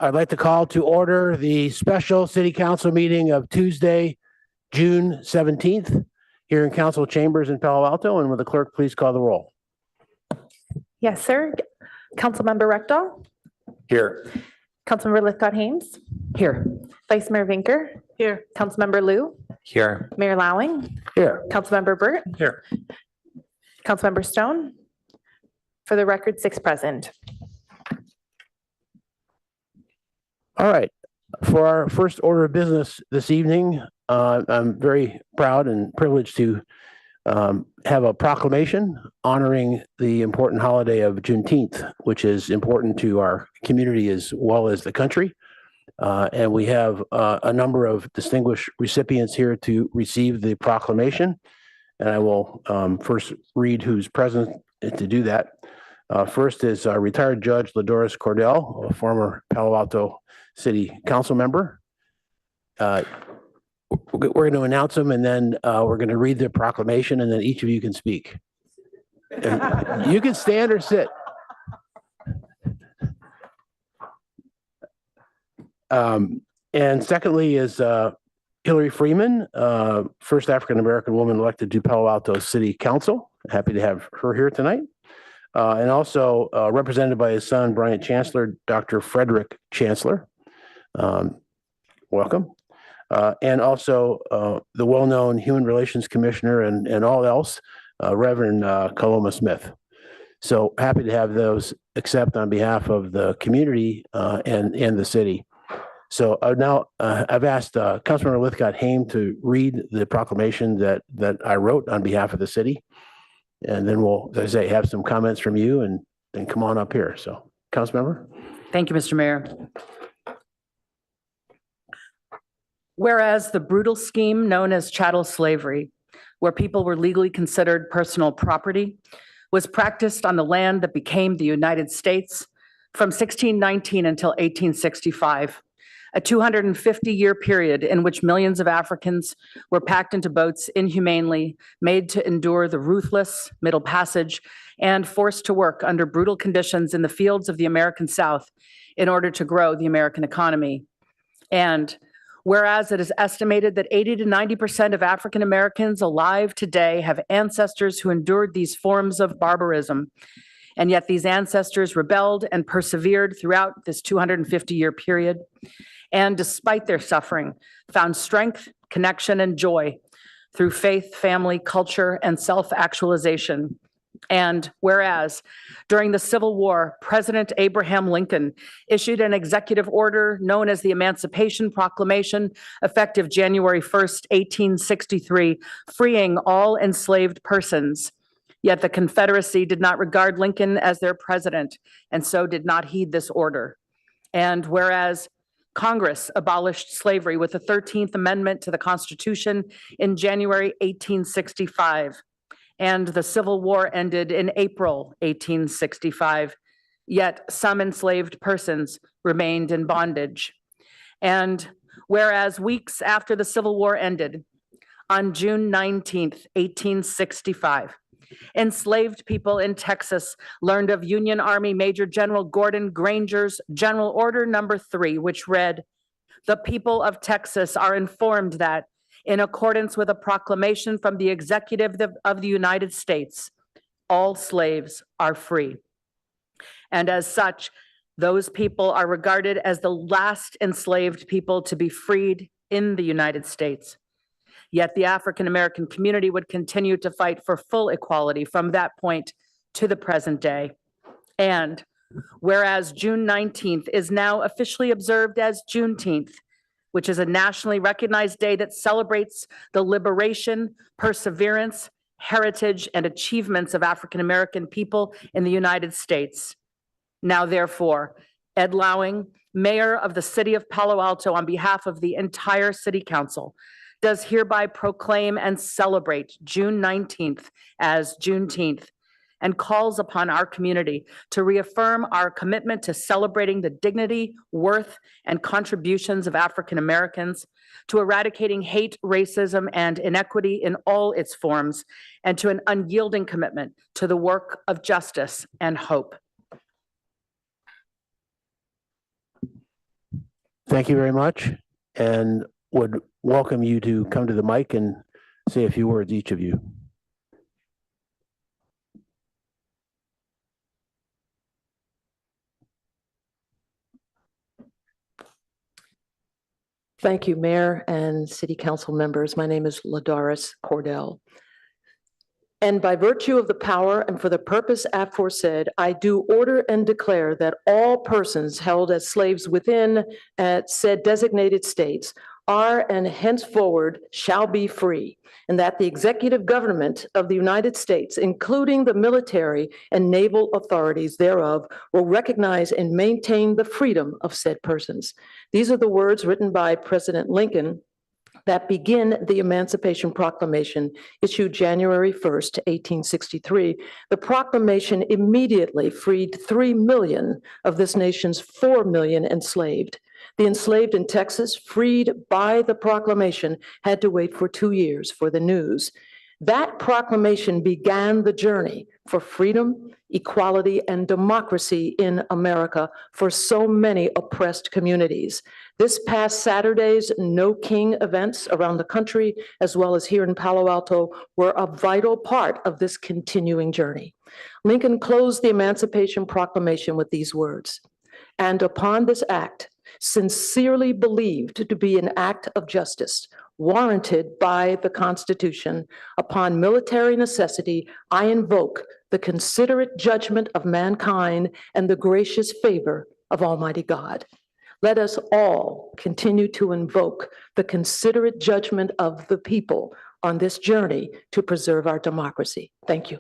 I'd like to call to order the special city council meeting of Tuesday, June 17th, here in council chambers in Palo Alto. And will the clerk please call the roll? Yes, sir. Councilmember Rectal. Here. Councilmember Lithcott-Hames. Here. Vice Mayor Vinker. Here. Councilmember Liu. Here. Mayor Lowing. Here. Councilmember Burt. Here. Councilmember Stone. For the record, 6 present. All right. For our first order of business this evening, I'm very proud and privileged to have a proclamation honoring the important holiday of Juneteenth, which is important to our community as well as the country. And we have a number of distinguished recipients here to receive the proclamation. And I will first read who's present to do that. First is retired Judge Ladoris Cordell, a former Palo Alto City Council member. We're going to announce them, and then we're going to read the proclamation, and then each of you can speak. You can stand or sit. And secondly is Hillary Freeman, first African-American woman elected to Palo Alto City Council. Happy to have her here tonight. And also represented by his son, Bryant Chancellor, Dr. Frederick Chancellor. Welcome. And also the well-known Human Relations Commissioner and all else, Reverend Coloma Smith. So happy to have those accept on behalf of the community and the city. So now I've asked Councilmember Lithcott-Hames to read the proclamation that I wrote on behalf of the city. And then we'll, as I say, have some comments from you and then come on up here. So Councilmember. Thank you, Mr. Mayor. Whereas the brutal scheme known as chattel slavery, where people were legally considered personal property, was practiced on the land that became the United States from 1619 until 1865, a 250-year period in which millions of Africans were packed into boats inhumanely, made to endure the ruthless Middle Passage, and forced to work under brutal conditions in the fields of the American South in order to grow the American economy. And whereas it is estimated that 80 to 90% of African Americans alive today have ancestors who endured these forms of barbarism, and yet these ancestors rebelled and persevered throughout this 250-year period, and despite their suffering, found strength, connection, and joy through faith, family, culture, and self-actualization. And whereas during the Civil War, President Abraham Lincoln issued an executive order known as the Emancipation Proclamation, effective January 1st, 1863, freeing all enslaved persons. Yet the Confederacy did not regard Lincoln as their president, and so did not heed this order. And whereas Congress abolished slavery with the 13th Amendment to the Constitution in January 1865, and the Civil War ended in April 1865, yet some enslaved persons remained in bondage. And whereas weeks after the Civil War ended, on June 19th, 1865, enslaved people in Texas learned of Union Army Major General Gordon Granger's General Order Number 3, which read, "The people of Texas are informed that, in accordance with a proclamation from the Executive of the United States, all slaves are free. And as such, those people are regarded as the last enslaved people to be freed in the United States. Yet the African American community would continue to fight for full equality from that point to the present day. And whereas June 19th is now officially observed as Juneteenth, which is a nationally recognized day that celebrates the liberation, perseverance, heritage, and achievements of African American people in the United States. Now, therefore, Ed Lowing, Mayor of the City of Palo Alto, on behalf of the entire City Council, does hereby proclaim and celebrate June 19th as Juneteenth, and calls upon our community to reaffirm our commitment to celebrating the dignity, worth, and contributions of African Americans, to eradicating hate, racism, and inequity in all its forms, and to an unyielding commitment to the work of justice and hope. Thank you very much, and would welcome you to come to the mic and say a few words, each of you. Thank you, Mayor and City Council members. My name is Ladaris Cordell. And by virtue of the power and for the purpose aforesaid, I do order and declare that all persons held as slaves within said designated states are and henceforward shall be free, and that the executive government of the United States, including the military and naval authorities thereof, will recognize and maintain the freedom of said persons. These are the words written by President Lincoln that begin the Emancipation Proclamation issued January 1st, 1863. The proclamation immediately freed 3 million of this nation's 4 million enslaved. The enslaved in Texas, freed by the proclamation, had to wait for 2 years for the news. That proclamation began the journey for freedom, equality, and democracy in America for so many oppressed communities. This past Saturday's No King events around the country, as well as here in Palo Alto, were a vital part of this continuing journey. Lincoln closed the Emancipation Proclamation with these words, "And upon this act, sincerely believed to be an act of justice, warranted by the Constitution, upon military necessity, I invoke the considerate judgment of mankind and the gracious favor of Almighty God." Let us all continue to invoke the considerate judgment of the people on this journey to preserve our democracy. Thank you.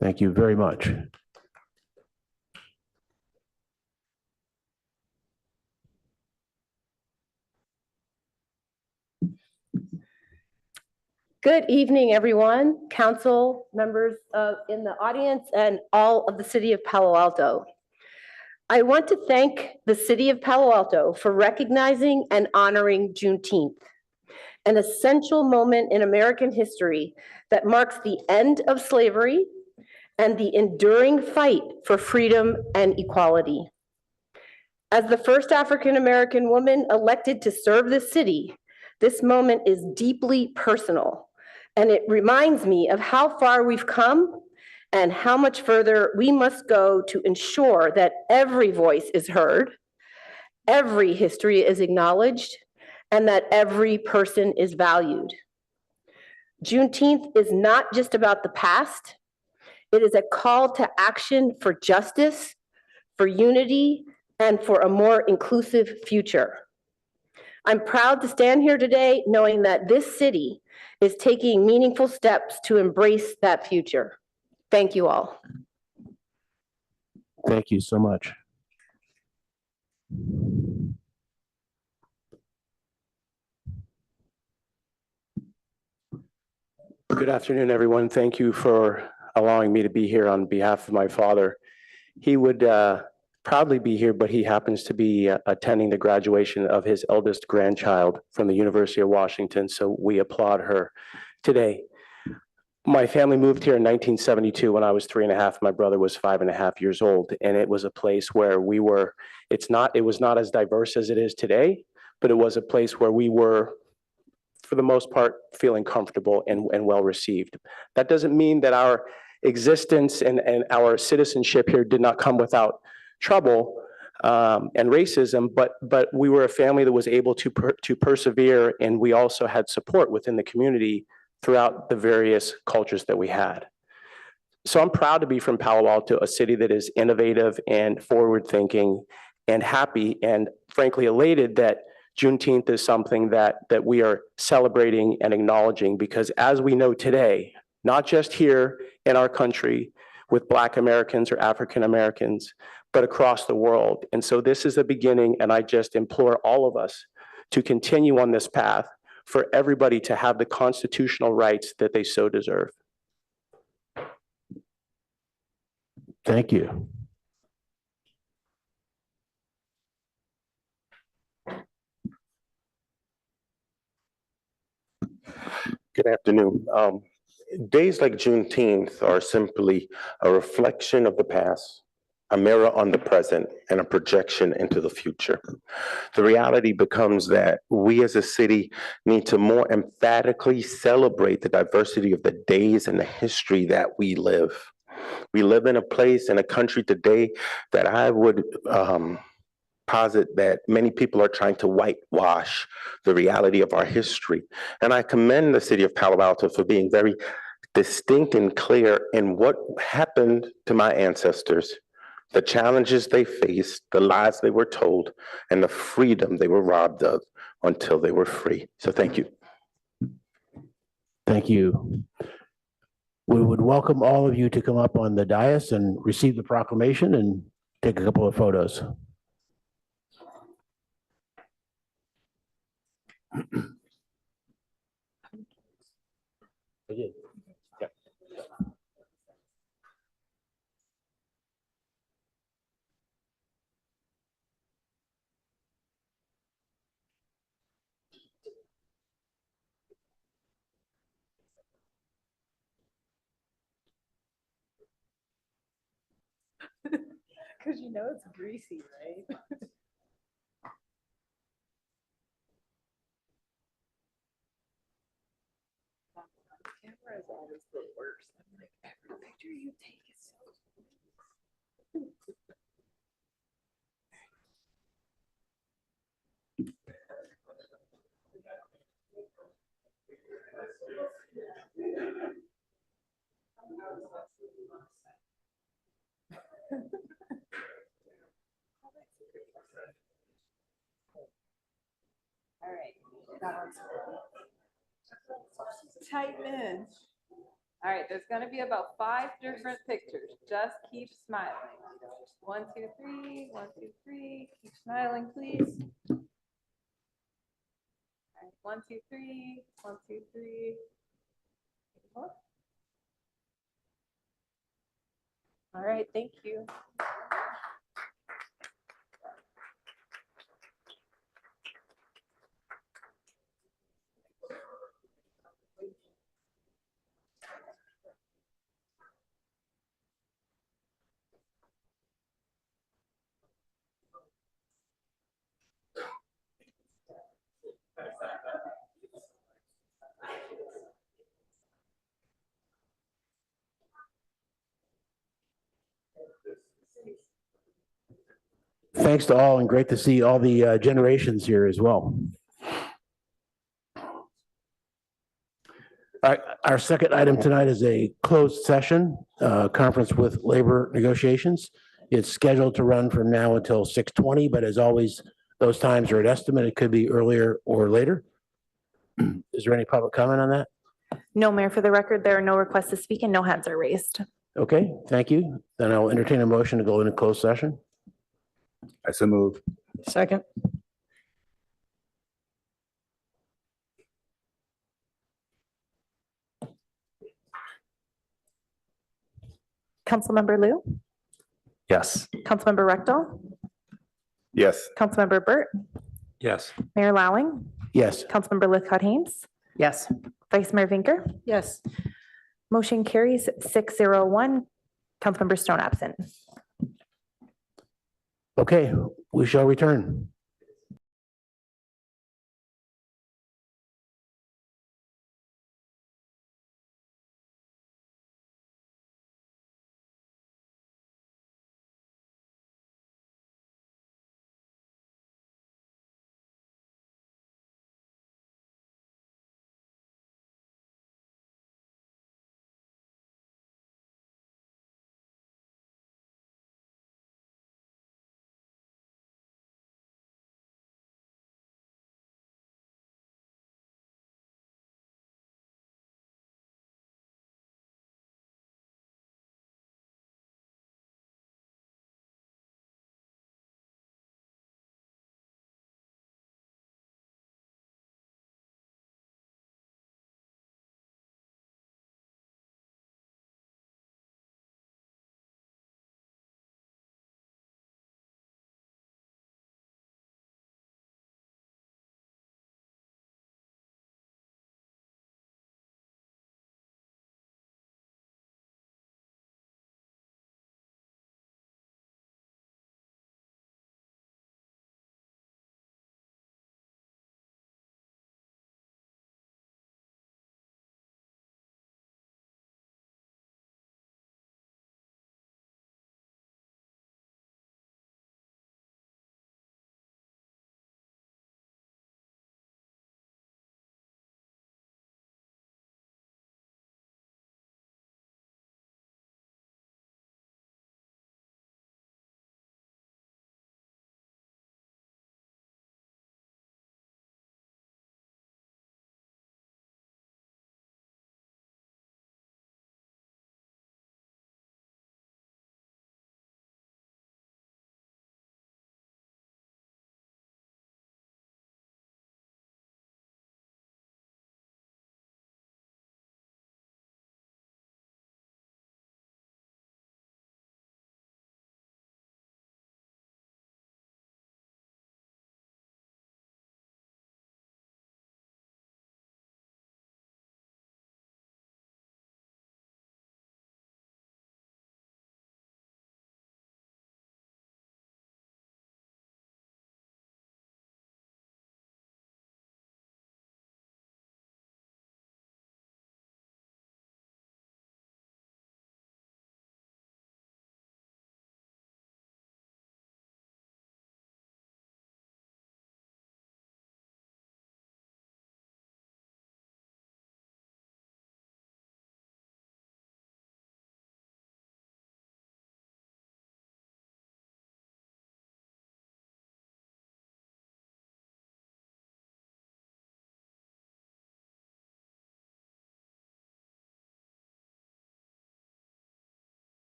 Thank you very much. Good evening, everyone, council members in the audience and all of the city of Palo Alto. I want to thank the city of Palo Alto for recognizing and honoring Juneteenth, an essential moment in American history that marks the end of slavery and the enduring fight for freedom and equality. As the first African-American woman elected to serve this city, this moment is deeply personal. And it reminds me of how far we've come and how much further we must go to ensure that every voice is heard, every history is acknowledged, and that every person is valued. Juneteenth is not just about the past. It is a call to action for justice, for unity, and for a more inclusive future. I'm proud to stand here today knowing that this city is taking meaningful steps to embrace that future. Thank you all. Thank you so much. Good afternoon, everyone. Thank you for allowing me to be here on behalf of my father. He would proudly be here, but he happens to be attending the graduation of his eldest grandchild from the University of Washington, so we applaud her today. My family moved here in 1972 when I was 3.5. My brother was 5.5 years old, and it was a place where it was not as diverse as it is today, but it was a place where we were, for the most part, feeling comfortable and well received. That doesn't mean that our existence and our citizenship here did not come without trouble and racism, but we were a family that was able to persevere, and we also had support within the community throughout the various cultures that we had. So I'm proud to be from Palo Alto, a city that is innovative and forward-thinking and happy, and frankly elated that Juneteenth is something that we are celebrating and acknowledging, because as we know today, not just here in our country with Black Americans or African Americans, but across the world. And so this is a beginning, and I just implore all of us to continue on this path for everybody to have the constitutional rights that they so deserve. Thank you. Good afternoon. Days like Juneteenth are simply a reflection of the past, a mirror on the present, and a projection into the future. The reality becomes that we as a city need to more emphatically celebrate the diversity of the days and the history that we live. We live in a place, in a country today that I would posit that many people are trying to whitewash the reality of our history. And I commend the city of Palo Alto for being very distinct and clear in what happened to my ancestors, the challenges they faced, the lies they were told, and the freedom they were robbed of until they were free. So thank you. Thank you. We would welcome all of you to come up on the dais and receive the proclamation and take a couple of photos. I did. Yep. Because you know it's greasy, right? Camera is always the worst. I'm like, every picture you take is so. All right. That one's tighten in. All right, there's gonna be about 5 different pictures. Just keep smiling. 1, 2, 3, 1, 2, 3. Keep smiling, please. All right, 1, 2, 3, 1, 2, 3. All right, thank you. Thanks to all and great to see all the generations here as well. Our second item tonight is a closed session, conference with labor negotiations. It's scheduled to run from now until 6:20, but as always, those times are an estimate. It could be earlier or later. Is there any public comment on that? No, Mayor, for the record, there are no requests to speak and no hands are raised. Okay, thank you. Then I'll entertain a motion to go into closed session. I so move. Second. Councilmember Lou, Yes. Councilmember Rectal, Yes. Councilmember Burt, Yes. Mayor Lowing, Yes. Councilmember Lithcott Haynes, Yes. Vice Mayor Vinker. Yes. Motion carries 601. Councilmember Stone absent. Okay, we shall return.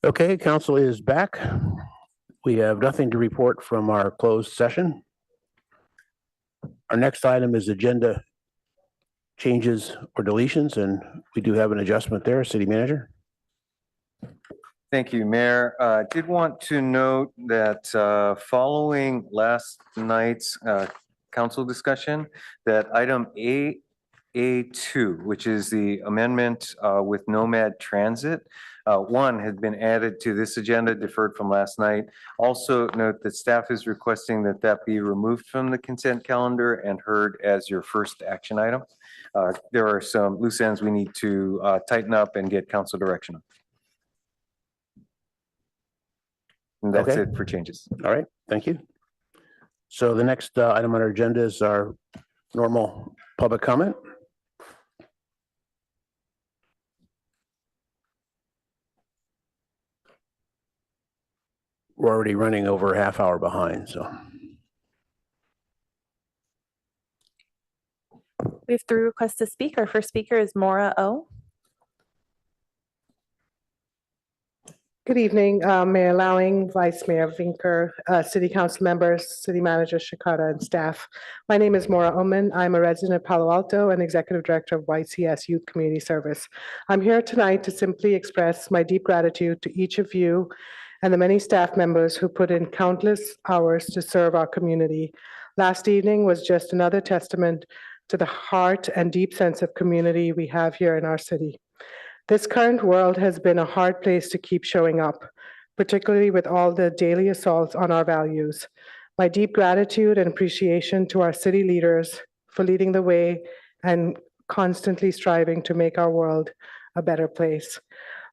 Okay, council is back. We have nothing to report from our closed session. Our next item is agenda changes or deletions, and we do have an adjustment there, city manager. Thank you, Mayor. Did want to note that following last night's council discussion, that item A2, which is the amendment with Nomad Transit, one had been added to this agenda, deferred from last night. Also note that staff is requesting that that be removed from the consent calendar and heard as your first action item. There are some loose ends we need to tighten up and get council direction on. And that's Okay. it for changes. All right, thank you. So the next item on our agenda is our normal public comment. We're already running over a half hour behind, so. We have 3 requests to speak. Our first speaker is Maura O. Good evening, Mayor Lowing, Vice Mayor Vinker, City Council members, City Manager Shikata, and staff. My name is Maura Oman. I'm a resident of Palo Alto and Executive Director of YCS Youth Community Service. I'm here tonight to simply express my deep gratitude to each of you and the many staff members who put in countless hours to serve our community. Last evening was just another testament to the heart and deep sense of community we have here in our city. This current world has been a hard place to keep showing up, particularly with all the daily assaults on our values. My deep gratitude and appreciation to our city leaders for leading the way and constantly striving to make our world a better place.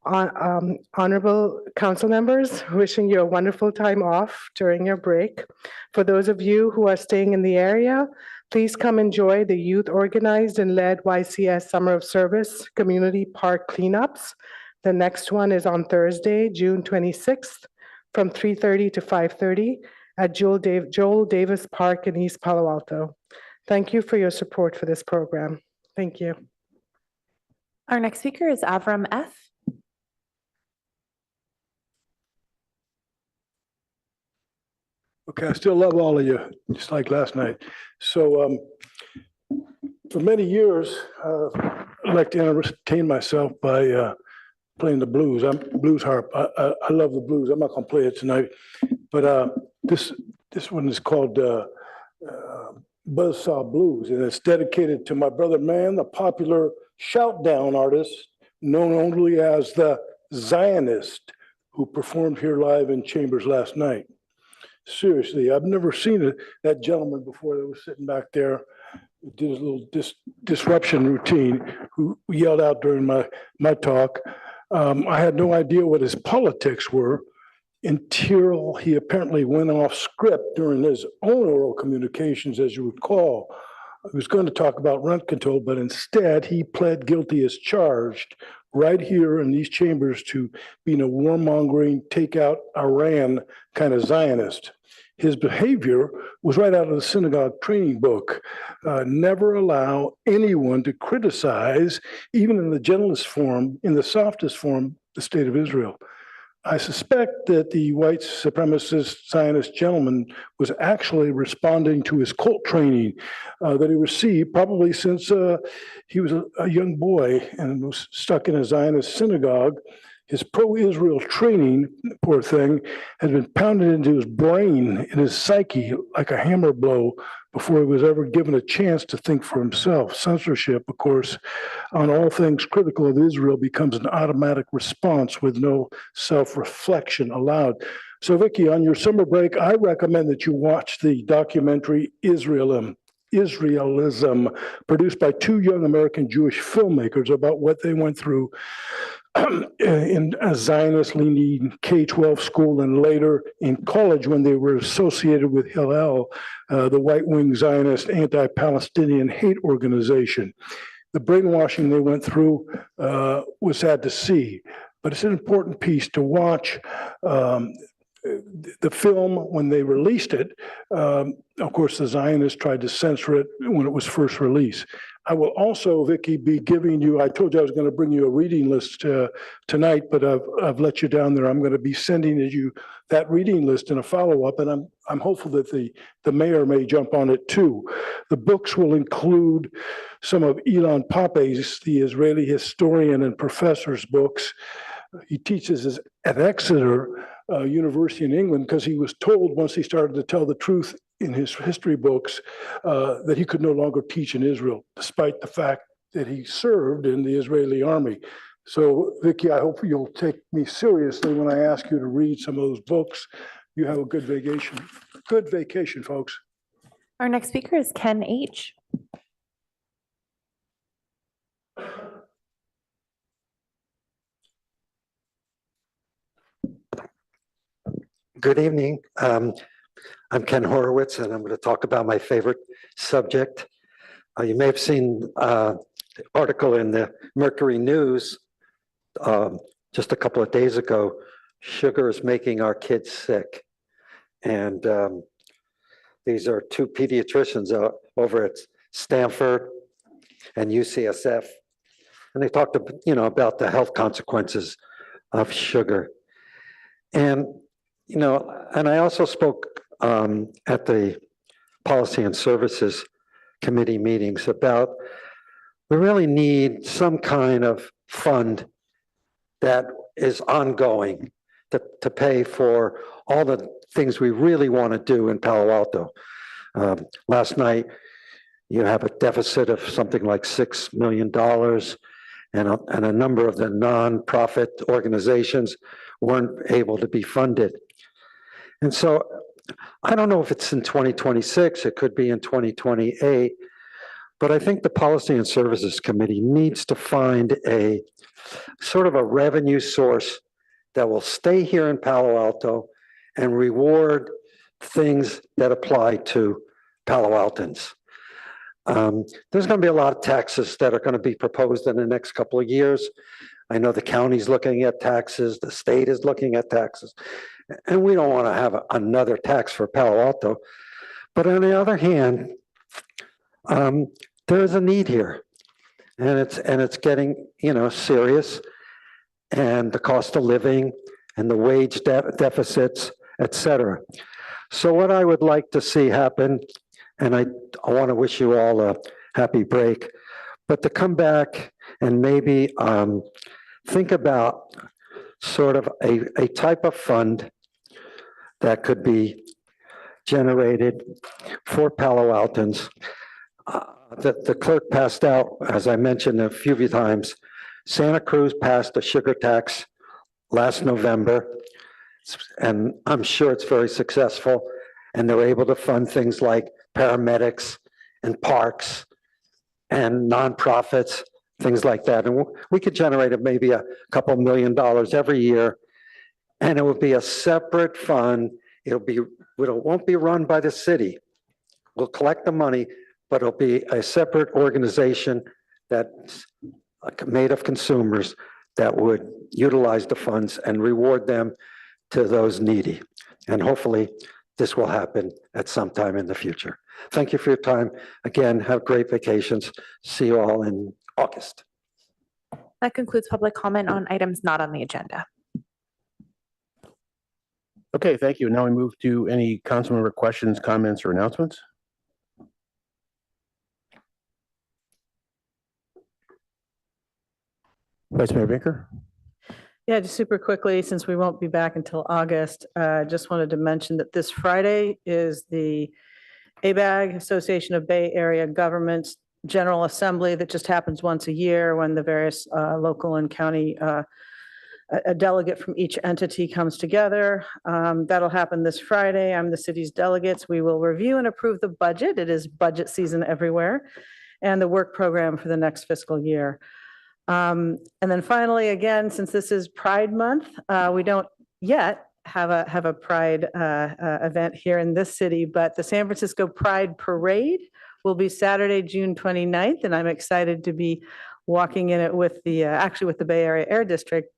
Honorable council members, wishing you a wonderful time off during your break. For those of you who are staying in the area, please come enjoy the youth organized and led YCS Summer of Service Community Park cleanups. The next one is on Thursday, June 26th from 3:30 to 5:30 at Joel Davis Park in East Palo Alto. Thank you for your support for this program. Thank you. Our next speaker is Avram F. Okay, I still love all of you, just like last night. So for many years, I like to entertain myself by playing the blues. I'm blues harp. I love the blues. I'm not going to play it tonight, but this one is called Buzzsaw Blues, and it's dedicated to my brother Man, a popular shout-down artist known only as the Zionist, who performed here live in Chambers last night. Seriously, I've never seen that gentleman before that was sitting back there, did his little disruption routine, who yelled out during my talk. I had no idea what his politics were until he apparently went off script during his own oral communications, as you would call. He was going to talk about rent control, but instead he pled guilty as charged right here in these chambers to being a warmongering, take out Iran kind of Zionist. His behavior was right out of the synagogue training book. Never allow anyone to criticize, even in the gentlest form, in the softest form, the state of Israel. I suspect that the white supremacist Zionist gentleman was actually responding to his cult training that he received probably since he was a young boy and was stuck in a Zionist synagogue. His pro-Israel training, poor thing, has been pounded into his brain and his psyche like a hammer blow before he was ever given a chance to think for himself. Censorship, of course, on all things critical of Israel becomes an automatic response with no self-reflection allowed. So, Vicky, on your summer break, I recommend that you watch the documentary Israelism, produced by 2 young American Jewish filmmakers about what they went through in a Zionist-leaning K-12 school and later in college when they were associated with Hillel, the right-wing Zionist anti-Palestinian hate organization. The brainwashing they went through was sad to see, but it's an important piece to watch. The film, when they released it, of course, the Zionists tried to censor it when it was first released. I will also, Vicky, be giving you, I told you I was going to bring you a reading list tonight, but I've let you down there. I'm going to be sending you that reading list in a follow-up, and I'm hopeful that the mayor may jump on it too. The books will include some of Ilan Pappé's, the Israeli historian and professor's books. He teaches at Exeter University in England because he was told once he started to tell the truth in his history books that he could no longer teach in Israel, despite the fact that he served in the Israeli army. So, Vicky, I hope you'll take me seriously when I ask you to read some of those books. You have a good vacation. Good vacation, folks. Our next speaker is Ken H. Good evening. I'm Ken Horowitz, and I'm going to talk about my favorite subject. You may have seen the article in the Mercury News just a couple of days ago. Sugar is making our kids sick. And these are two pediatricians over at Stanford and UCSF. And they talked about the health consequences of sugar. And and I also spoke at the Policy and Services Committee meetings about we really need some kind of fund that is ongoing to pay for all the things we really want to do in Palo Alto. Last night, you have a deficit of something like $6 million, and a number of the nonprofit organizations weren't able to be funded. And so I don't know if it's in 2026, it could be in 2028, but I think the Policy and Services Committee needs to find a sort of a revenue source that will stay here in Palo Alto and reward things that apply to Palo Altans. There's going to be a lot of taxes that are going to be proposed in the next couple of years. I know the county's looking at taxes, the state is looking at taxes, and we don't want to have another tax for Palo Alto. But on the other hand, there is a need here, and it's getting serious, and the cost of living and the wage deficits, et cetera. So what I would like to see happen, and I want to wish you all a happy break, but to come back and maybe think about sort of a type of fund that could be generated for Palo Altans. The clerk passed out, as I mentioned a few times, Santa Cruz passed a sugar tax last November, and I'm sure it's very successful, and they're able to fund things like paramedics and parks and nonprofits, things like that. And we could generate maybe a couple $1 million every year, and it would be a separate fund. It won't be run by the city. We'll collect the money, but it'll be a separate organization that's made of consumers that would utilize the funds and reward them to those needy. And hopefully this will happen at some time in the future. Thank you for your time. Again, have great vacations. See you all in August. That concludes public comment on items not on the agenda. Okay, thank you. Now we move to any council member questions, comments, or announcements. Vice Mayor Vinker. Yeah, just super quickly, since we won't be back until August, just wanted to mention that this Friday is the ABAG, Association of Bay Area Governments General Assembly that just happens once a year when the various local and county, a delegate from each entity comes together. That'll happen this Friday. I'm the city's delegates. We will review and approve the budget. It is budget season everywhere, and the work program for the next fiscal year. And then finally, again, since this is Pride Month, we don't yet have a Pride event here in this city, but the San Francisco Pride Parade will be Saturday, June 29th, and I'm excited to be walking in it with the actually with the Bay Area Air District,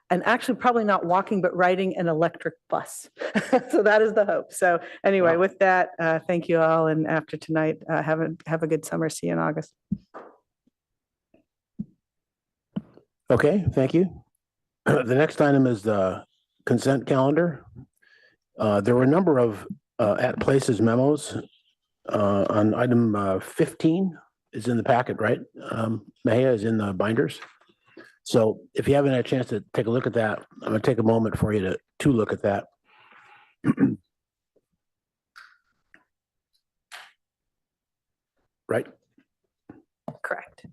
and actually probably not walking, but riding an electric bus. So that is the hope. So anyway, with that, thank you all, and after tonight, have a good summer. See you in August. Okay, thank you. The next item is the consent calendar. There were a number of at places memos on item 15 is in the packet, right? Mahia is in the binders. So if you haven't had a chance to take a look at that, I'm gonna take a moment for you to look at that. Right? Correct.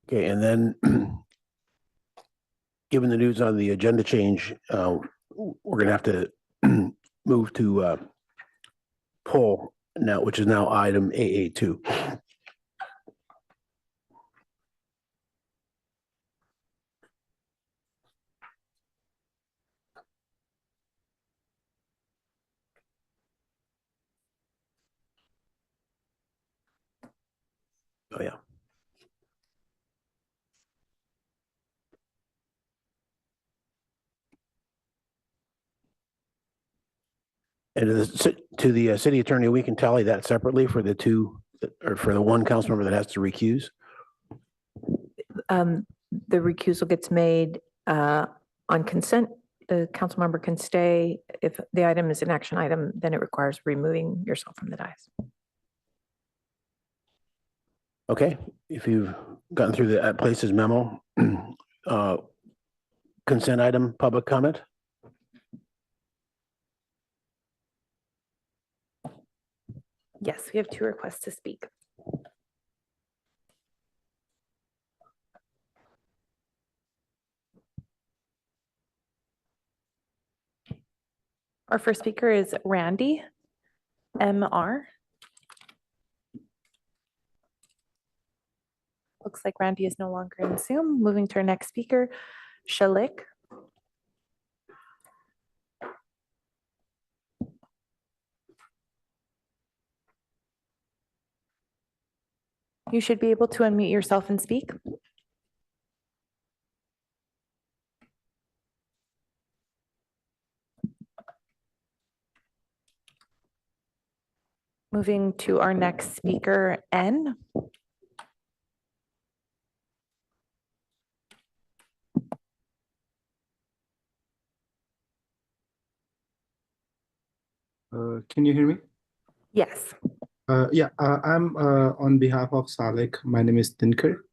Okay, and then given the news on the agenda change, we're gonna have to move to pull now, which is now item AA2. Oh, yeah. And to the city attorney, we can tally that separately for the two, or for the one council member that has to recuse. The recusal gets made on consent. The council member can stay. If the item is an action item, then it requires removing yourself from the dais. Okay, if you've gotten through the at places memo, consent item, public comment. Yes, we have 2 requests to speak. Our first speaker is Randy, MR. Looks like Randy is no longer in Zoom. Moving to our next speaker, Shalik. You should be able to unmute yourself and speak. Moving to our next speaker, N. Can you hear me? Yes. I'm on behalf of Salik. My name is Tinker.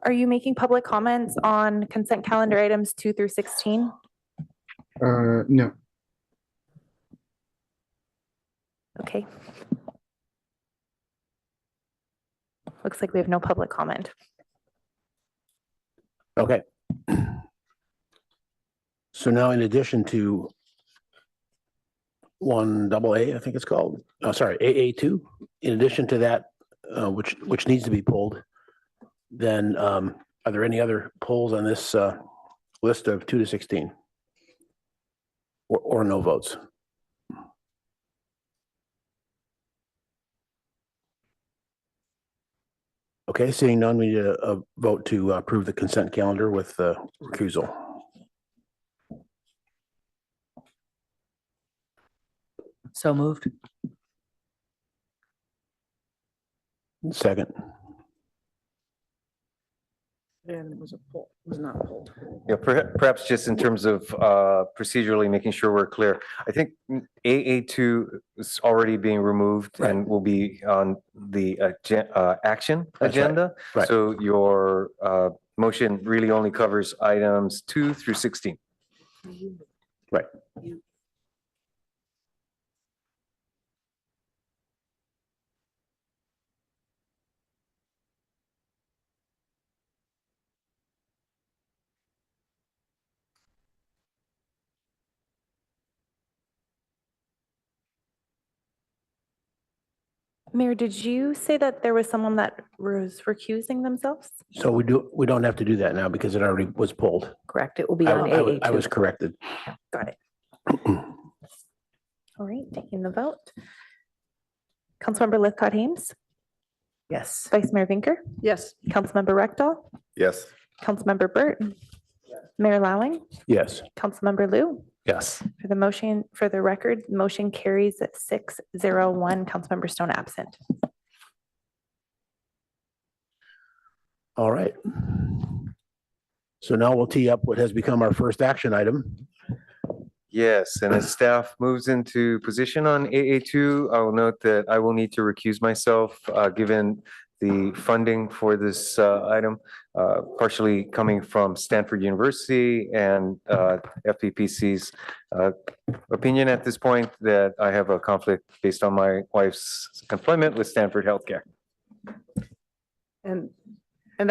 Are you making public comments on consent calendar items 2 through 16? No. Okay. Looks like we have no public comment. Okay. So now in addition to 1AA, I think it's called, sorry, AA2, in addition to that, which needs to be pulled, then are there any other polls on this list of 2 to 16? Or no votes? Okay, seeing none, we need a vote to approve the consent calendar with recusal. So moved. Second. Was not pulled. Yeah, perhaps just in terms of procedurally making sure we're clear. I think AA2 is already being removed and will be on the action That's right. agenda. Right. So your motion really only covers items 2 through 16. Right. Mayor, did you say that there was someone that was recusing themselves? So we don't have to do that now because it already was pulled. Correct. It will be I on I was- AA2. I was corrected. Got it. All right, taking the vote. Councilmember Lithcott Hames, Yes. Vice Mayor Vinker, Yes. Councilmember Rectal, Yes. Councilmember Burt, Mayor Lowing, Yes. Councilmember Lou. Yes. For the motion, for the record, motion carries at 6-0-1. Councilmember Stone absent. All right. So now we'll tee up what has become our first action item. Yes, and as staff moves into position on AA2, I will note that I will need to recuse myself, given the funding for this item, partially coming from Stanford University and FPPC's opinion at this point that I have a conflict based on my wife's employment with Stanford Healthcare. And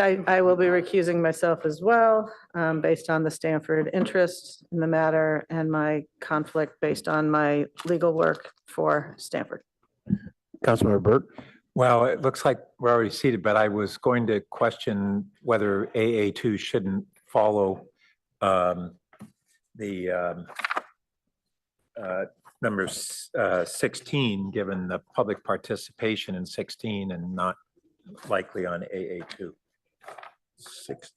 I will be recusing myself as well, based on the Stanford interest in the matter and my conflict based on my legal work for Stanford. Councilmember Burt? Well, it looks like we're already seated, but I was going to question whether AA2 shouldn't follow the number 16, given the public participation in 16 and not likely on AA2. 6.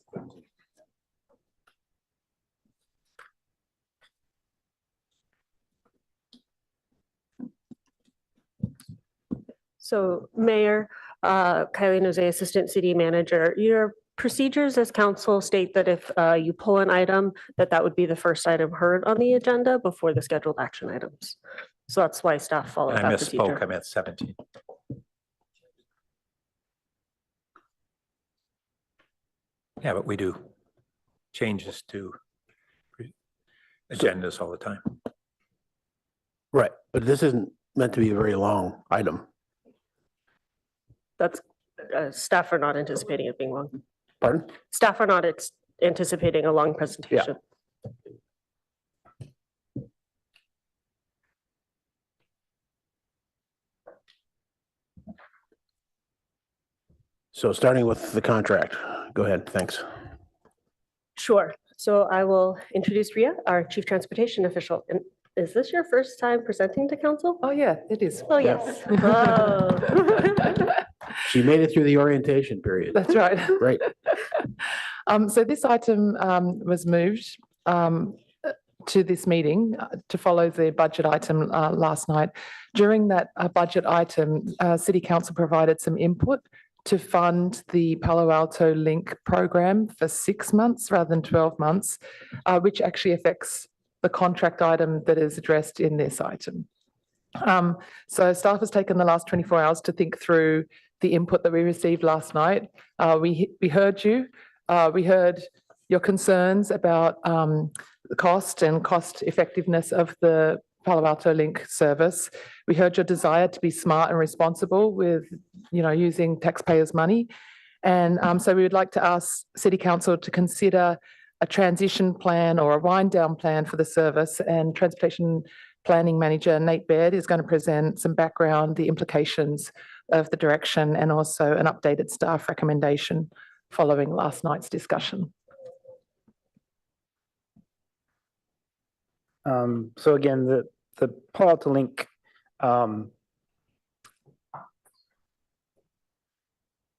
So Mayor, Kylie Nose, Assistant City Manager, your procedures as council state that if you pull an item, that would be the first item heard on the agenda before the scheduled action items. So that's why staff follows And I that misspoke, procedure. I meant 17. Yeah, but we do changes to agendas all the time. Right, but this isn't meant to be a very long item. That's, staff are not anticipating it being long. Pardon? Staff are not anticipating a long presentation. So starting with the contract, go ahead, thanks. Sure. So I will introduce Ria, our Chief Transportation Official. And is this your first time presenting to council? Oh, yeah, it is. Oh, yes. Oh. She made it through the orientation period. That's right. Great. So this item was moved to this meeting to follow the budget item last night. During that budget item, City Council provided some input to fund the Palo Alto Link program for 6 months rather than 12 months, which actually affects the contract item that is addressed in this item. So staff has taken the last 24 hours to think through the input that we received last night. We heard you. We heard your concerns about the cost and cost effectiveness of the Palo Alto Link service. We heard your desire to be smart and responsible with, using taxpayers' money. And so we would like to ask City Council to consider a transition plan or a wind down plan for the service, and Transportation Planning Manager Nate Baird is going to present some background, the implications of the direction, and also an updated staff recommendation following last night's discussion. So again, the Palo Alto Link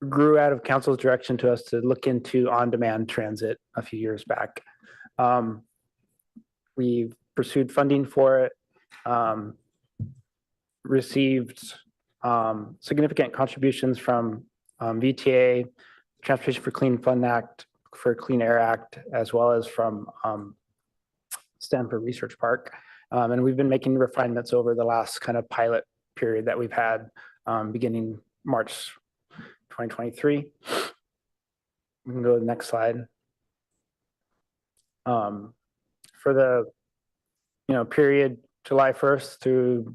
grew out of council's direction to us to look into on-demand transit a few years back. We've pursued funding for it, received significant contributions from VTA, Transportation for Clean Fund Act, for Clean Air Act, as well as from Stanford Research Park. And we've been making refinements over the last kind of pilot period that we've had beginning March 2023. We can go to the next slide. For the period July 1st through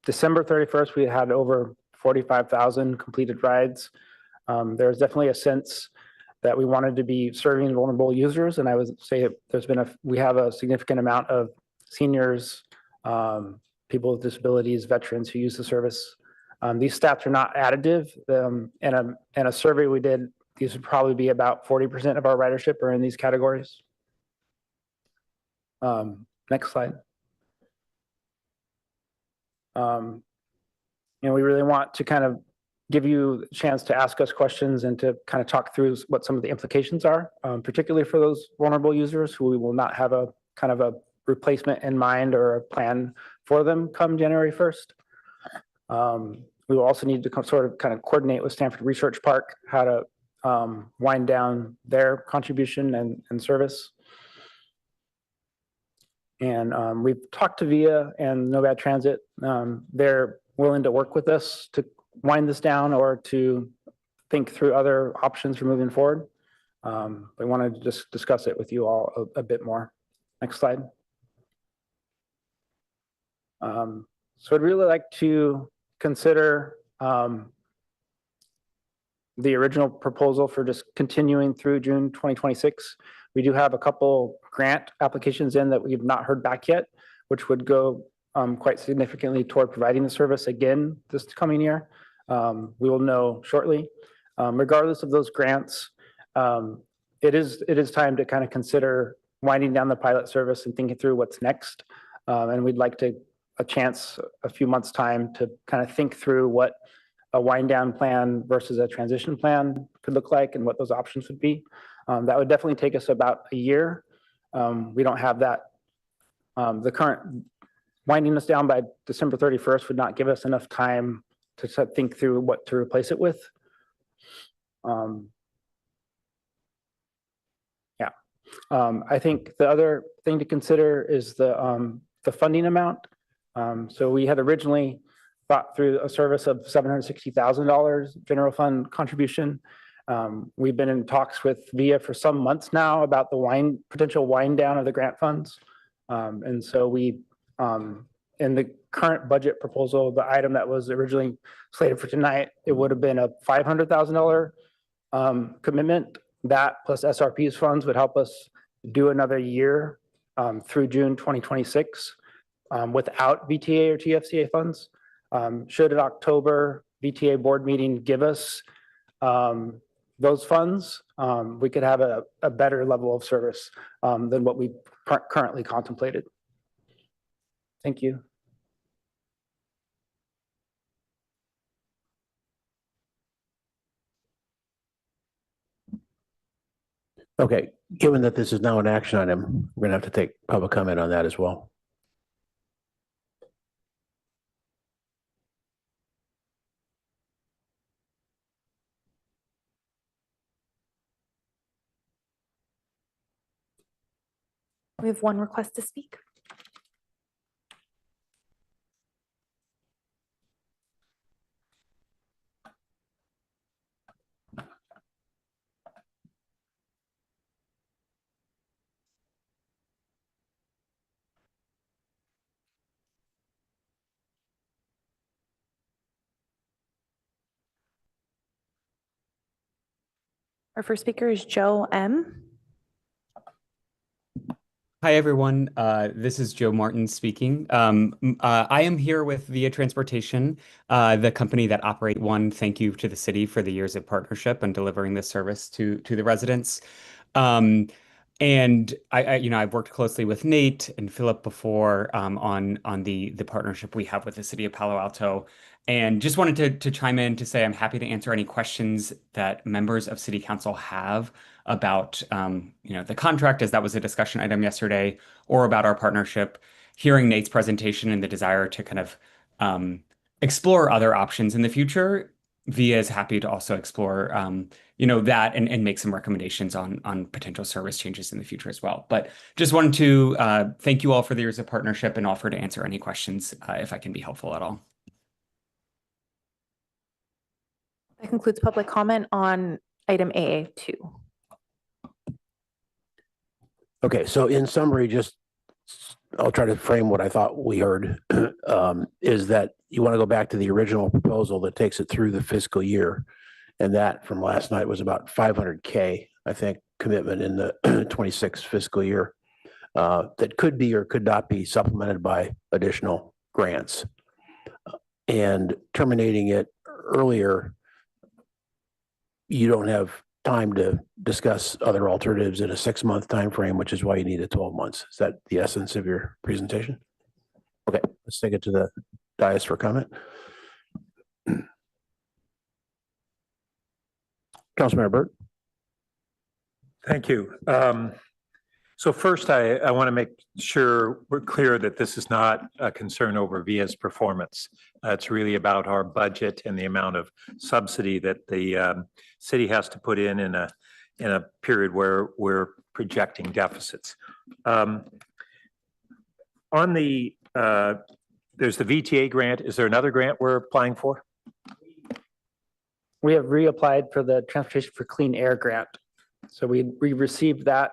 December 31st, we had over 45,000 completed rides. There's definitely a sense that we wanted to be serving vulnerable users, and I would say we have a significant amount of seniors, people with disabilities, veterans who use the service. These stats are not additive. In a survey we did, these would probably be about 40% of our ridership are in these categories. Next slide. We really want to kind of give you a chance to ask us questions and to kind of talk through what some of the implications are, particularly for those vulnerable users who we will not have a kind of a replacement in mind or a plan for them come January 1st. We will also need to sort of kind of coordinate with Stanford Research Park how to wind down their contribution and service. And we've talked to VIA and No Bad Transit. They're willing to work with us to wind this down or to think through other options for moving forward. We wanted to just discuss it with you all a bit more. Next slide. So I'd really like to consider the original proposal for just continuing through June 2026. We do have a couple grant applications in that we've not heard back yet, which would go quite significantly toward providing the service again this coming year. We will know shortly. Regardless of those grants, it is time to kind of consider winding down the pilot service and thinking through what's next. And we'd like a few months' time to kind of think through what a wind down plan versus a transition plan could look like and what those options would be. That would definitely take us about a year. We don't have that. The current winding us down by December 31st would not give us enough time to think through what to replace it with. I think the other thing to consider is the funding amount. So we had originally thought through a service of $760,000 general fund contribution. We've been in talks with VIA for some months now about the potential wind down of the grant funds. And so in the current budget proposal, the item that was originally slated for tonight, it would have been a $500,000 commitment. That plus SRP's funds would help us do another year through June 2026 without VTA or TFCA funds. Should an October VTA board meeting give us those funds, we could have a better level of service than what we currently contemplated. Thank you. Okay, given that this is now an action item, we're gonna have to take public comment on that as well. We have one request to speak. Our first speaker is Joe M. Hi, everyone. This is Joe Martin speaking. I am here with Via Transportation, the company that operates One. Thank you to the city for the years of partnership and delivering this service to the residents. And I've worked closely with Nate and Philip before on the partnership we have with the city of Palo Alto. And just wanted to chime in to say I'm happy to answer any questions that members of City Council have about the contract, as that was a discussion item yesterday, or about our partnership. Hearing Nate's presentation and the desire to kind of explore other options in the future, Via is happy to also explore that and make some recommendations on potential service changes in the future as well. But just wanted to thank you all for the years of partnership and offer to answer any questions if I can be helpful at all. That concludes public comment on item AA2. Okay, so in summary, I'll try to frame what I thought we heard, is that you want to go back to the original proposal that takes it through the fiscal year. And that from last night was about 500K, I think, commitment in the 26 fiscal year that could be or could not be supplemented by additional grants. And terminating it earlier, you don't have time to discuss other alternatives in a 6-month time frame, which is why you need 12 months. Is that the essence of your presentation? Okay, let's take it to the dais for comment. Councilmember Burt. Thank you. So first, I want to make sure we're clear that this is not a concern over VIA's performance. It's really about our budget and the amount of subsidy that the city has to put in a period where we're projecting deficits. On the there's the VTA grant. Is there another grant we're applying for? We have reapplied for the Transportation for Clean Air grant. So we received that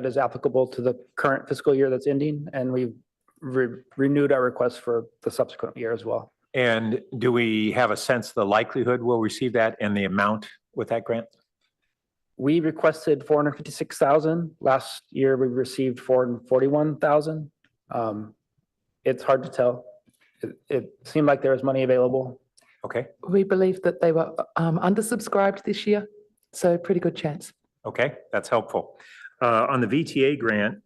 is applicable to the current fiscal year that's ending, and we've renewed our request for the subsequent year as well. And do we have a sense of the likelihood we'll receive that and the amount with that grant? We requested 456,000. Last year we received 441,000. It's hard to tell. It seemed like there was money available. Okay. We believe that they were undersubscribed this year, so pretty good chance. Okay, that's helpful. On the VTA grant,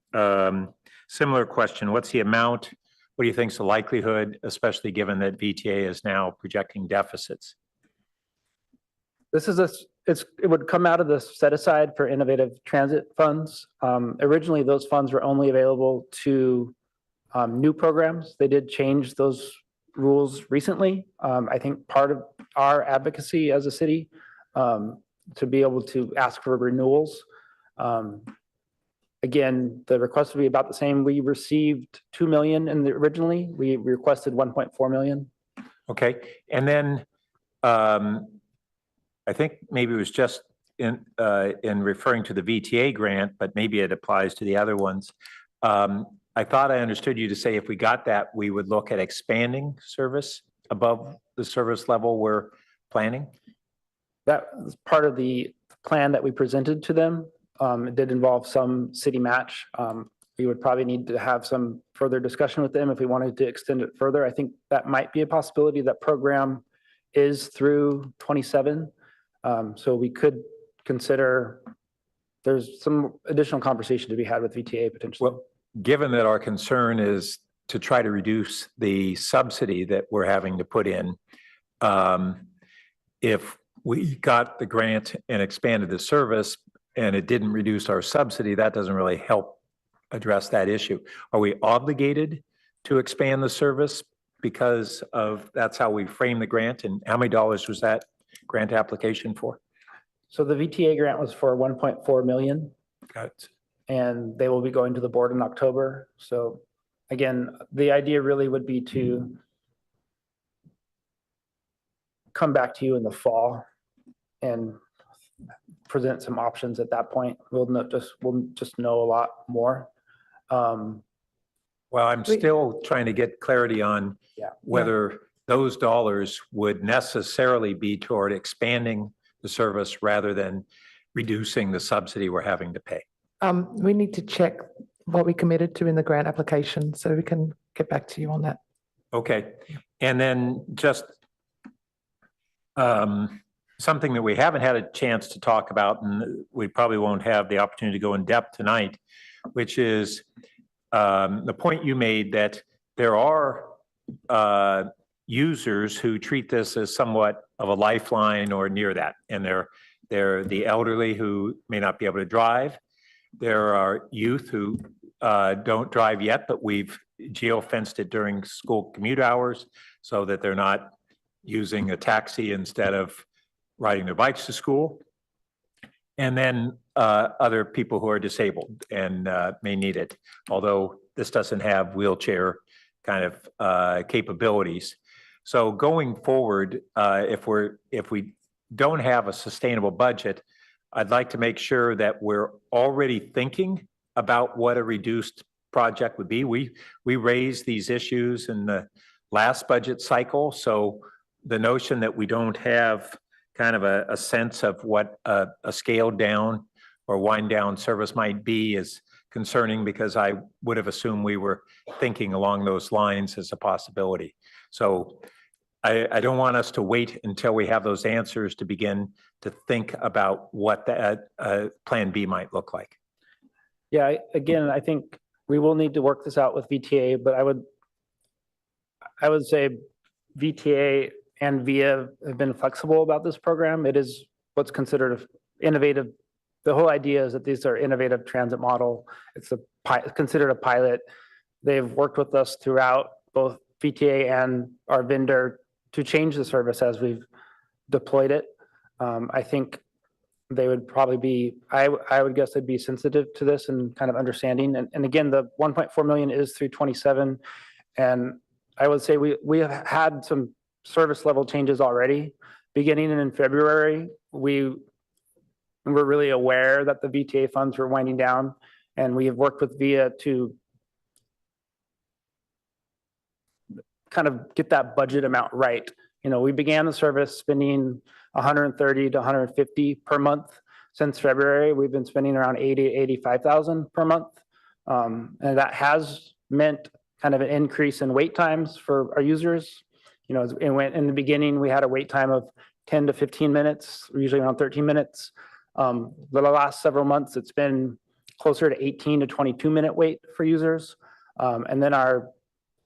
similar question. What's the amount? What do you think is the likelihood, especially given that VTA is now projecting deficits? This is it would come out of the set aside for innovative transit funds. Originally, those funds were only available to new programs. They did change those rules recently. I think part of our advocacy as a city to be able to ask for renewals. Again, the request would be about the same. We received 2 million originally. We requested 1.4 million. Okay, and then I think maybe it was just in referring to the VTA grant, but maybe it applies to the other ones. I thought I understood you to say if we got that, we would look at expanding service above the service level we're planning. That was part of the plan that we presented to them. It did involve some city match. We would probably need to have some further discussion with them if we wanted to extend it further. I think that might be a possibility. That program is through 27. So we could consider, there's some additional conversation to be had with VTA potentially. Well, given that our concern is to try to reduce the subsidy that we're having to put in, if we got the grant and expanded the service and it didn't reduce our subsidy, that doesn't really help address that issue. Are we obligated to expand the service because of that's how we frame the grant? And how many dollars was that grant application for? So the VTA grant was for 1.4 million. Got it. And they will be going to the board in October. So again, the idea really would be to come back to you in the fall and present some options at that point. We'll just know a lot more. Well, I'm still trying to get clarity on whether those dollars would necessarily be toward expanding the service rather than reducing the subsidy we're having to pay. We need to check what we committed to in the grant application, so we can get back to you on that. Okay, and then just something that we haven't had a chance to talk about, and we probably won't have the opportunity to go in depth tonight, which is the point you made that there are users who treat this as somewhat of a lifeline or near that, and they're the elderly who may not be able to drive. There are youth who don't drive yet, but we've geo-fenced it during school commute hours so that they're not using a taxi instead of riding their bikes to school. and then other people who are disabled and may need it. Although this doesn't have wheelchair kind of capabilities. So going forward, if we don't have a sustainable budget, I'd like to make sure that we're already thinking about what a reduced project would be. We raised these issues in the last budget cycle, so the notion that we don't have kind of a sense of what a scaled down or wind down service might be is concerning, because I would have assumed we were thinking along those lines as a possibility. So I don't want us to wait until we have those answers to begin to think about what that plan B might look like. Yeah, again, I think we will need to work this out with VTA, but I would say VTA and VIA have been flexible about this program. It is what's considered innovative. The whole idea is that these are innovative transit model. It's considered a pilot. They've worked with us throughout, both VTA and our vendor, to change the service as we've deployed it. I think they would probably be, I would guess they'd be sensitive to this and kind of understanding. And again, the 1.4 million is through 27. And I would say we have had some service level changes already. Beginning in February, we were really aware that the VTA funds were winding down, and we have worked with VIA to kind of get that budget amount right. You know, we began the service spending 130 to 150 per month. Since February, we've been spending around 80 to 85,000 per month. And that has meant kind of an increase in wait times for our users. You know, in the beginning, we had a wait time of 10 to 15 minutes, usually around 13 minutes. The last several months, it's been closer to 18 to 22-minute wait for users. And then our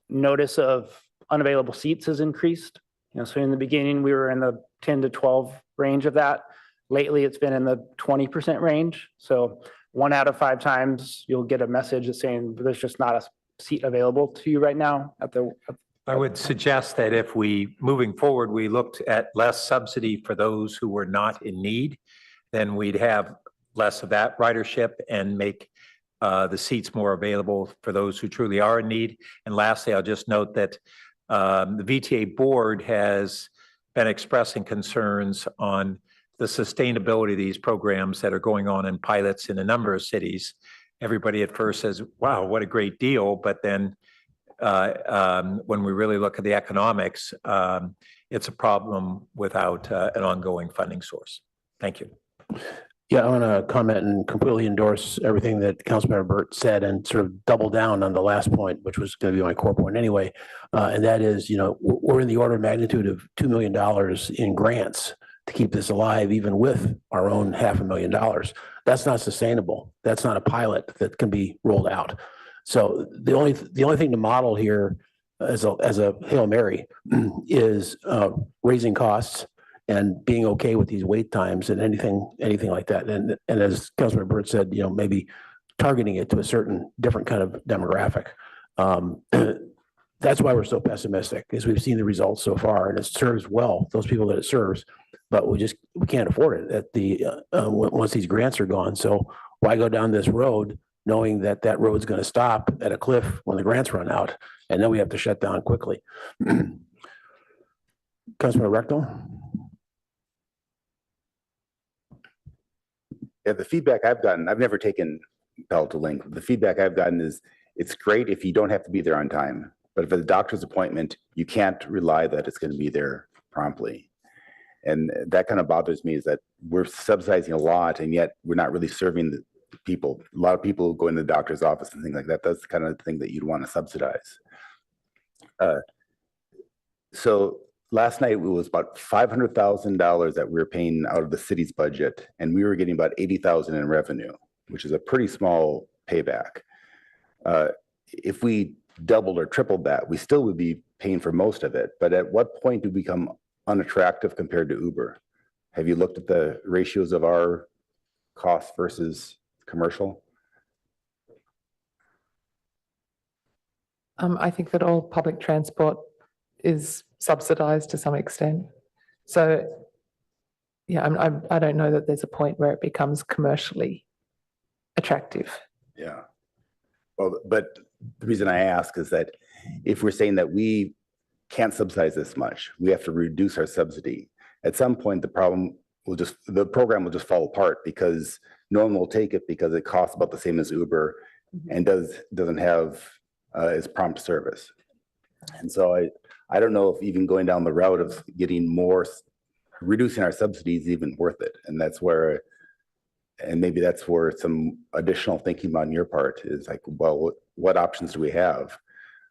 notice of unavailable seats has increased. You know, so in the beginning, we were in the 10 to 12 range of that. Lately, it's been in the 20% range. So 1 out of 5 times, you'll get a message saying there's just not a seat available to you right now at the. I would suggest that if moving forward, we looked at less subsidy for those who were not in need, then we'd have less of that ridership and make the seats more available for those who truly are in need. And lastly, I'll just note that the VTA board has been expressing concerns on the sustainability of these programs that are going on in pilots in a number of cities. Everybody at first says, wow, what a great deal. But then when we really look at the economics, it's a problem without an ongoing funding source. Thank you. Yeah, I want to comment and completely endorse everything that Councilmember Burt said and sort of double down on the last point, which was going to be my core point anyway. And that is, you know, we're in the order of magnitude of $2 million in grants to keep this alive, even with our own $500,000. That's not sustainable. That's not a pilot that can be rolled out. So the only thing to model here as a Hail Mary is raising costs and being okay with these wait times and anything like that. And as Councilmember Burt said, you know, maybe targeting it to a certain different kind of demographic. That's why we're so pessimistic, is we've seen the results so far, and it serves well those people that it serves, but we can't afford it at the once these grants are gone. So why go down this road knowing that that road's going to stop at a cliff when the grants run out, and then we have to shut down quickly? Councilmember Rectal. Yeah, the feedback I've gotten, I've never taken Bell to Link. The feedback I've gotten is it's great if you don't have to be there on time, but if it's a doctor's appointment, you can't rely that it's going to be there promptly. And that kind of bothers me, is that we're subsidizing a lot and yet we're not really serving the people. A lot of people go in the doctor's office and things like that. That's the kind of thing that you'd want to subsidize. So last night it was about $500,000 that we were paying out of the city's budget, and we were getting about 80,000 in revenue, which is a pretty small payback. If we doubled or tripled that, we still would be paying for most of it. But at what point do we become unattractive compared to Uber? Have you looked at the ratios of our costs versus commercial? I think that all public transport is subsidized to some extent. So yeah, I don't know that there's a point where it becomes commercially attractive. Yeah. Well, but the reason I ask is that if we're saying that we can't subsidize this much, we have to reduce our subsidy. At some point, the program will just fall apart because no one will take it because it costs about the same as Uber and doesn't have as prompt service. And so I don't know if even going down the route of getting more, reducing our subsidies is even worth it. And that's where, and maybe that's where some additional thinking on your part is like, well, what options do we have?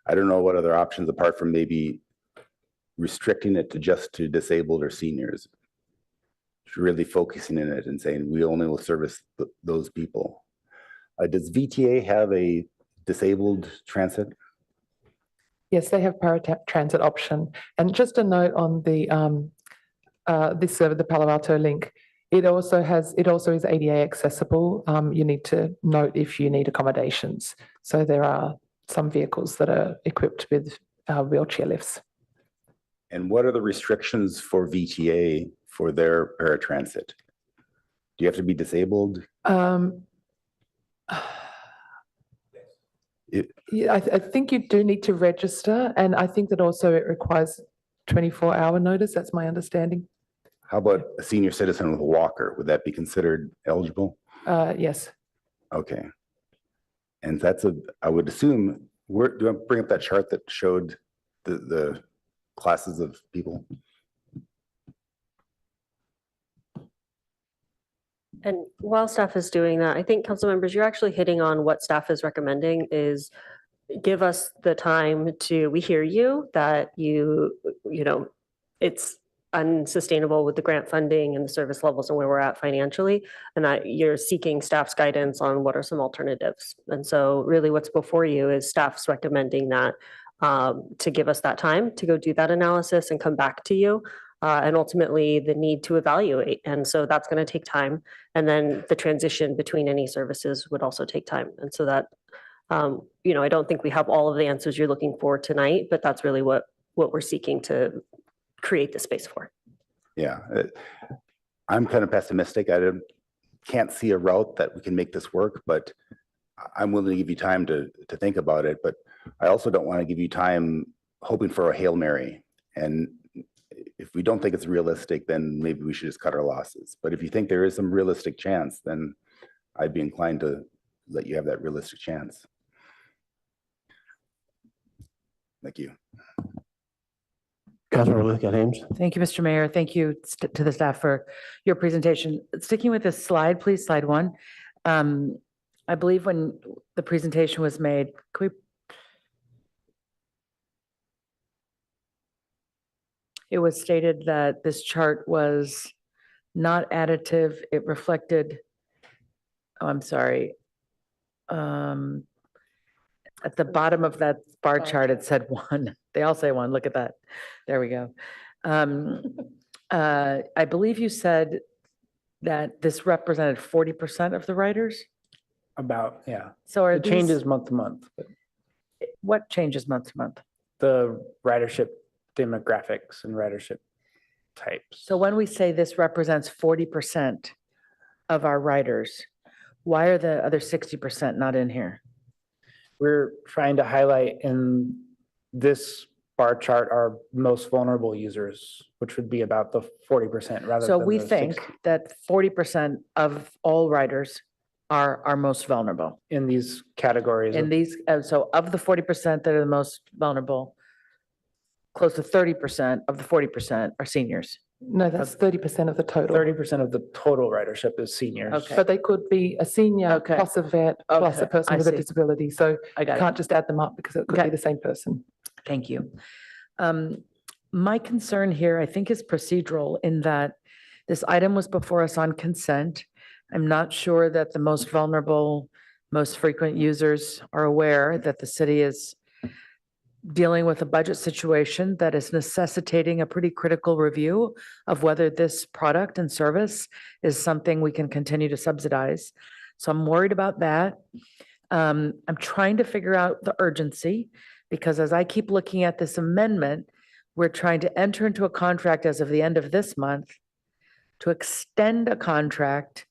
I don't know what other options apart from maybe restricting it to just to disabled or seniors. Really focusing in it and saying we only will service those people. Does VTA have a disabled transit? Yes, they have paratransit option. And just a note on the this server, the Palo Alto link, it also is ADA accessible. You need to note if you need accommodations. So there are some vehicles that are equipped with wheelchair lifts. And what are the restrictions for VTA for their paratransit? Do you have to be disabled? Yeah, I think you do need to register, and I think that also it requires 24-hour notice. That's my understanding. How about a senior citizen with a walker? Would that be considered eligible? Yes. Okay. And I would assume, do you want to bring up that chart that showed the classes of people? And while staff is doing that, I think council members, you're actually hitting on what staff is recommending is give us the time we hear you, that it's unsustainable with the grant funding and the service levels and where we're at financially, and that you're seeking staff's guidance on what are some alternatives. And so really what's before you is staff's recommending that to give us that time to go do that analysis and come back to you. And ultimately the need to evaluate. And so that's going to take time. And then the transition between any services would also take time. And so that, I don't think we have all of the answers you're looking for tonight, but that's really what we're seeking to create the space for. Yeah, I'm kind of pessimistic. Can't see a route that we can make this work, but I'm willing to give you time to think about it. But I also don't want to give you time hoping for a Hail Mary. And if we don't think it's realistic, then maybe we should just cut our losses. But if you think there is some realistic chance, then I'd be inclined to let you have that realistic chance. Thank you. Councilmember Lithgow Ames. Thank you, Mr. Mayor. Thank you to the staff for your presentation. Sticking with this slide, please, slide one. I believe when the presentation was made, it was stated that this chart was not additive. It reflected, I'm sorry. At the bottom of that bar chart, it said one. They all say one. Look at that. There we go. I believe you said that this represented 40% of the riders? About, yeah. So are it changes month to month. But what changes month to month? the ridership demographics and ridership types. So when we say this represents 40% of our riders, why are the other 60% not in here? We're trying to highlight in this bar chart our most vulnerable users, which would be about the 40% rather So than we the think 60 that 40% of all riders are most vulnerable. in these categories. In these, so of the 40% that are the most vulnerable, close to 30% of the 40% are seniors. No, that's 30% of the total. 30% of the total ridership is seniors. Okay. But they could be a senior Okay. plus a vet plus a Okay, person I with a see. disability. So I you got it. can't just add them up because it could Okay. be the same person. Thank you. My concern here, I think, is procedural in that this item was before us on consent. I'm not sure that the most vulnerable, most frequent users are aware that the city is dealing with a budget situation that is necessitating a pretty critical review of whether this product and service is something we can continue to subsidize. So I'm worried about that. I'm trying to figure out the urgency because as I keep looking at this amendment, we're trying to enter into a contract as of the end of this month to extend a contract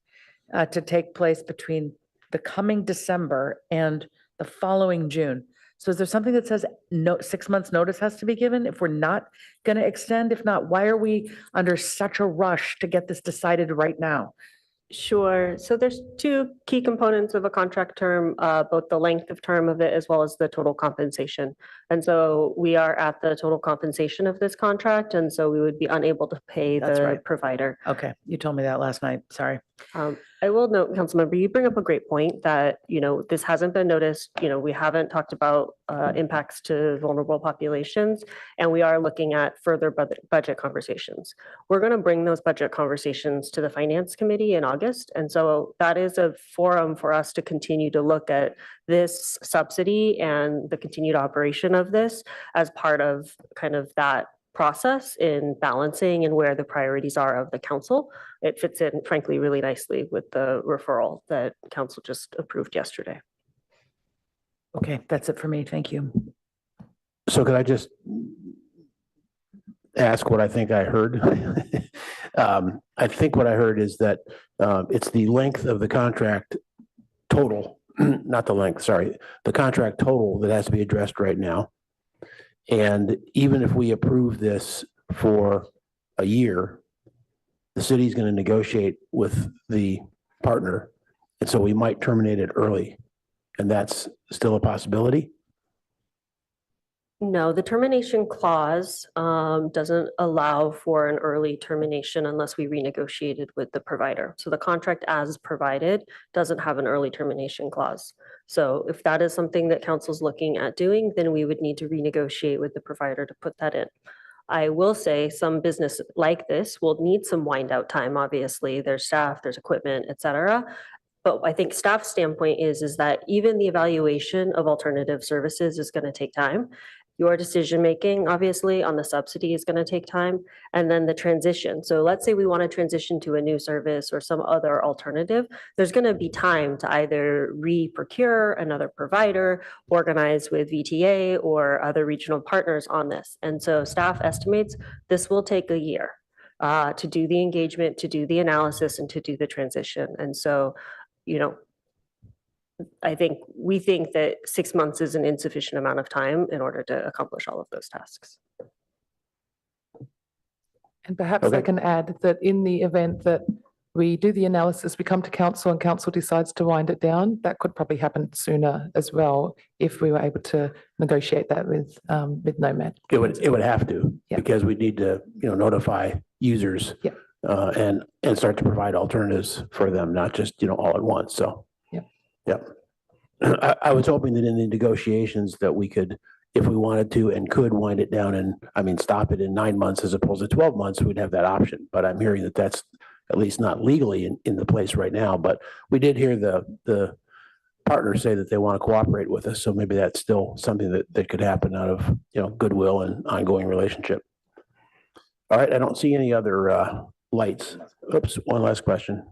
to take place between the coming December and the following June. So is there something that says no, 6 months notice has to be given if we're not going to extend? If not, why are we under such a rush to get this decided right now? Sure. So there's two key components of a contract term, both the length of term of it as well as the total compensation. And so we are at the total compensation of this contract, and so we would be unable to pay That's the right. provider. Okay, you told me that last night. Sorry. I will note, Councilmember, you bring up a great point that, this hasn't been noticed. We haven't talked about impacts to vulnerable populations, and we are looking at further budget conversations. We're going to bring those budget conversations to the Finance Committee in August, and so that is a forum for us to continue to look at this subsidy and the continued operation of this as part of kind of that process in balancing and where the priorities are of the council. It fits in, frankly, really nicely with the referral that council just approved yesterday. Okay, that's it for me. Thank you. So could I just ask what I think I heard? I think what I heard is that it's the length of the contract total, not the length, sorry, the contract total that has to be addressed right now. And even if we approve this for a year, the city's going to negotiate with the partner. And so we might terminate it early. And that's still a possibility? No, the termination clause doesn't allow for an early termination unless we renegotiated with the provider. So the contract as provided doesn't have an early termination clause. So if that is something that council's looking at doing, then we would need to renegotiate with the provider to put that in. I will say some business like this will need some wind out time. Obviously, there's staff, there's equipment, et cetera. But I think staff's standpoint is that even the evaluation of alternative services is going to take time. Your decision-making, obviously, on the subsidy is going to take time, and then the transition. So let's say we want to transition to a new service or some other alternative. There's going to be time to either re-procure another provider, organize with VTA or other regional partners on this. And so staff estimates this will take a year to do the engagement, to do the analysis, and to do the transition. And so, we think that 6 months is an insufficient amount of time in order to accomplish all of those tasks. And perhaps I can add that in the event that we do the analysis, we come to council and council decides to wind it down, that could probably happen sooner as well if we were able to negotiate that with Nomad. It would have to, because we need to, notify users and start to provide alternatives for them, not just, all at once. So. Yep. I was hoping that in the negotiations that we could, if we wanted to and could wind it down and stop it in 9 months as opposed to 12 months, we'd have that option. But I'm hearing that that's at least not legally in the place right now. But we did hear the partners say that they want to cooperate with us. So maybe that's still something that could happen out of, goodwill and ongoing relationship. All right. I don't see any other lights. Oops. One last question.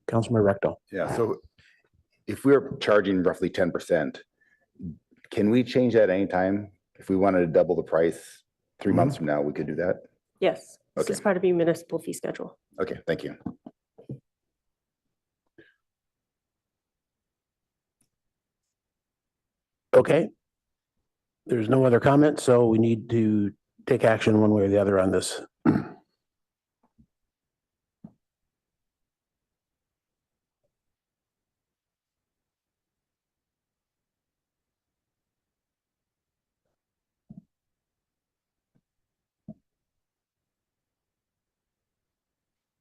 Councilman Recto. Yeah. So if we're charging roughly 10%, can we change that anytime? If we wanted to double the price 3 months from now, we could do that? Yes, this is part of your municipal fee schedule. Okay, thank you. Okay. There's no other comments, so we need to take action one way or the other on this.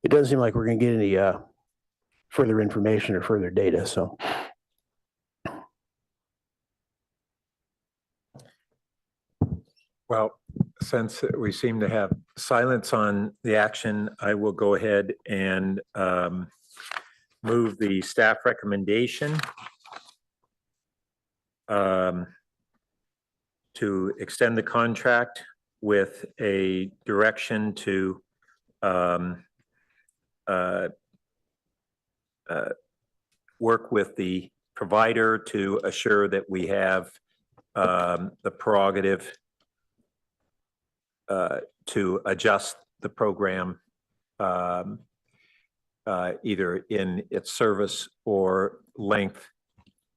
It doesn't seem like we're going to get any further information or further data, so. Well, since we seem to have silence on the action, I will go ahead and move the staff recommendation to extend the contract with a direction to work with the provider to assure that we have the prerogative to adjust the program either in its service or length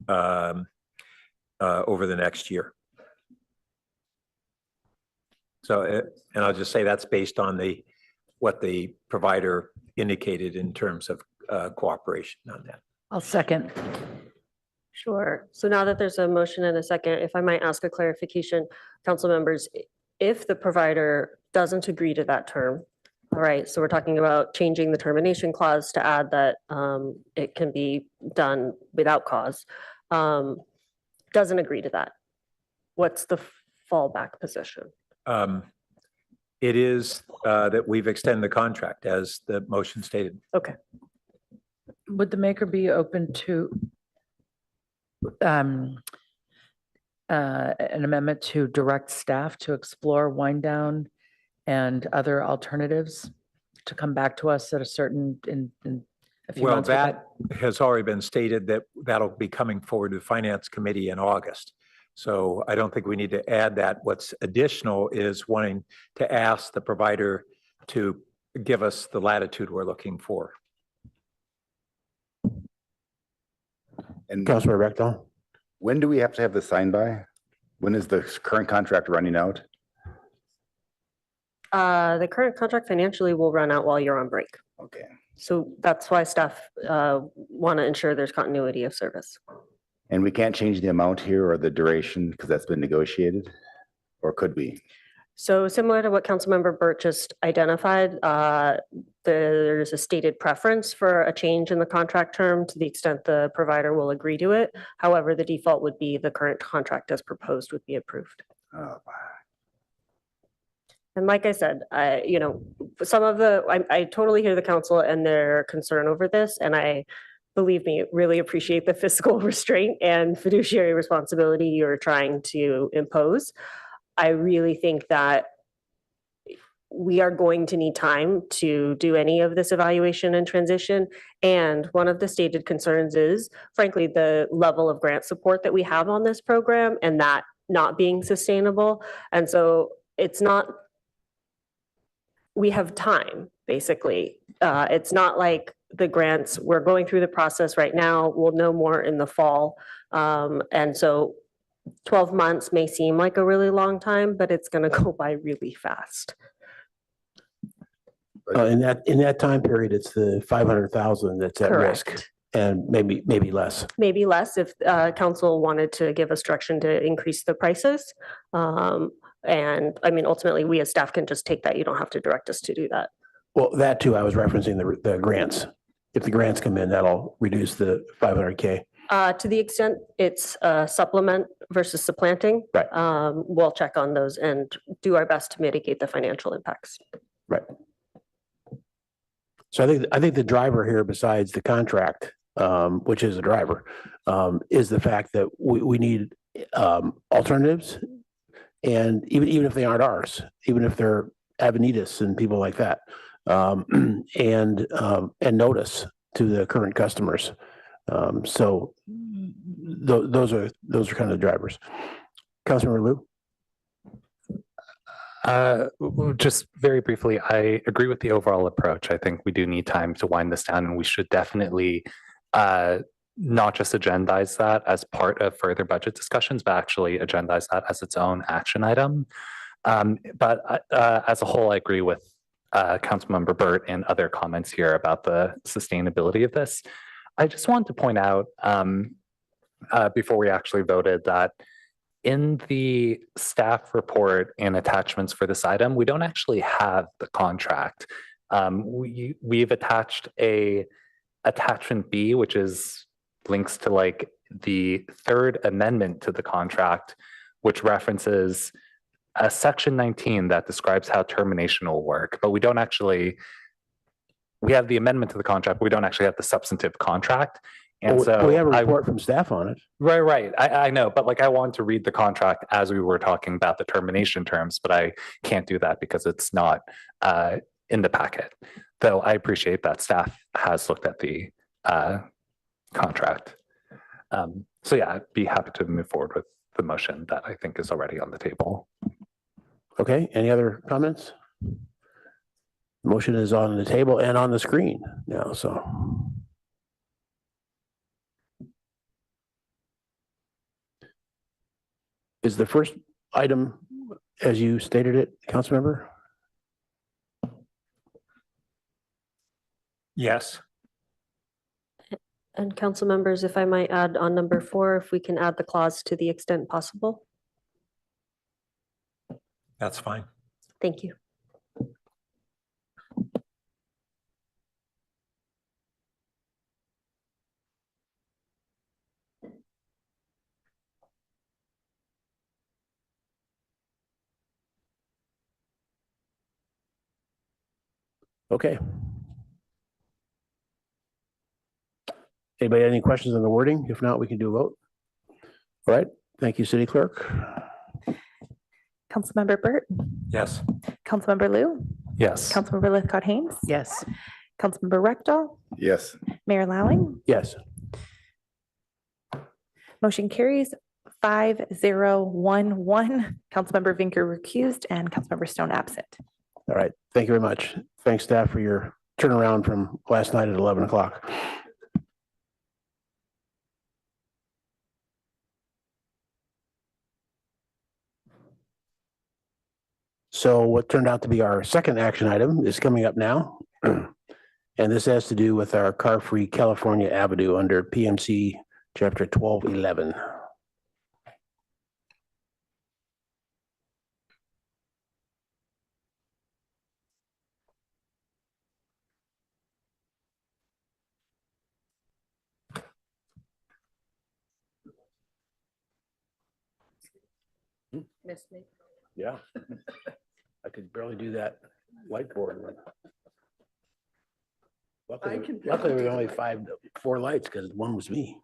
over the next year. So, and I'll just say that's based on what the provider indicated in terms of cooperation on that. I'll second. Sure. So now that there's a motion and a second, if I might ask a clarification, council members, if the provider doesn't agree to that term, all right, so we're talking about changing the termination clause to add that it can be done without cause, doesn't agree to that. What's the fallback position? It is that we've extended the contract as the motion stated. Okay. Would the maker be open to an amendment to direct staff to explore wind down and other alternatives to come back to us at a certain, in a few Well, months? with that has already been stated that that'll be coming forward to the Finance Committee in August. So I don't think we need to add that. What's additional is wanting to ask the provider to give us the latitude we're looking for. And Councilor Rectal? when do we have to have this signed by? When is the current contract running out? The current contract financially will run out while you're on break. Okay. So that's why staff want to ensure there's continuity of service. And we can't change the amount here or the duration because that's been negotiated? Or could we? So similar to what Councilmember Burt just identified, there's a stated preference for a change in the contract term to the extent the provider will agree to it. However, the default would be the current contract as proposed would be approved. Oh, And like I said, some of I totally hear the council and their concern over this, and I, believe me, really appreciate the fiscal restraint and fiduciary responsibility you're trying to impose. I really think that we are going to need time to do any of this evaluation and transition. And one of the stated concerns is, frankly, the level of grant support that we have on this program and that not being sustainable. And so it's not, we have time, basically. It's not like the grants, we're going through the process right now. We'll know more in the fall. And so 12 months may seem like a really long time, but it's going to go by really fast. In that time period, it's the 500,000 that's at risk, Correct. and maybe less. Maybe less if council wanted to give us direction to increase the prices. And I mean, ultimately, we as staff can just take that. You don't have to direct us to do that. Well, that too, I was referencing the grants. If the grants come in, that'll reduce the 500K. To the extent it's supplement versus supplanting, right. We'll check on those and do our best to mitigate the financial impacts. Right. So I think the driver here, besides the contract, which is a driver, is the fact that we need alternatives, and even if they aren't ours, even if they're Avenidas and people like that, and notice to the current customers. So those are kind of the drivers. Councilmember Liu? Just very briefly, I agree with the overall approach. I think we do need time to wind this down, and we should definitely not just agendize that as part of further budget discussions, but actually agendize that as its own action item. But as a whole, I agree with Councilmember Burt and other comments here about the sustainability of this. I just want to point out before we actually voted that in the staff report and attachments for this item, we don't actually have the contract. We've attached a attachment B, which is links to like the third amendment to the contract, which references a section 19 that describes how termination will work, but we don't actually, we have the amendment to the contract, but we don't actually have the substantive contract. And so we have a report from staff on it. Right. I know, but like I want to read the contract as we were talking about the termination terms, but I can't do that because it's not in the packet. Though I appreciate that staff has looked at the contract. So yeah, I'd be happy to move forward with the motion that I think is already on the table. Okay, any other comments? Motion is on the table and on the screen now, so. Is the first item, as you stated it, Councilmember? Yes. And council members, if I might add on number 4, if we can add the clause to the extent possible. That's fine. Thank you. Okay. Anybody have any questions on the wording? If not, we can do a vote. All right. Thank you, City Clerk. Councilmember Burt, Yes. Councilmember Lou, Yes. Councilmember Lithcott Haynes, Yes. Councilmember Rectal, Yes. Mayor Lowling. Yes. Motion carries 5-0-1-1. Councilmember Vinker recused and Councilmember Stone absent. All right. Thank you very much. Thanks, staff, for your turnaround from last night at 11 o'clock. So what turned out to be our second action item is coming up now. And this has to do with our car-free California Avenue under PMC Chapter 1211. Missed me. Yeah. I could barely do that whiteboard. Luckily, we only 4 lights because one was me.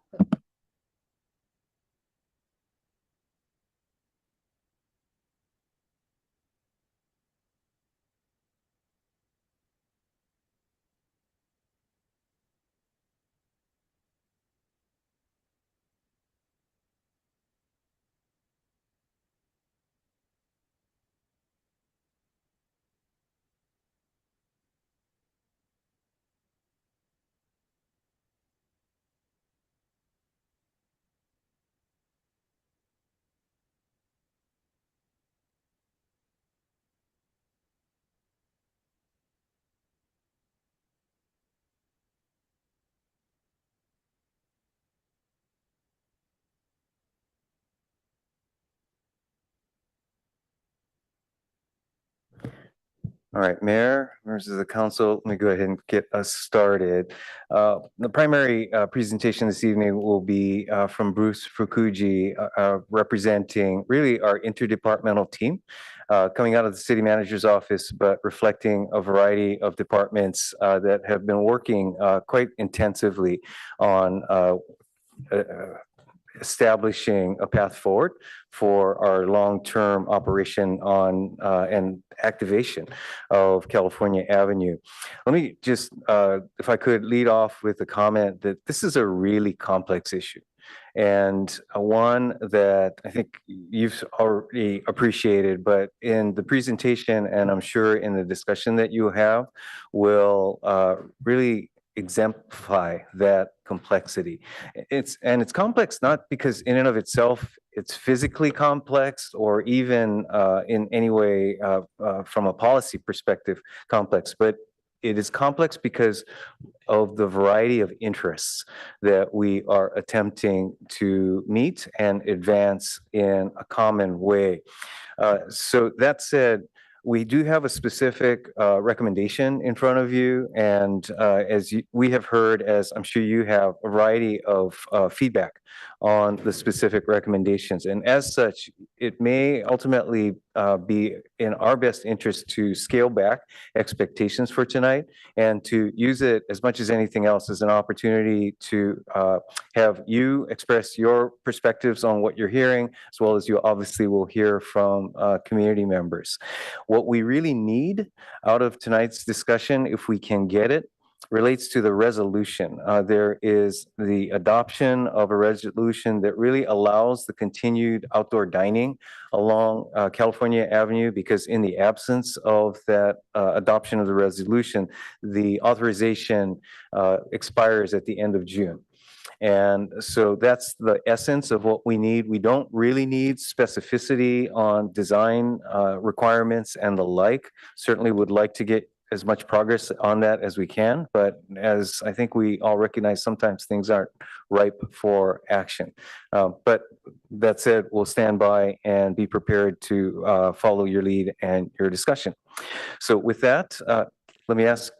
All right, Mayor, members of the council, let me go ahead and get us started. The primary presentation this evening will be from Bruce Fukuji, representing really our interdepartmental team, coming out of the city manager's office, but reflecting a variety of departments that have been working quite intensively on establishing a path forward for our long-term operation on and activation of California Avenue. Let me just, if I could lead off with a comment that this is a really complex issue, and one that I think you've already appreciated, but in the presentation, and I'm sure in the discussion that you have, will really exemplify that complexity. It's complex not because in and of itself it's physically complex or even in any way from a policy perspective complex, but it is complex because of the variety of interests that we are attempting to meet and advance in a common way. So that said, we do have a specific recommendation in front of you, and we have heard, as I'm sure you have, a variety of feedback on the specific recommendations. And as such, it may ultimately be in our best interest to scale back expectations for tonight and to use it as much as anything else as an opportunity to have you express your perspectives on what you're hearing, as well as you obviously will hear from community members. What we really need out of tonight's discussion, if we can get it, relates to the resolution. There is the adoption of a resolution that really allows the continued outdoor dining along California Avenue, because in the absence of that adoption of the resolution, the authorization expires at the end of June. And so that's the essence of what we need. We don't really need specificity on design requirements and the like. Certainly would like to get as much progress on that as we can, but as I think we all recognize, sometimes things aren't ripe for action. But that said, we'll stand by and be prepared to follow your lead and your discussion. So with that, let me ask.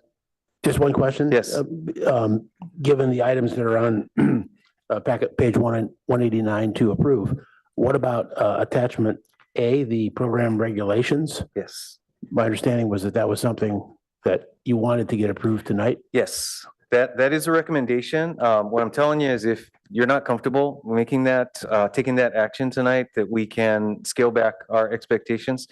Just one question. Yes. Given the items that are on packet page 189 to approve, what about attachment A, the program regulations? Yes. My understanding was that that was something that you wanted to get approved tonight. Yes, that is a recommendation. What I'm telling you is if you're not comfortable making that, taking that action tonight, that we can scale back our expectations.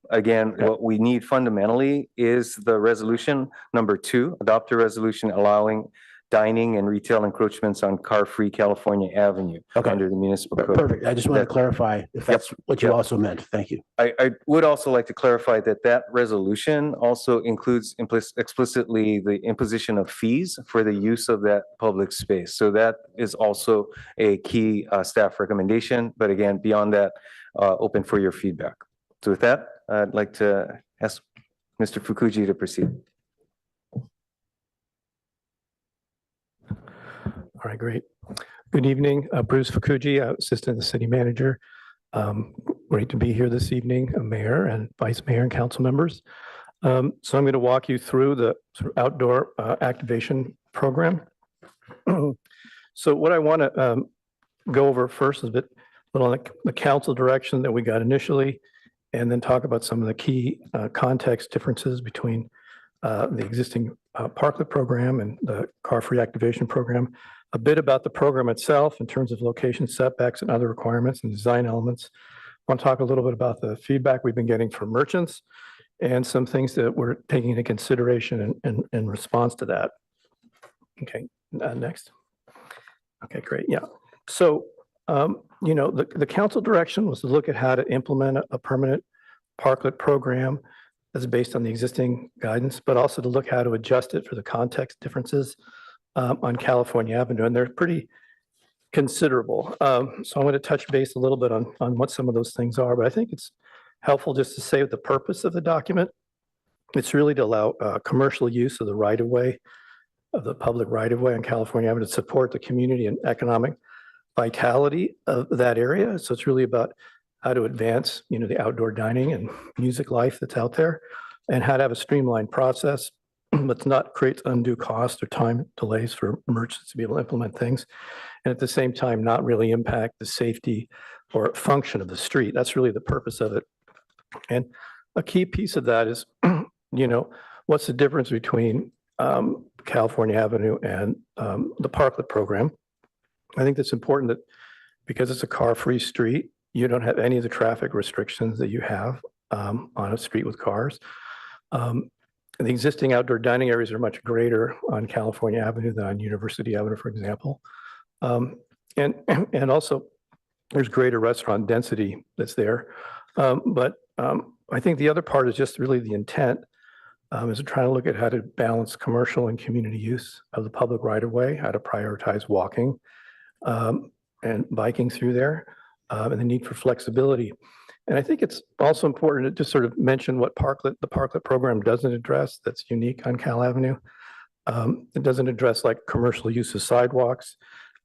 Again, what we need fundamentally is the resolution number 2, adopt a resolution allowing dining and retail encroachments on car-free California Avenue under the municipal code. Perfect. I just wanted to clarify if that's what you also meant. Thank you. I would also like to clarify that that resolution also includes explicitly the imposition of fees for the use of that public space. So that is also a key staff recommendation. But again, beyond that, open for your feedback. So with that, I'd like to ask Mr. Fukuji to proceed. All right, great. Good evening, Bruce Fukuji, Assistant to the City Manager. Great to be here this evening, Mayor and Vice Mayor and council members. So I'm going to walk you through the sort of outdoor activation program. So what I want to go over first is a bit little on the council direction that we got initially, and then talk about some of the key context differences between the existing parklet program and the car-free activation program. A bit about the program itself in terms of location setbacks and other requirements and design elements. I want to talk a little bit about the feedback we've been getting from merchants and some things that we're taking into consideration in response to that. Okay, next. Okay, great, yeah. So, you know, the council direction was to look at how to implement a permanent parklet program that's based on the existing guidance, but also to look how to adjust it for the context differences on California Avenue, and they're pretty considerable. So I'm going to touch base a little bit on what some of those things are, but I think it's helpful just to say the purpose of the document. It's really to allow commercial use of the right-of-way, of the public right-of-way on California Avenue to support the community and economic vitality of that area. So it's really about how to advance, you know, the outdoor dining and music life that's out there, and how to have a streamlined process let's not create undue cost or time delays for merchants to be able to implement things. And at the same time, not really impact the safety or function of the street. That's really the purpose of it. And a key piece of that is, you know, what's the difference between California Avenue and the parklet program? I think that's important that because it's a car-free street, you don't have any of the traffic restrictions that you have on a street with cars. The existing outdoor dining areas are much greater on California Avenue than on University Avenue, for example. And also there's greater restaurant density that's there. But I think the other part is just really the intent is trying to look at how to balance commercial and community use of the public right of way, how to prioritize walking and biking through there, and the need for flexibility. And I think it's also important to just sort of mention what the parklet program doesn't address that's unique on Cal Avenue. It doesn't address like commercial use of sidewalks.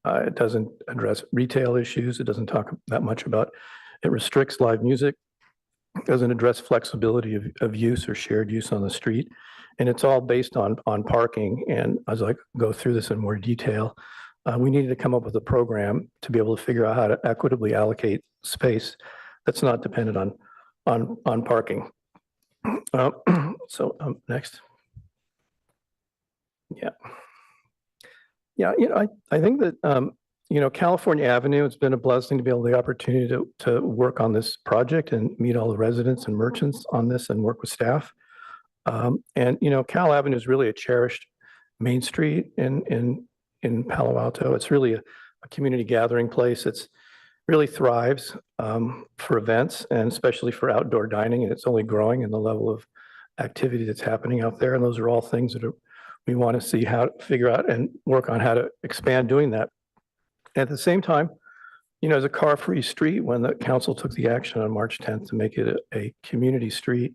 It doesn't address retail issues. It doesn't talk that much about, it restricts live music. It doesn't address flexibility of use or shared use on the street. And it's all based on parking. And as I go through this in more detail, we needed to come up with a program to be able to figure out how to equitably allocate space that's not dependent on parking. Next. Yeah, you know, I think that, you know, California Avenue, it's been a blessing to be able the opportunity to work on this project and meet all the residents and merchants on this and work with staff. And, you know, Cal Avenue is really a cherished Main Street in Palo Alto. It's really a community gathering place. It's really thrives for events and especially for outdoor dining, and it's only growing in the level of activity that's happening out there. And those are all things that we want to see how to figure out and work on how to expand doing that. At the same time, as a car-free street, when the council took the action on March 10th to make it a community street,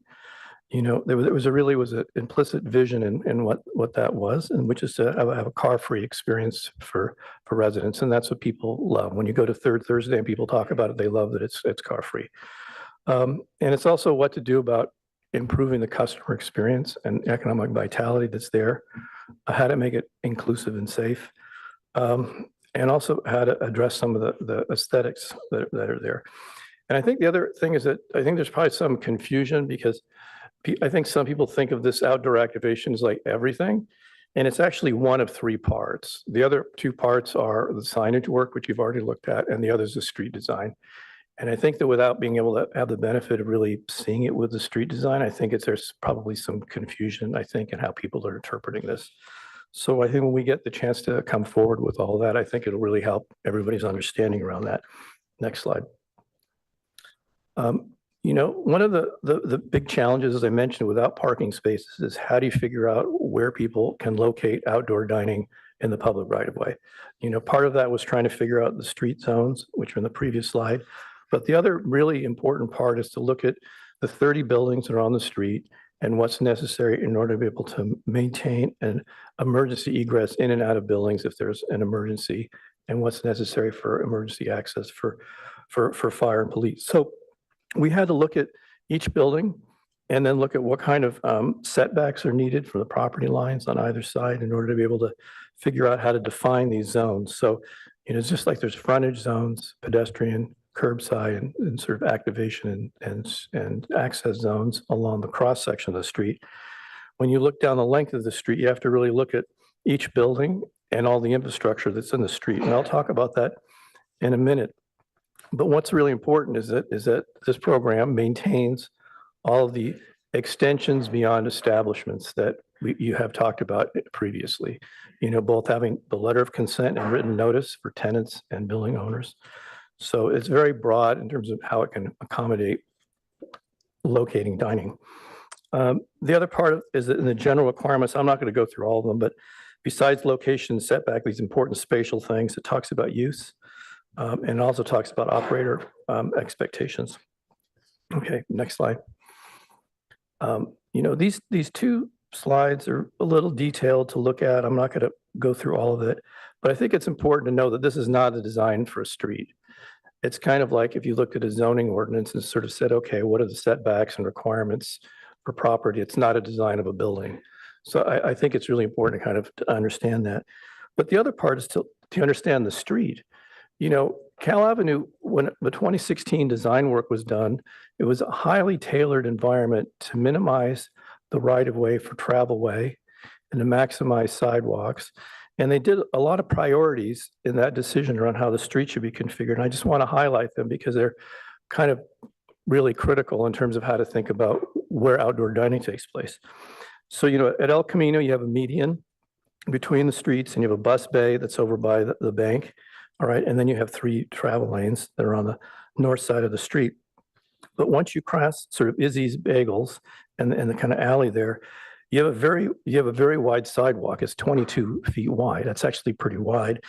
there was an implicit vision in what that was, and which is to have a car-free experience for residents, and that's what people love. When you go to Third Thursday and people talk about it, they love that it's car-free. And it's also what to do about improving the customer experience and economic vitality that's there, how to make it inclusive and safe, and also how to address some of the aesthetics that are there. And I think the other thing is that I think there's probably some confusion because I think some people think of this outdoor activation as like everything, and it's actually one of three parts. The other two parts are the signage work, which you've already looked at, and the other is the street design. And I think that without being able to have the benefit of really seeing it with the street design, I think there's probably some confusion, I think, in how people are interpreting this. So I think when we get the chance to come forward with all that, I think it'll really help everybody's understanding around that. Next slide. One of the big challenges, as I mentioned, without parking spaces is how do you figure out where people can locate outdoor dining in the public right of way? Part of that was trying to figure out the street zones, which are in the previous slide. But the other really important part is to look at the 30 buildings that are on the street and what's necessary in order to be able to maintain an emergency egress in and out of buildings if there's an emergency, and what's necessary for emergency access for fire and police. So we had to look at each building and then look at what kind of setbacks are needed from the property lines on either side in order to be able to figure out how to define these zones. So, it's just like there's frontage zones, pedestrian, curbside, and sort of activation and access zones along the cross section of the street. When you look down the length of the street, you have to really look at each building and all the infrastructure that's in the street. And I'll talk about that in a minute. But what's really important is that this program maintains all of the extensions beyond establishments that you have talked about previously. Both having the letter of consent and written notice for tenants and building owners. So it's very broad in terms of how it can accommodate locating dining. The other part is that in the general requirements, I'm not going to go through all of them, but besides location, setback, these important spatial things, it talks about use. And also talks about operator expectations. Okay, next slide. These two slides are a little detailed to look at. I'm not going to go through all of it, but I think it's important to know that this is not a design for a street. It's kind of like if you looked at a zoning ordinance and sort of said, okay, what are the setbacks and requirements for property? It's not a design of a building. So I think it's really important to kind of to understand that. But the other part is to understand the street. Cal Avenue, when the 2016 design work was done, it was a highly tailored environment to minimize the right-of-way for travelway and to maximize sidewalks. And they did a lot of priorities in that decision around how the street should be configured. And I just want to highlight them because they're kind of really critical in terms of how to think about where outdoor dining takes place. So, at El Camino, you have a median between the streets and you have a bus bay that's over by the bank. All right, and then you have 3 travel lanes that are on the north side of the street. But once you cross sort of Izzy's Bagels and the kind of alley there, you have a very wide sidewalk. It's 22 feet wide. That's actually pretty wide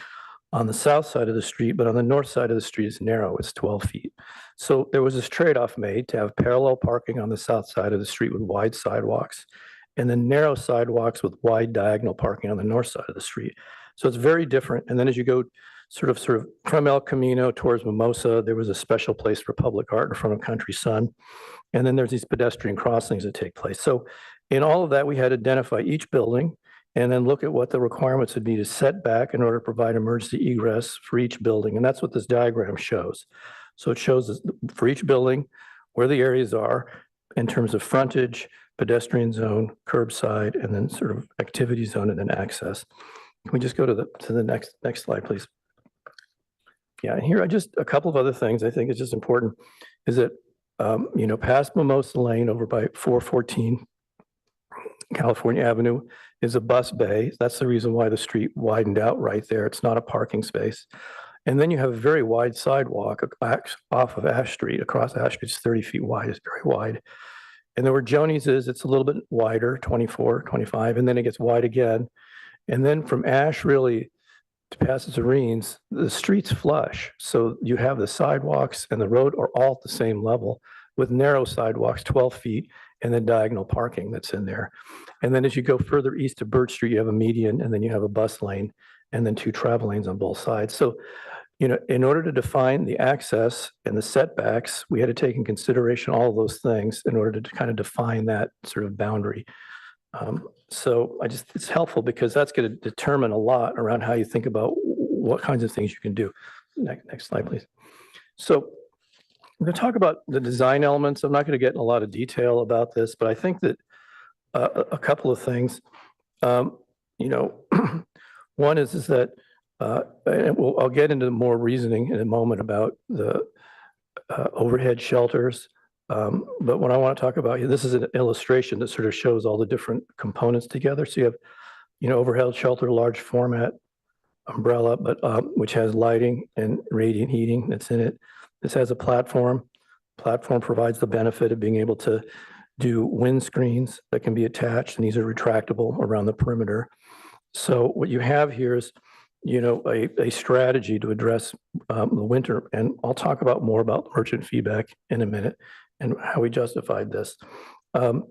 on the south side of the street, but on the north side of the street is narrow. It's 12 feet. So there was this trade-off made to have parallel parking on the south side of the street with wide sidewalks, and then narrow sidewalks with wide diagonal parking on the north side of the street. So it's very different. And then as you go sort of from El Camino towards Mimosa, there was a special place for public art in front of Country Sun. And then there's these pedestrian crossings that take place. So in all of that, we had to identify each building and then look at what the requirements would be to set back in order to provide emergency egress for each building. And that's what this diagram shows. So it shows us for each building where the areas are in terms of frontage, pedestrian zone, curbside, and then sort of activity zone and then access. Can we just go to the next slide, please? Yeah, and here are just a couple of other things I think is just important is that, past Mimosa Lane over by 414 California Avenue is a bus bay. That's the reason why the street widened out right there. It's not a parking space. And then you have a very wide sidewalk off of Ash Street, across Ash Street. It's 30 feet wide, it's very wide. And then where Joni's is, it's a little bit wider, 24, 25, and then it gets wide again. And then from Ash really to past Zareen's, the street's flush. So you have the sidewalks and the road are all at the same level with narrow sidewalks, 12 feet, and then diagonal parking that's in there. And then as you go further east to Birch Street, you have a median, and then you have a bus lane, and then 2 travel lanes on both sides. So, you know, in order to define the access and the setbacks, we had to take in consideration all of those things in order to kind of define that sort of boundary. So it's helpful because that's going to determine a lot around how you think about what kinds of things you can do. Next slide, please. So we're going to talk about the design elements. I'm not going to get in a lot of detail about this, but I think that a couple of things, you know, one is that, and I'll get into more reasoning in a moment about the overhead shelters. But what I want to talk about here, this is an illustration that sort of shows all the different components together. So you have, you know, overhead shelter, large format umbrella, but which has lighting and radiant heating that's in it. This has a platform. Platform provides the benefit of being able to do windscreens that can be attached, and these are retractable around the perimeter. So what you have here is, you know, a strategy to address the winter, and I'll talk about more about merchant feedback in a minute and how we justified this. You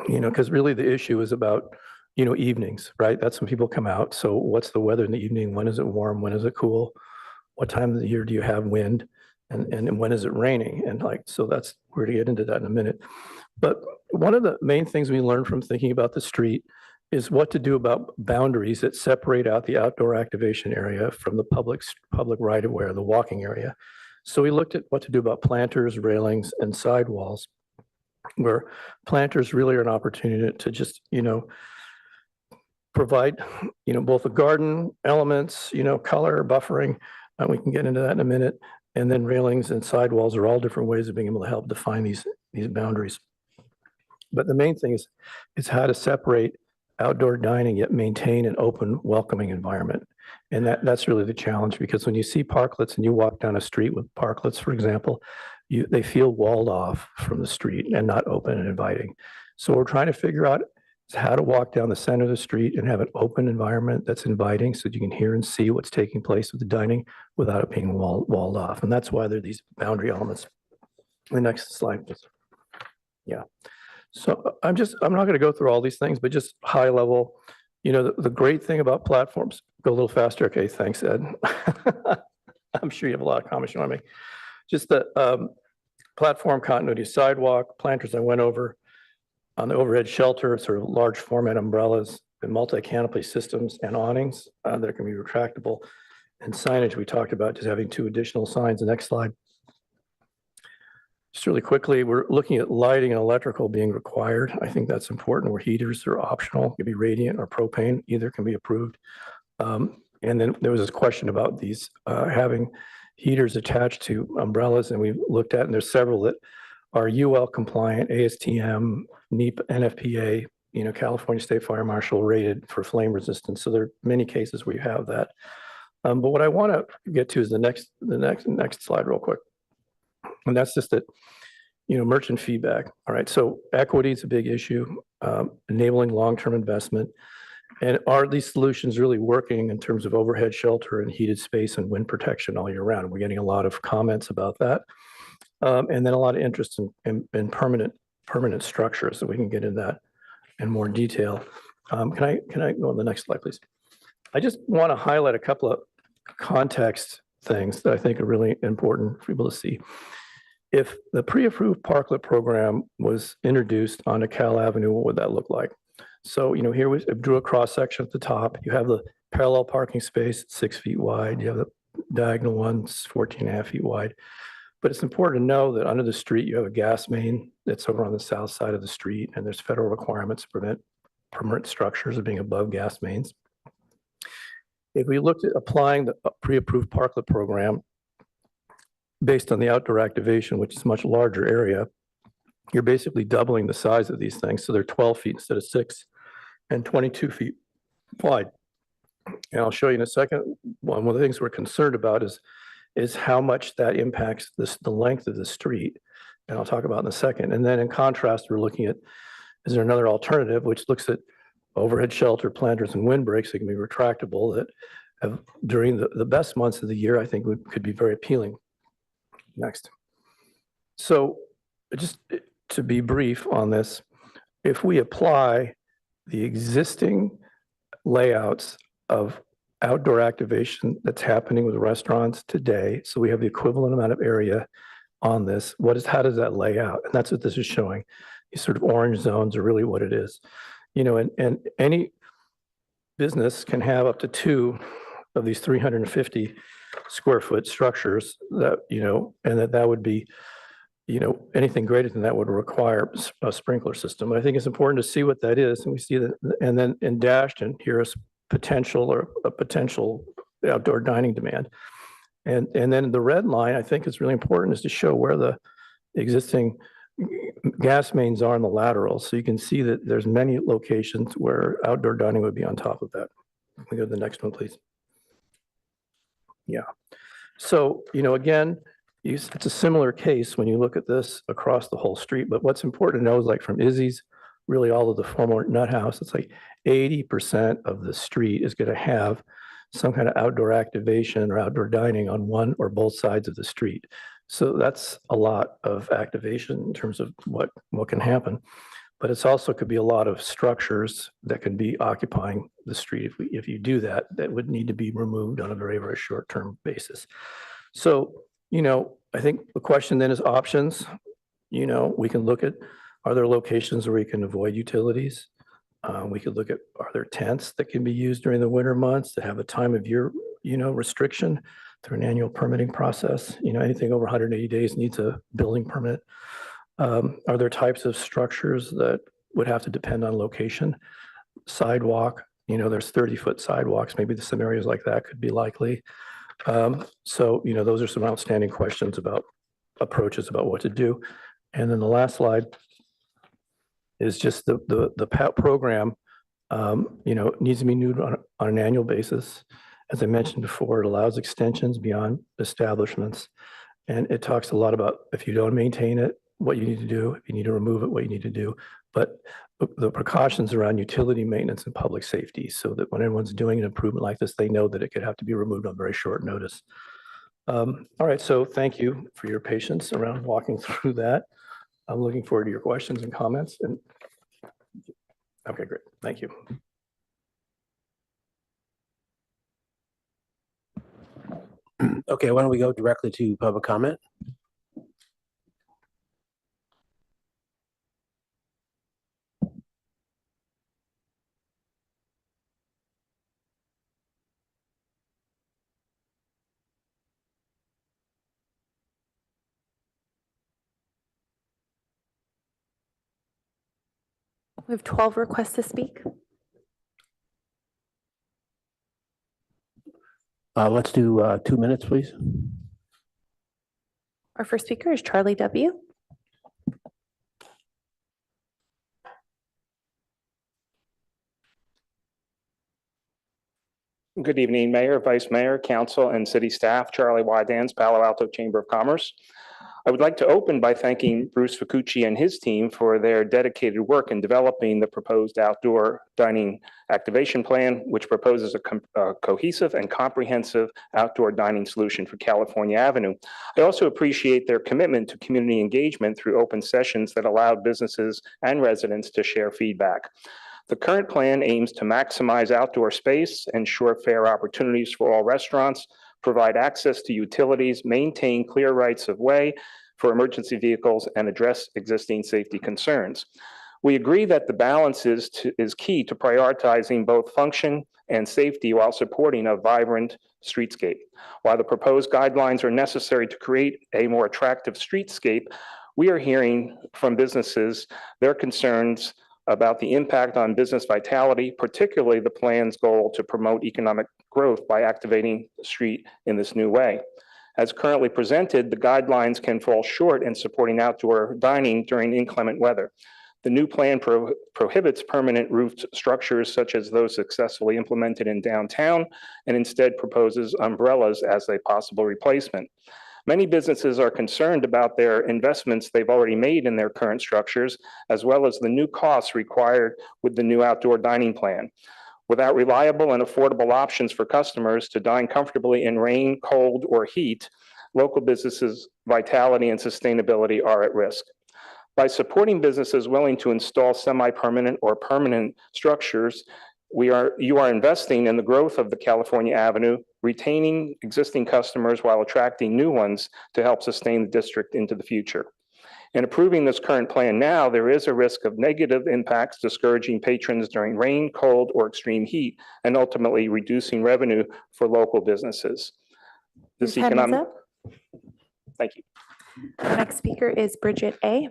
know, because really the issue is about, you know, evenings, right? That's when people come out. So what's the weather in the evening? When is it warm? When is it cool? What time of the year do you have wind? And when is it raining? And like, so that's, we're going to get into that in a minute. But one of the main things we learned from thinking about the street is what to do about boundaries that separate out the outdoor activation area from the public right of way or the walking area. So we looked at what to do about planters, railings, and sidewalls, where planters really are an opportunity to just, you know, provide, you know, both the garden elements, you know, color, buffering, and we can get into that in a minute. And then railings and sidewalls are all different ways of being able to help define these boundaries. But the main thing is how to separate outdoor dining yet maintain an open, welcoming environment. And that's really the challenge, because when you see parklets and you walk down a street with parklets, for example, they feel walled off from the street and not open and inviting. So we're trying to figure out how to walk down the center of the street and have an open environment that's inviting so that you can hear and see what's taking place with the dining without it being walled off. And that's why there are these boundary elements. The next slide, please. Yeah. So I'm not going to go through all these things, but just high level, you know, the great thing about platforms, go a little faster. Okay, thanks, Ed. I'm sure you have a lot of comments you want to make. Just the platform continuity sidewalk, planters I went over. On the overhead shelter, sort of large format umbrellas and multi-canopy systems and awnings that can be retractable. And signage, we talked about just having 2 additional signs. The next slide. Just really quickly, we're looking at lighting and electrical being required. I think that's important, where heaters are optional. It could be radiant or propane, either can be approved. And then there was this question about these having heaters attached to umbrellas, and we've looked at, and there's several that are UL compliant, ASTM, NEPA, NFPA, you know, California State Fire Marshal rated for flame resistance. So there are many cases where you have that. But what I want to get to is the next slide real quick. And that's just that, you know, merchant feedback. All right. So equity is a big issue, enabling long-term investment. And are these solutions really working in terms of overhead shelter and heated space and wind protection all year round? We're getting a lot of comments about that. And then a lot of interest in permanent structures, so we can get into that in more detail. Can I go on the next slide, please? I just want to highlight a couple of context things that I think are really important for people to see. If the pre-approved parklet program was introduced onto Cal Avenue, what would that look like? So, you know, here we drew a cross section at the top. You have the parallel parking space, 6 feet wide. You have the diagonal ones, 14.5 feet wide. But it's important to know that under the street, you have a gas main that's over on the south side of the street, and there's federal requirements to prevent permanent structures of being above gas mains. If we looked at applying the pre-approved parklet program based on the outdoor activation, which is a much larger area, you're basically doubling the size of these things. So they're 12 feet instead of 6. and 22 feet wide. And I'll show you in a second. One of the things we're concerned about is how much that impacts the length of the street. And I'll talk about in a second. And then in contrast, we're looking at, is there another alternative which looks at overhead shelter, planters, and windbreaks that can be retractable that have, during the best months of the year, I think could be very appealing. Next. So just to be brief on this, if we apply the existing layouts of outdoor activation that's happening with restaurants today, so we have the equivalent amount of area on this, how does that lay out? And that's what this is showing. These sort of orange zones are really what it is. You know, and any business can have up to 2 of these 350 square foot structures that, you know, and that would be, you know, anything greater than that would require a sprinkler system. I think it's important to see what that is. And we see that, and then in dashed, and here is potential or a potential outdoor dining demand. And then the red line, I think is really important, is to show where the existing gas mains are in the lateral. So you can see that there's many locations where outdoor dining would be on top of that. We go to the next one, please. Yeah. So, you know, again, it's a similar case when you look at this across the whole street. But what's important to know is, like, from Izzy's, really all of the former nut house, it's like 80% of the street is going to have some kind of outdoor activation or outdoor dining on one or both sides of the street. So that's a lot of activation in terms of what can happen. But it's also could be a lot of structures that can be occupying the street. If you do that, that would need to be removed on a very, very short-term basis. So, you know, I think the question then is options. You know, we can look at, are there locations where we can avoid utilities? We could look at, are there tents that can be used during the winter months that have a time of year, you know, restriction through an annual permitting process? You know, anything over 180 days needs a building permit. Are there types of structures that would have to depend on location? Sidewalk, you know, there's 30-foot sidewalks. Maybe some areas like that could be likely. So, you know, those are some outstanding questions about approaches about what to do. And then the last slide is just the PAT program, you know, needs to be renewed on an annual basis. As I mentioned before, it allows extensions beyond establishments. And it talks a lot about, if you don't maintain it, what you need to do, if you need to remove it, what you need to do. But the precautions around utility maintenance and public safety, so that when anyone's doing an improvement like this, they know that it could have to be removed on very short notice. All right, so thank you for your patience around walking through that. I'm looking forward to your questions and comments. And okay, great. Thank you. Okay, why don't we go directly to public comment? We have 12 requests to speak. Let's do 2 minutes, please. Our first speaker is Charlie W. Good evening, Mayor, Vice Mayor, Council, and City staff. Charlie Wydans, Palo Alto Chamber of Commerce. I would like to open by thanking Bruce Ficucci and his team for their dedicated work in developing the proposed outdoor dining activation plan, which proposes a cohesive and comprehensive outdoor dining solution for California Avenue. I also appreciate their commitment to community engagement through open sessions that allow businesses and residents to share feedback. The current plan aims to maximize outdoor space, ensure fair opportunities for all restaurants, provide access to utilities, maintain clear rights of way for emergency vehicles, and address existing safety concerns. We agree that the balance is key to prioritizing both function and safety while supporting a vibrant streetscape. While the proposed guidelines are necessary to create a more attractive streetscape, we are hearing from businesses their concerns about the impact on business vitality, particularly the plan's goal to promote economic growth by activating the street in this new way. As currently presented, the guidelines can fall short in supporting outdoor dining during inclement weather. The new plan prohibits permanent roofed structures such as those successfully implemented in downtown and instead proposes umbrellas as a possible replacement. Many businesses are concerned about their investments they've already made in their current structures, as well as the new costs required with the new outdoor dining plan. Without reliable and affordable options for customers to dine comfortably in rain, cold, or heat, local businesses' vitality and sustainability are at risk. By supporting businesses willing to install semi-permanent or permanent structures, you are investing in the growth of the California Avenue, retaining existing customers while attracting new ones to help sustain the district into the future. In approving this current plan now, there is a risk of negative impacts, discouraging patrons during rain, cold, or extreme heat, and ultimately reducing revenue for local businesses. This Your time is economic. up. Thank you. The next speaker is Bridget A.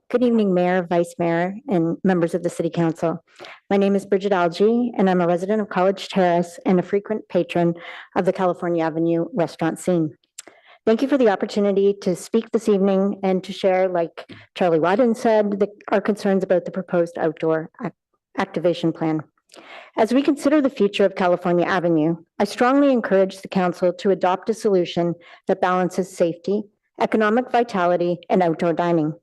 Good evening, Mayor, Vice Mayor, and members of the City Council. My name is Bridget Algie, and I'm a resident of College Terrace and a frequent patron of the California Avenue restaurant scene. Thank you for the opportunity to speak this evening and to share, like Charlie Wadden said, our concerns about the proposed outdoor activation plan. As we consider the future of California Avenue, I strongly encourage the Council to adopt a solution that balances safety, economic vitality, and outdoor dining.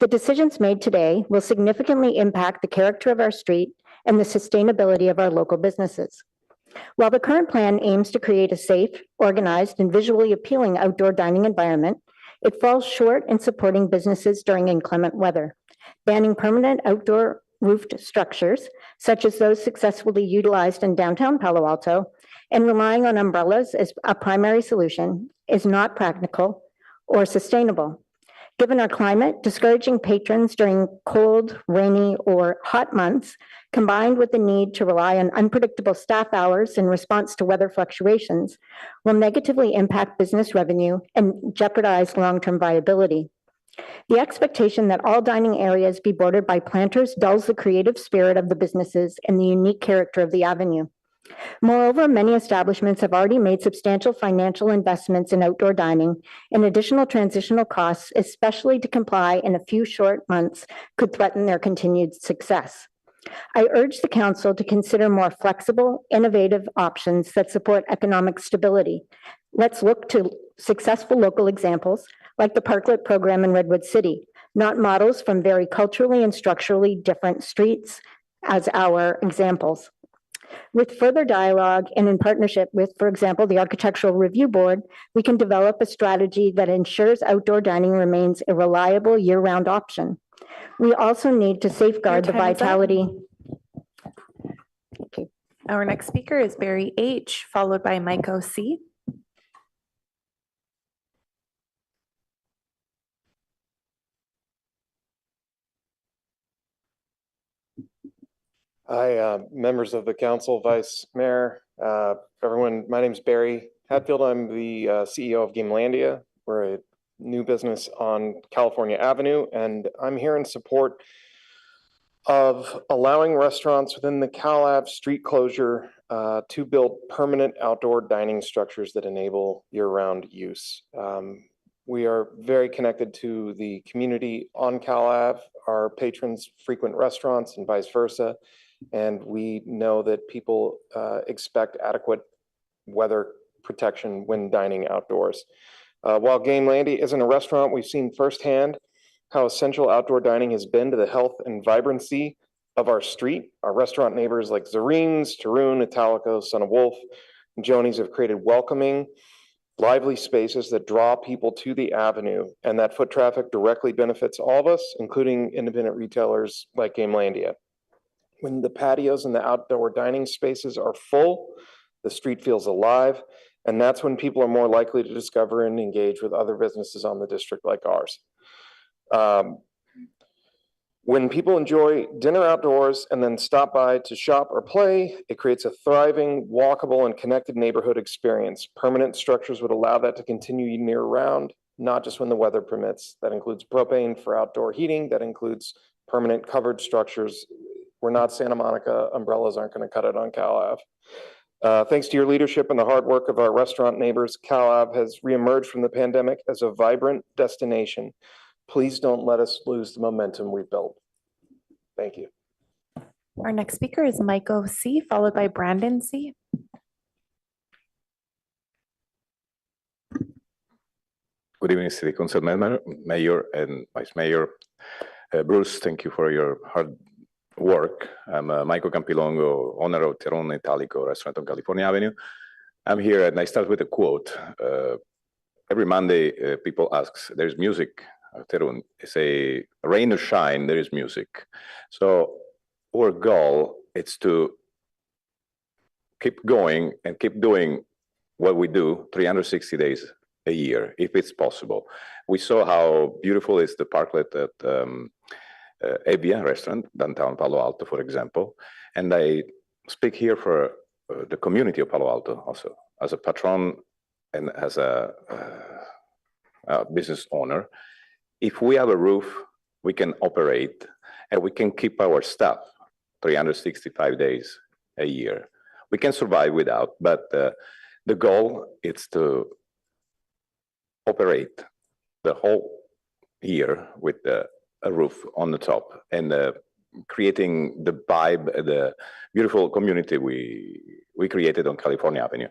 The decisions made today will significantly impact the character of our street and the sustainability of our local businesses. While the current plan aims to create a safe, organized, and visually appealing outdoor dining environment, it falls short in supporting businesses during inclement weather, banning permanent outdoor roofed structures, such as those successfully utilized in downtown Palo Alto, and relying on umbrellas as a primary solution is not practical or sustainable. Given our climate, discouraging patrons during cold, rainy, or hot months, combined with the need to rely on unpredictable staff hours in response to weather fluctuations, will negatively impact business revenue and jeopardize long-term viability. The expectation that all dining areas be bordered by planters dulls the creative spirit of the businesses and the unique character of the avenue. Moreover, many establishments have already made substantial financial investments in outdoor dining, and additional transitional costs, especially to comply in a few short months, could threaten their continued success. I urge the Council to consider more flexible, innovative options that support economic stability. Let's look to successful local examples like the Parklet program in Redwood City, not models from very culturally and structurally different streets as our examples. With further dialogue and in partnership with, for example, the Architectural Review Board, we can develop a strategy that ensures outdoor dining remains a reliable year-round option. We also need to safeguard the vitality. Okay. Our next speaker is Barry H., followed by Mike C. Hi, members of the council, Vice Mayor, everyone. My name is Barry Hatfield. I'm the CEO of Gamelandia. We're a new business on California Avenue, and I'm here in support of allowing restaurants within the Cal Ave street closure to build permanent outdoor dining structures that enable year-round use. We are very connected to the community on Cal Ave. Our patrons frequent restaurants and vice versa. And we know that people expect adequate weather protection when dining outdoors. While Gamelandia isn't a restaurant, we've seen firsthand how essential outdoor dining has been to the health and vibrancy of our street. Our restaurant neighbors like Zareen's, Tarun, Italico, Son of Wolf, and Joni's have created welcoming, lively spaces that draw people to the avenue, and that foot traffic directly benefits all of us, including independent retailers like Gamelandia. When the patios and the outdoor dining spaces are full, the street feels alive, and that's when people are more likely to discover and engage with other businesses on the district like ours. When people enjoy dinner outdoors and then stop by to shop or play, it creates a thriving, walkable, and connected neighborhood experience. Permanent structures would allow that to continue year-round, not just when the weather permits. That includes propane for outdoor heating. That includes permanent covered structures. We're not Santa Monica. Umbrellas aren't going to cut it on Cal Ave. Thanks to your leadership and the hard work of our restaurant neighbors, Cal Ave has reemerged from the pandemic as a vibrant destination. Please don't let us lose the momentum we've built. Thank you. Our next speaker is Michael C., followed by Brandon C. Good evening, City Council member, Mayor and Vice Mayor. Bruce, thank you for your hard work. I'm Michael Campilongo, owner of Terone Italico restaurant on California Avenue. I'm here and I start with a quote. Every Monday, people ask, there's music at Terone. They say, rain or shine, there is music. So our goal is to keep going and keep doing what we do 360 days a year, if it's possible. We saw how beautiful is the parklet at Evia restaurant, downtown Palo Alto, for example. And I speak here for the community of Palo Alto also, as a patron and as a business owner. If we have a roof, we can operate and we can keep our staff 365 days a year. We can survive without, but the goal is to operate the whole year with a roof on the top and creating the vibe, the beautiful community we created on California Avenue.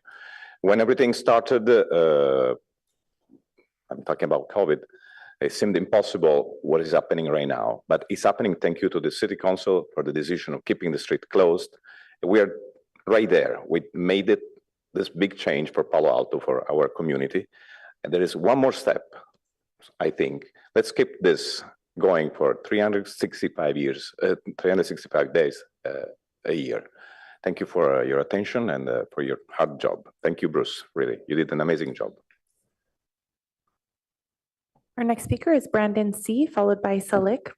When everything started, I'm talking about COVID, it seemed impossible what is happening right now, but it's happening. Thank you to the City Council for the decision of keeping the street closed. We are right there. We made it this big change for Palo Alto, for our community. And there is one more step, I think. Let's keep this going for 365 days a year. Thank you for your attention and for your hard job. Thank you, Bruce. Really, you did an amazing job. Our next speaker is Brandon C., followed by Salik.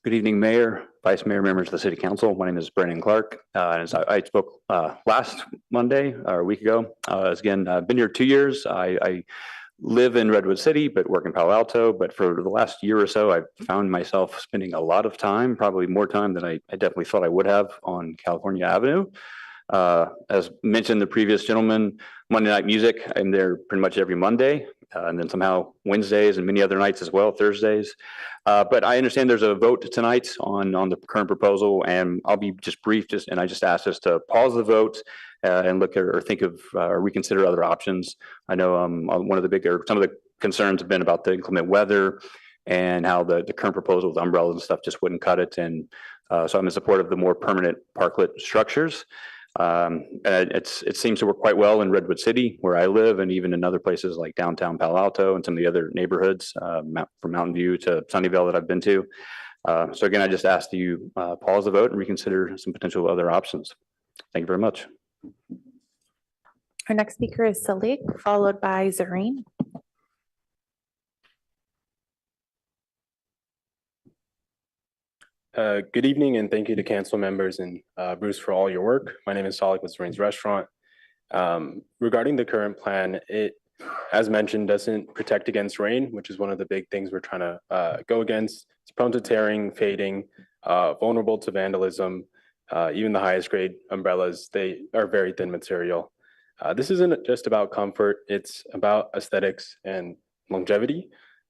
Good evening, Mayor, Vice Mayor, members of the City Council. My name is Brandon Clark. As I spoke last Monday or a week ago. Again, I've been here 2 years. I live in Redwood City, but work in Palo Alto. But for the last year or so, I've found myself spending a lot of time, probably more time than I definitely thought I would have, on California Avenue. As mentioned, the previous gentleman, Monday Night Music, I'm there pretty much every Monday, and then somehow Wednesdays and many other nights as well, Thursdays. But I understand there's a vote tonight on the current proposal, and I'll be just brief, and I just asked us to pause the vote and look at or think of or reconsider other options. I know one of the bigger, some of the concerns have been about the inclement weather and how the current proposal with umbrellas and stuff just wouldn't cut it. And so I'm in support of the more permanent parklet structures. It seems to work quite well in Redwood City, where I live, and even in other places like downtown Palo Alto and some of the other neighborhoods, from Mountain View to Sunnyvale that I've been to. So again, I just asked you pause the vote and reconsider some potential other options. Thank you very much. Our next speaker is Salik, followed by Zareen. Good evening, and thank you to council members and Bruce for all your work. My name is Salik with Zareen's Restaurant. Regarding the current plan, it, as mentioned, doesn't protect against rain, which is one of the big things we're trying to go against. It's prone to tearing, fading, vulnerable to vandalism. Even the highest grade umbrellas, they are very thin material. This isn't just about comfort, it's about aesthetics and longevity.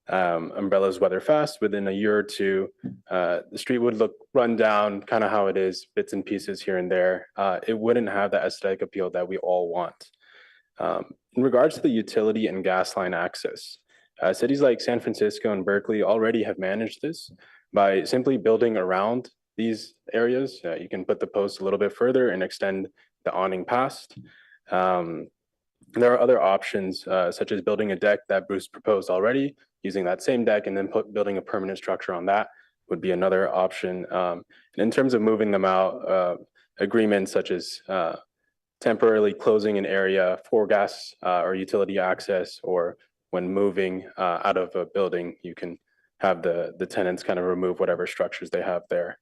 Umbrellas weather fast. Within a year or two, the street would look run down, kind of how it is, bits and pieces here and there. It wouldn't have the aesthetic appeal that we all want. In regards to the utility and gas line access, cities like San Francisco and Berkeley already have managed this by simply building around these areas. You can put the posts a little bit further and extend the awning past. There are other options, such as building a deck that Bruce proposed already, using that same deck and then building a permanent structure on that would be another option. And in terms of moving them out, agreements such as temporarily closing an area for gas or utility access, or when moving out of a building, you can have the tenants kind of remove whatever structures they have there.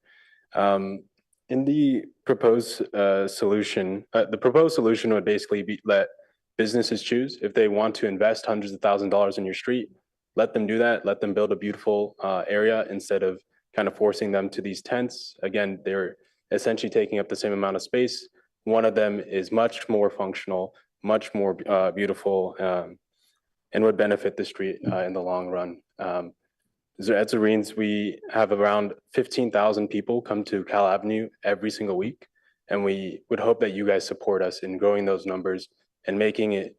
In the proposed solution, would basically be let businesses choose if they want to invest hundreds of thousands of dollars in your street. Let them do that. Let them build a beautiful area instead of kind of forcing them to these tents. Again, they're essentially taking up the same amount of space. One of them is much more functional, much more beautiful, and would benefit the street in the long run. At Zorene's, we have around 15,000 people come to Cal Avenue every single week. And we would hope that you guys support us in growing those numbers and making it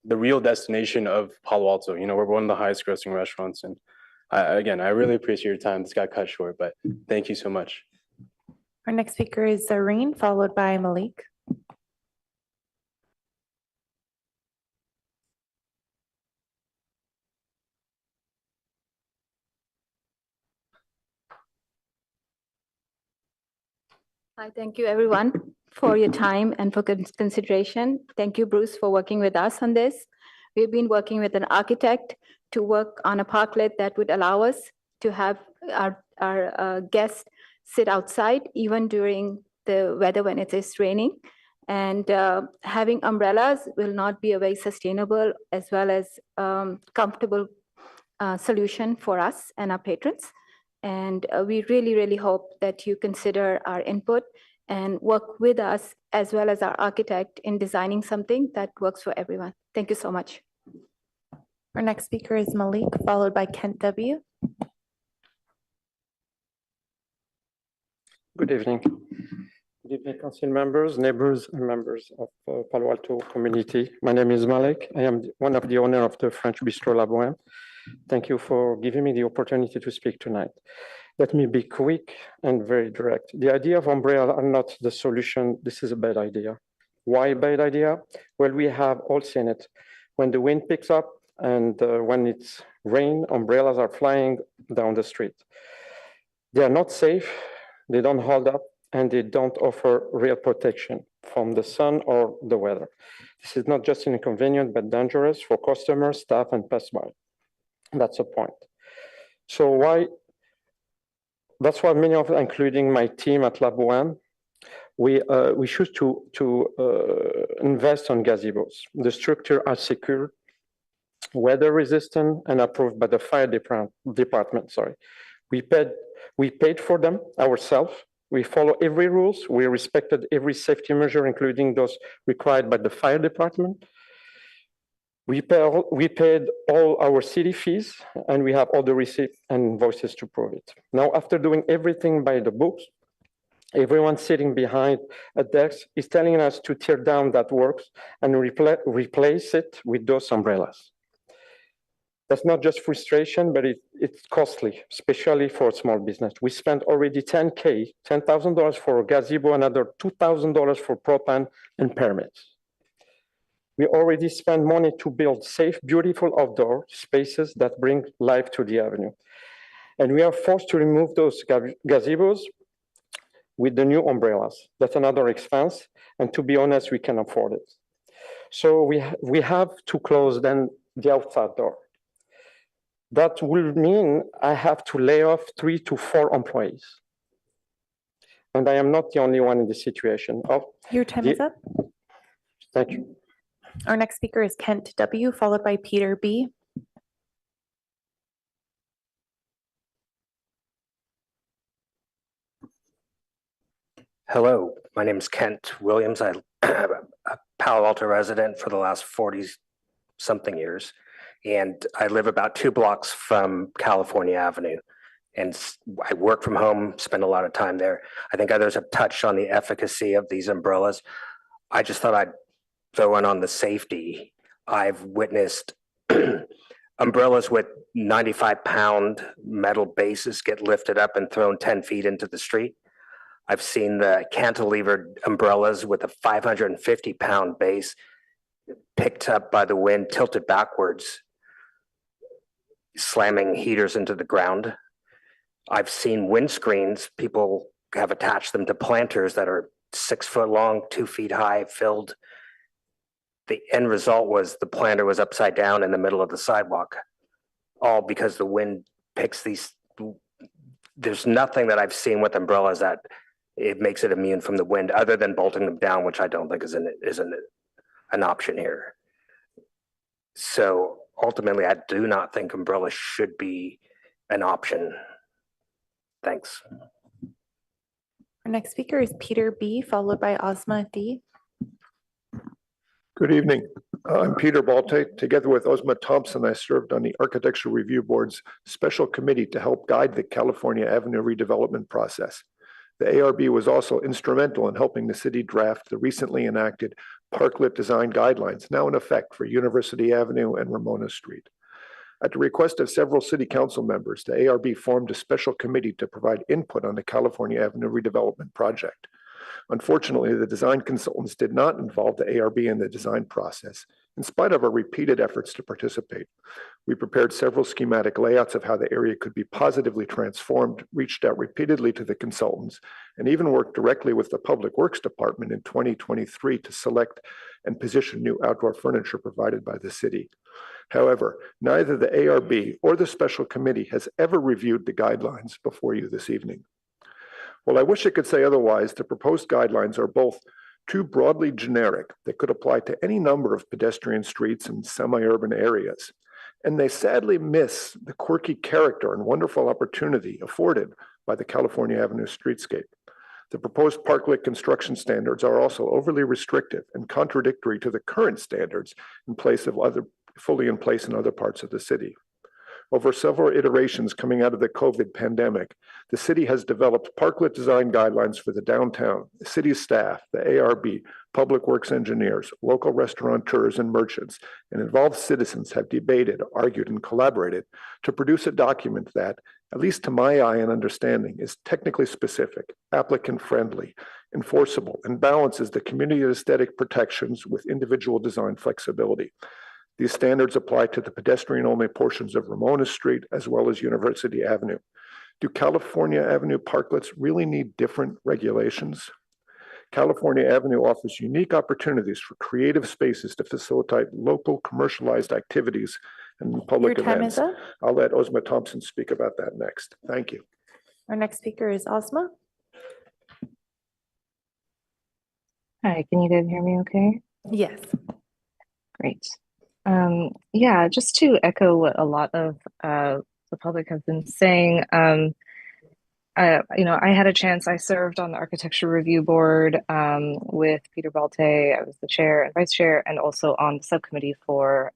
the real destination of Palo Alto. You know, we're one of the highest grossing restaurants. And again, I really appreciate your time. This got cut short, but thank you so much. Our next speaker is Zareen, followed by Malik. Hi, thank you everyone for your time and for consideration. Thank you, Bruce, for working with us on this. We've been working with an architect to work on a parklet that would allow us to have our guests sit outside even during the weather when it is raining. And having umbrellas will not be a very sustainable as well as comfortable solution for us and our patrons. And we really, really hope that you consider our input and work with us as well as our architect in designing something that works for everyone. Thank you so much. Our next speaker is Malik, followed by Kent W. Good evening. Good evening, council members, neighbors, and members of Palo Alto community. My name is Malik. I am one of the owners of the French Bistro La Bohème. Thank you for giving me the opportunity to speak tonight. Let me be quick and very direct. The idea of umbrella are not the solution. This is a bad idea. Why a bad idea? Well, we have all seen it. When the wind picks up and when it's rain, umbrellas are flying down the street. They are not safe, they don't hold up, and they don't offer real protection from the sun or the weather. This is not just inconvenient, but dangerous for customers, staff, and passers-by. That's the point. So that's why many of, including my team at La Bohème, we choose to invest on gazebos. The structure are secure, weather resistant, and approved by the fire department. Sorry, we paid for them ourselves. We follow every rules. We respected every safety measure, including those required by the fire department. We paid all our city fees, and we have all the receipts and invoices to prove it. Now, after doing everything by the books, everyone sitting behind a desk is telling us to tear down that works and replace it with those umbrellas. That's not just frustration, but it's costly, especially for a small business. We spent already $10,000 for a gazebo, another $2,000 for propane and permits. We already spent money to build safe, beautiful outdoor spaces that bring life to the avenue. And we are forced to remove those gazebos with the new umbrellas. That's another expense. And to be honest, we can afford it. So we have to close then the outside door. That will mean I have to lay off 3 to 4 employees. And I am not the only one in this situation. Your time is up. Thank you. Our next speaker is Kent W, followed by Peter B. Hello, my name is Kent Williams. I'm a Palo Alto resident for the last 40-something years, and I live about 2 blocks from California Avenue. And I work from home, spend a lot of time there. I think others have touched on the efficacy of these umbrellas. I just thought I'd throw in on the safety. I've witnessed umbrellas with 95-pound metal bases get lifted up and thrown 10 feet into the street. I've seen the cantilevered umbrellas with a 550-pound base picked up by the wind, tilted backwards, slamming heaters into the ground. I've seen windscreens, people have attached them to planters that are 6 foot long, 2 feet high, filled. The end result was the planter was upside down in the middle of the sidewalk, all because the wind picks these. There's nothing that I've seen with umbrellas that it makes it immune from the wind other than bolting them down, which I don't think is an option here. So ultimately, I do not think umbrellas should be an option. Thanks. Our Our next speaker is Peter B., followed by Ozma D. Good evening. I'm Peter Balte. Together with Ozma Thompson, I served on the Architectural Review Board's special committee to help guide the California Avenue redevelopment process. The ARB was also instrumental in helping the city draft the recently enacted parklet design guidelines, now in effect for University Avenue and Ramona Street. At the request of several city council members, the ARB formed a special committee to provide input on the California Avenue redevelopment project. Unfortunately, the design consultants did not involve the ARB in the design process, in spite of our repeated efforts to participate. We prepared several schematic layouts of how the area could be positively transformed, reached out repeatedly to the consultants, and even worked directly with the Public Works Department in 2023 to select and position new outdoor furniture provided by the city. However, neither the ARB or the special committee has ever reviewed the guidelines before you this evening. While I wish I could say otherwise, the proposed guidelines are both too broadly generic that could apply to any number of pedestrian streets and semi-urban areas, and they sadly miss the quirky character and wonderful opportunity afforded by the California Avenue streetscape. The proposed parklet construction standards are also overly restrictive and contradictory to the current standards fully in place in other parts of the city. Over several iterations coming out of the COVID pandemic, the city has developed parklet design guidelines for the downtown, the city staff, the ARB, public works engineers, local restaurateurs and merchants, and involved citizens have debated, argued, and collaborated to produce a document that, at least to my eye and understanding, is technically specific, applicant-friendly, enforceable, and balances the community aesthetic protections with individual design flexibility. These standards apply to the pedestrian-only portions of Ramona Street as well as University Avenue. Do California Avenue parklets really need different regulations? California Avenue offers unique opportunities for creative spaces to facilitate local commercialized activities and public Your time events. is up. I'll let Ozma Thompson speak about that next. Thank you. Our next speaker is Ozma. Hi, can you guys hear me okay? Yes. Great. Yeah, just to echo what a lot of the public has been saying, I had a chance, I served on the Architecture Review Board with Peter Balte. I was the chair and vice chair, and also on the subcommittee for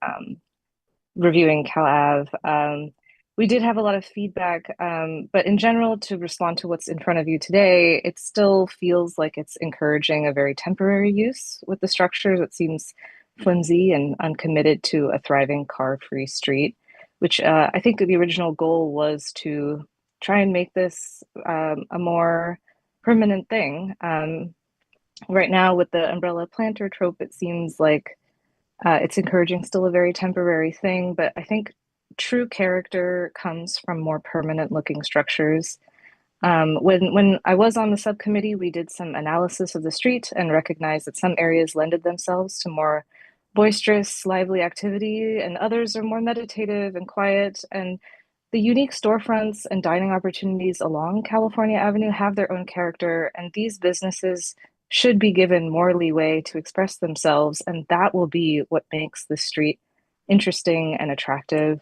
reviewing Cal Ave. We did have a lot of feedback, but in general, to respond to what's in front of you today, it still feels like it's encouraging a very temporary use with the structures. It seems flimsy and uncommitted to a thriving car-free street, which I think the original goal was to try and make this a more permanent thing. Right now, with the umbrella planter trope, it seems like it's encouraging still a very temporary thing, but I think true character comes from more permanent looking structures. When I was on the subcommittee, we did some analysis of the street and recognized that some areas lended themselves to more boisterous, lively activity, and others are more meditative and quiet. And the unique storefronts and dining opportunities along California Avenue have their own character, and these businesses should be given more leeway to express themselves, and that will be what makes the street interesting and attractive.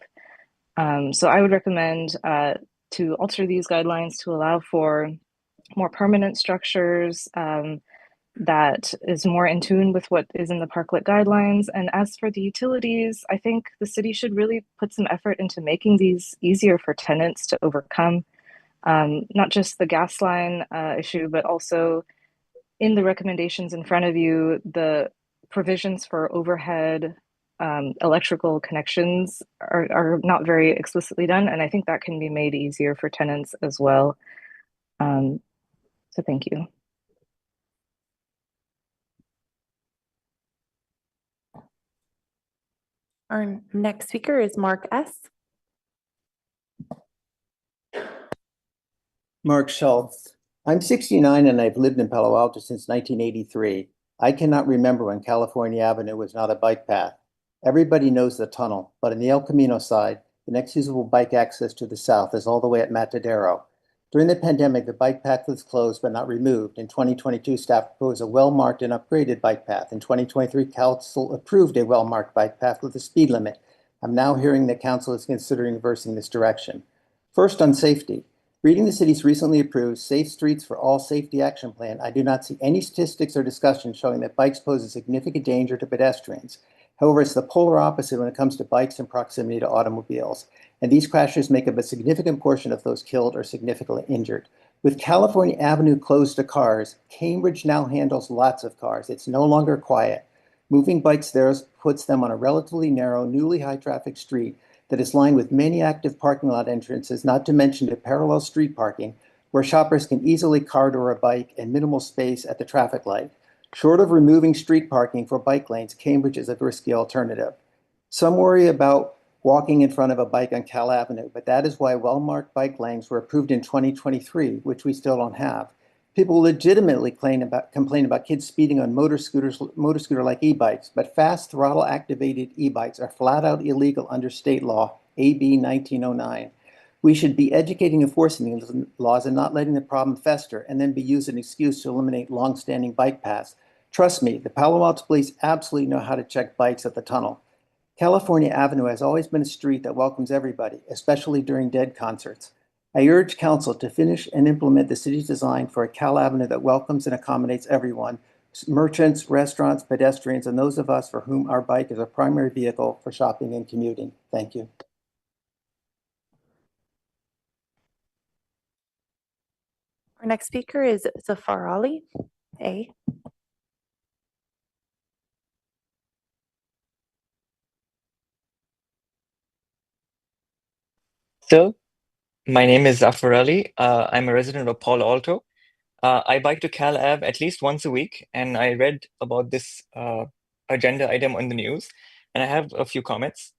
So I would recommend to alter these guidelines to allow for more permanent structures that is more in tune with what is in the parklet guidelines. And as for the utilities, I think the city should really put some effort into making these easier for tenants to overcome, not just the gas line issue, but also in the recommendations in front of you, the provisions for overhead electrical connections are not very explicitly done. And I think that can be made easier for tenants as well. So thank you. Our next speaker is Mark S. Mark Schultz. I'm 69 and I've lived in Palo Alto since 1983. I cannot remember when California Avenue was not a bike path. Everybody knows the tunnel, but on the El Camino side, the next usable bike access to the south is all the way at Matadero. During the pandemic, the bike path was closed but not removed. In 2022, staff proposed a well-marked and upgraded bike path. In 2023, council approved a well-marked bike path with a speed limit. I'm now hearing that council is considering reversing this direction. First, on safety. Reading the city's recently approved Safe Streets for All Safety Action Plan, I do not see any statistics or discussion showing that bikes pose a significant danger to pedestrians. However, it's the polar opposite when it comes to bikes in proximity to automobiles, and these crashes make up a significant portion of those killed or significantly injured. With California Avenue closed to cars, Cambridge now handles lots of cars. It's no longer quiet. Moving bikes there puts them on a relatively narrow, newly high-traffic street that is lined with many active parking lot entrances, not to mention the parallel street parking, where shoppers can easily car door a bike and minimal space at the traffic light. Short of removing street parking for bike lanes, Cambridge is a risky alternative. Some worry about walking in front of a bike on Cal Avenue, but that is why well-marked bike lanes were approved in 2023, which we still don't have. People legitimately complain about kids speeding on motor scooter-like e-bikes, but fast throttle-activated e-bikes are flat out illegal under state law, AB 1909. We should be educating and enforcing these laws and not letting the problem fester and then be used as an excuse to eliminate long-standing bike paths. Trust me, the Palo Alto Police absolutely know how to check bikes at the tunnel. California Avenue has always been a street that welcomes everybody, especially during Dead concerts. I urge council to finish and implement the city's design for a Cal Avenue that welcomes and accommodates everyone, merchants, restaurants, pedestrians, and those of us for whom our bike is a primary vehicle for shopping and commuting. Thank you. Our next speaker is Zafar Ali, A. So, my name is Zafar Ali. I'm a resident of Palo Alto. I bike to Cal Ave at least once a week, and I read about this agenda item on the news, and I have a few comments.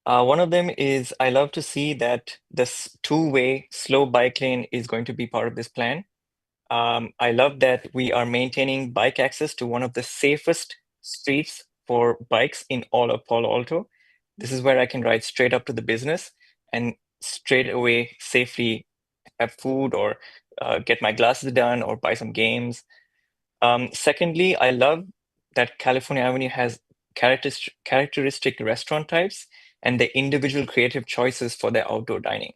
One of them is I love to see that this two-way slow bike lane is going to be part of this plan. I love that we are maintaining bike access to one of the safest streets for bikes in all of Palo Alto. This is where I can ride straight up to the business and straight away safely have food or get my glasses done or buy some games. Secondly, I love that California Avenue has characteristic restaurant types and the individual creative choices for their outdoor dining.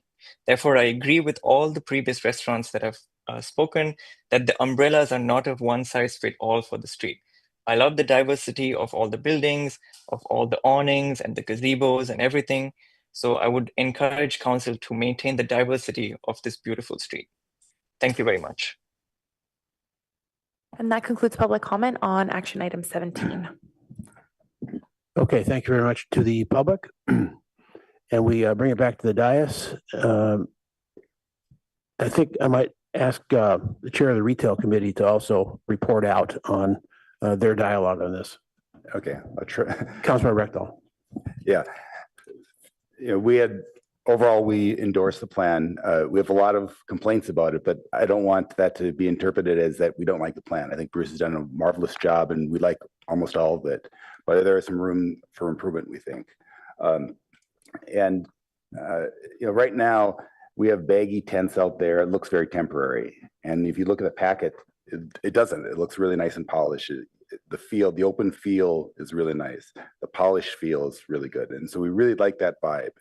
Therefore, I agree with all the previous restaurants that have spoken that the umbrellas are not of one size fit all for the street. I love the diversity of all the buildings, of all the awnings and the gazebos and everything. So I would encourage council to maintain the diversity of this beautiful street. Thank you very much. And that concludes public comment on action item 17. Okay, thank you very much to the public. And we bring it back to the dais. I think I might ask the chair of the retail committee to also report out on their dialogue on this. Okay. Councilman Rectal. Yeah. We had overall, we endorse the plan. We have a lot of complaints about it, but I don't want that to be interpreted as that we don't like the plan. I think Bruce has done a marvelous job and we like almost all of it, but there is some room for improvement, we think. Right now we have baggy tents out there. It looks very temporary. And if you look at the packet, it doesn't. It looks really nice and polished. The open feel is really nice. The polished feel is really good. And so we really like that vibe.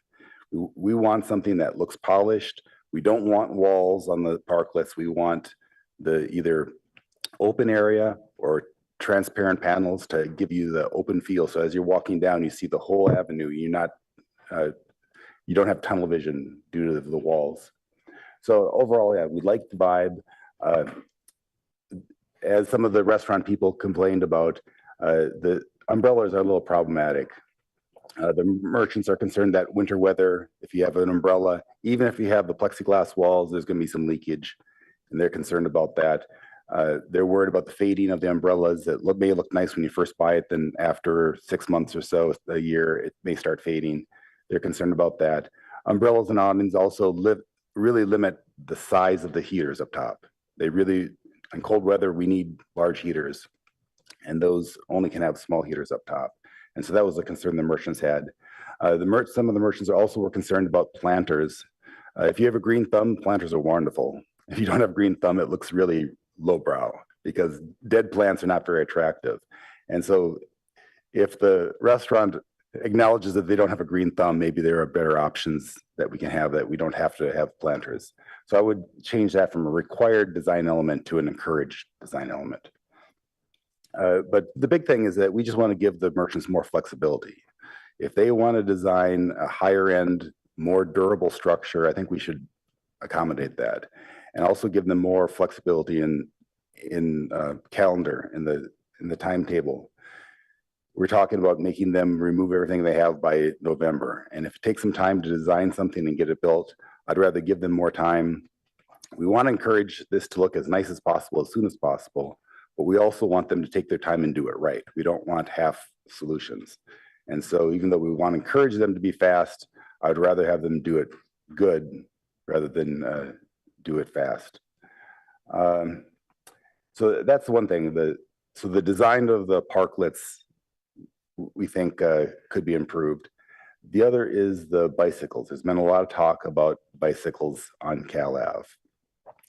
We want something that looks polished. We don't want walls on the parklets. We want the either open area or transparent panels to give you the open feel. So as you're walking down, you see the whole avenue. You don't have tunnel vision due to the walls. So overall, yeah, we like the vibe. As some of the restaurant people complained about, the umbrellas are a little problematic. The merchants are concerned that winter weather, if you have an umbrella, even if you have the plexiglass walls, there's going to be some leakage, and they're concerned about that. They're worried about the fading of the umbrellas. It may look nice when you first buy it, then after 6 months or so, a year, it may start fading. They're concerned about that. Umbrellas and awnings also really limit the size of the heaters up top. In cold weather, we need large heaters, and those only can have small heaters up top. And so that was a concern the merchants had. Some of the merchants were concerned about planters. If you have a green thumb, planters are wonderful. If you don't have a green thumb, it looks really lowbrow because dead plants are not very attractive. And so if the restaurant acknowledges that they don't have a green thumb. Maybe there are better options that we can have that we don't have to have planters. So I would change that from a required design element to an encouraged design element. But the big thing is that we just want to give the merchants more flexibility. If they want to design a higher end, more durable structure, I think we should accommodate that, and also give them more flexibility in calendar, in the timetable. We're talking about making them remove everything they have by November. And if it takes some time to design something and get it built, I'd rather give them more time. We want to encourage this to look as nice as possible, as soon as possible, but we also want them to take their time and do it right. We don't want half solutions. And so even though we want to encourage them to be fast, I'd rather have them do it good rather than do it fast. So that's one thing. So the design of the parklets, we think could be improved. The other is the bicycles. There's been a lot of talk about bicycles on Cal Ave.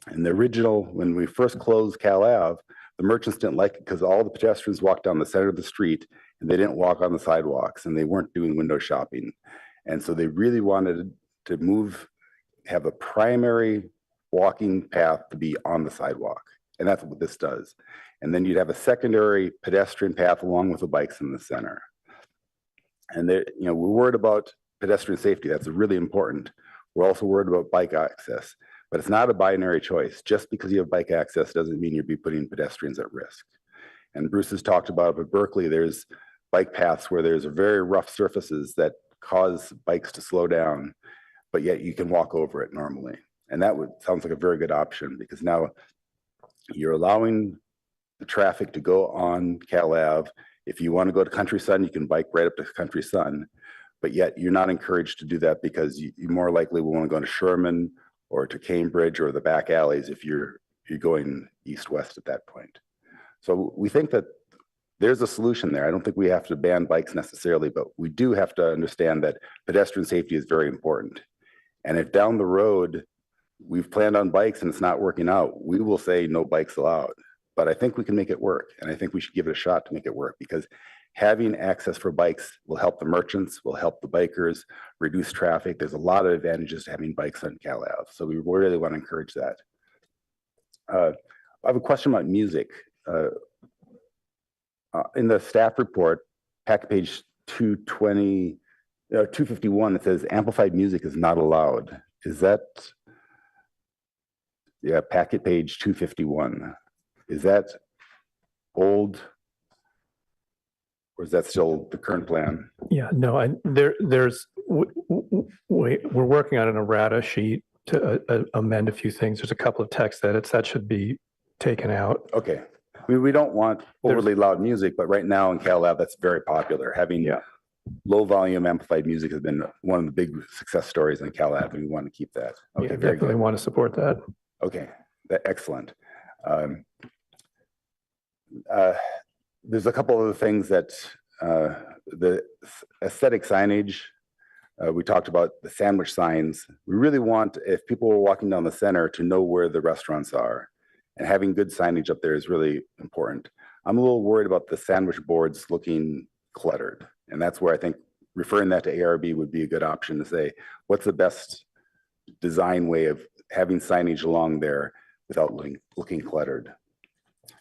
And the original, when we first closed Cal Ave, the merchants didn't like it because all the pedestrians walked down the center of the street and they didn't walk on the sidewalks and they weren't doing window shopping. And so they really wanted to have a primary walking path to be on the sidewalk. And that's what this does. And then you'd have a secondary pedestrian path along with the bikes in the center. And we're worried about pedestrian safety. That's really important. We're also worried about bike access, but it's not a binary choice. Just because you have bike access doesn't mean you'll be putting pedestrians at risk. And Bruce has talked about it, but Berkeley, there's bike paths where there's very rough surfaces that cause bikes to slow down, but yet you can walk over it normally. And that sounds like a very good option, because now you're allowing the traffic to go on Cal Ave. If you want to go to Country Sun, you can bike right up to Country Sun, but yet you're not encouraged to do that because you more likely will want to go to Sherman or to Cambridge or the back alleys if you're going east-west at that point. So we think that there's a solution there. I don't think we have to ban bikes necessarily, but we do have to understand that pedestrian safety is very important. And if down the road we've planned on bikes and it's not working out, we will say no bikes allowed. But I think we can make it work. And I think we should give it a shot to make it work, because having access for bikes will help the merchants, will help the bikers, reduce traffic. There's a lot of advantages to having bikes on Cal Ave. So we really want to encourage that. I have a question about music. In the staff report, packet page 251, it says amplified music is not allowed. Is that, yeah, packet page 251. Is that old, or is that still the current plan? Yeah, no, we're working on an errata sheet to amend a few things. There's a couple of text edits that should be taken out. Okay. I mean, we don't want overly loud music, but right now in Cal Ave, that's very popular. Having low volume amplified music has been one of the big success stories in Cal Ave, and we want to keep that. Okay, Yeah, very definitely good. want to support that. Okay, excellent. There's a couple of things that the aesthetic signage, we talked about the sandwich signs. We really want, if people are walking down the center, to know where the restaurants are. And having good signage up there is really important. I'm a little worried about the sandwich boards looking cluttered. And that's where I think referring that to ARB would be a good option to say, what's the best design way of having signage along there without looking cluttered?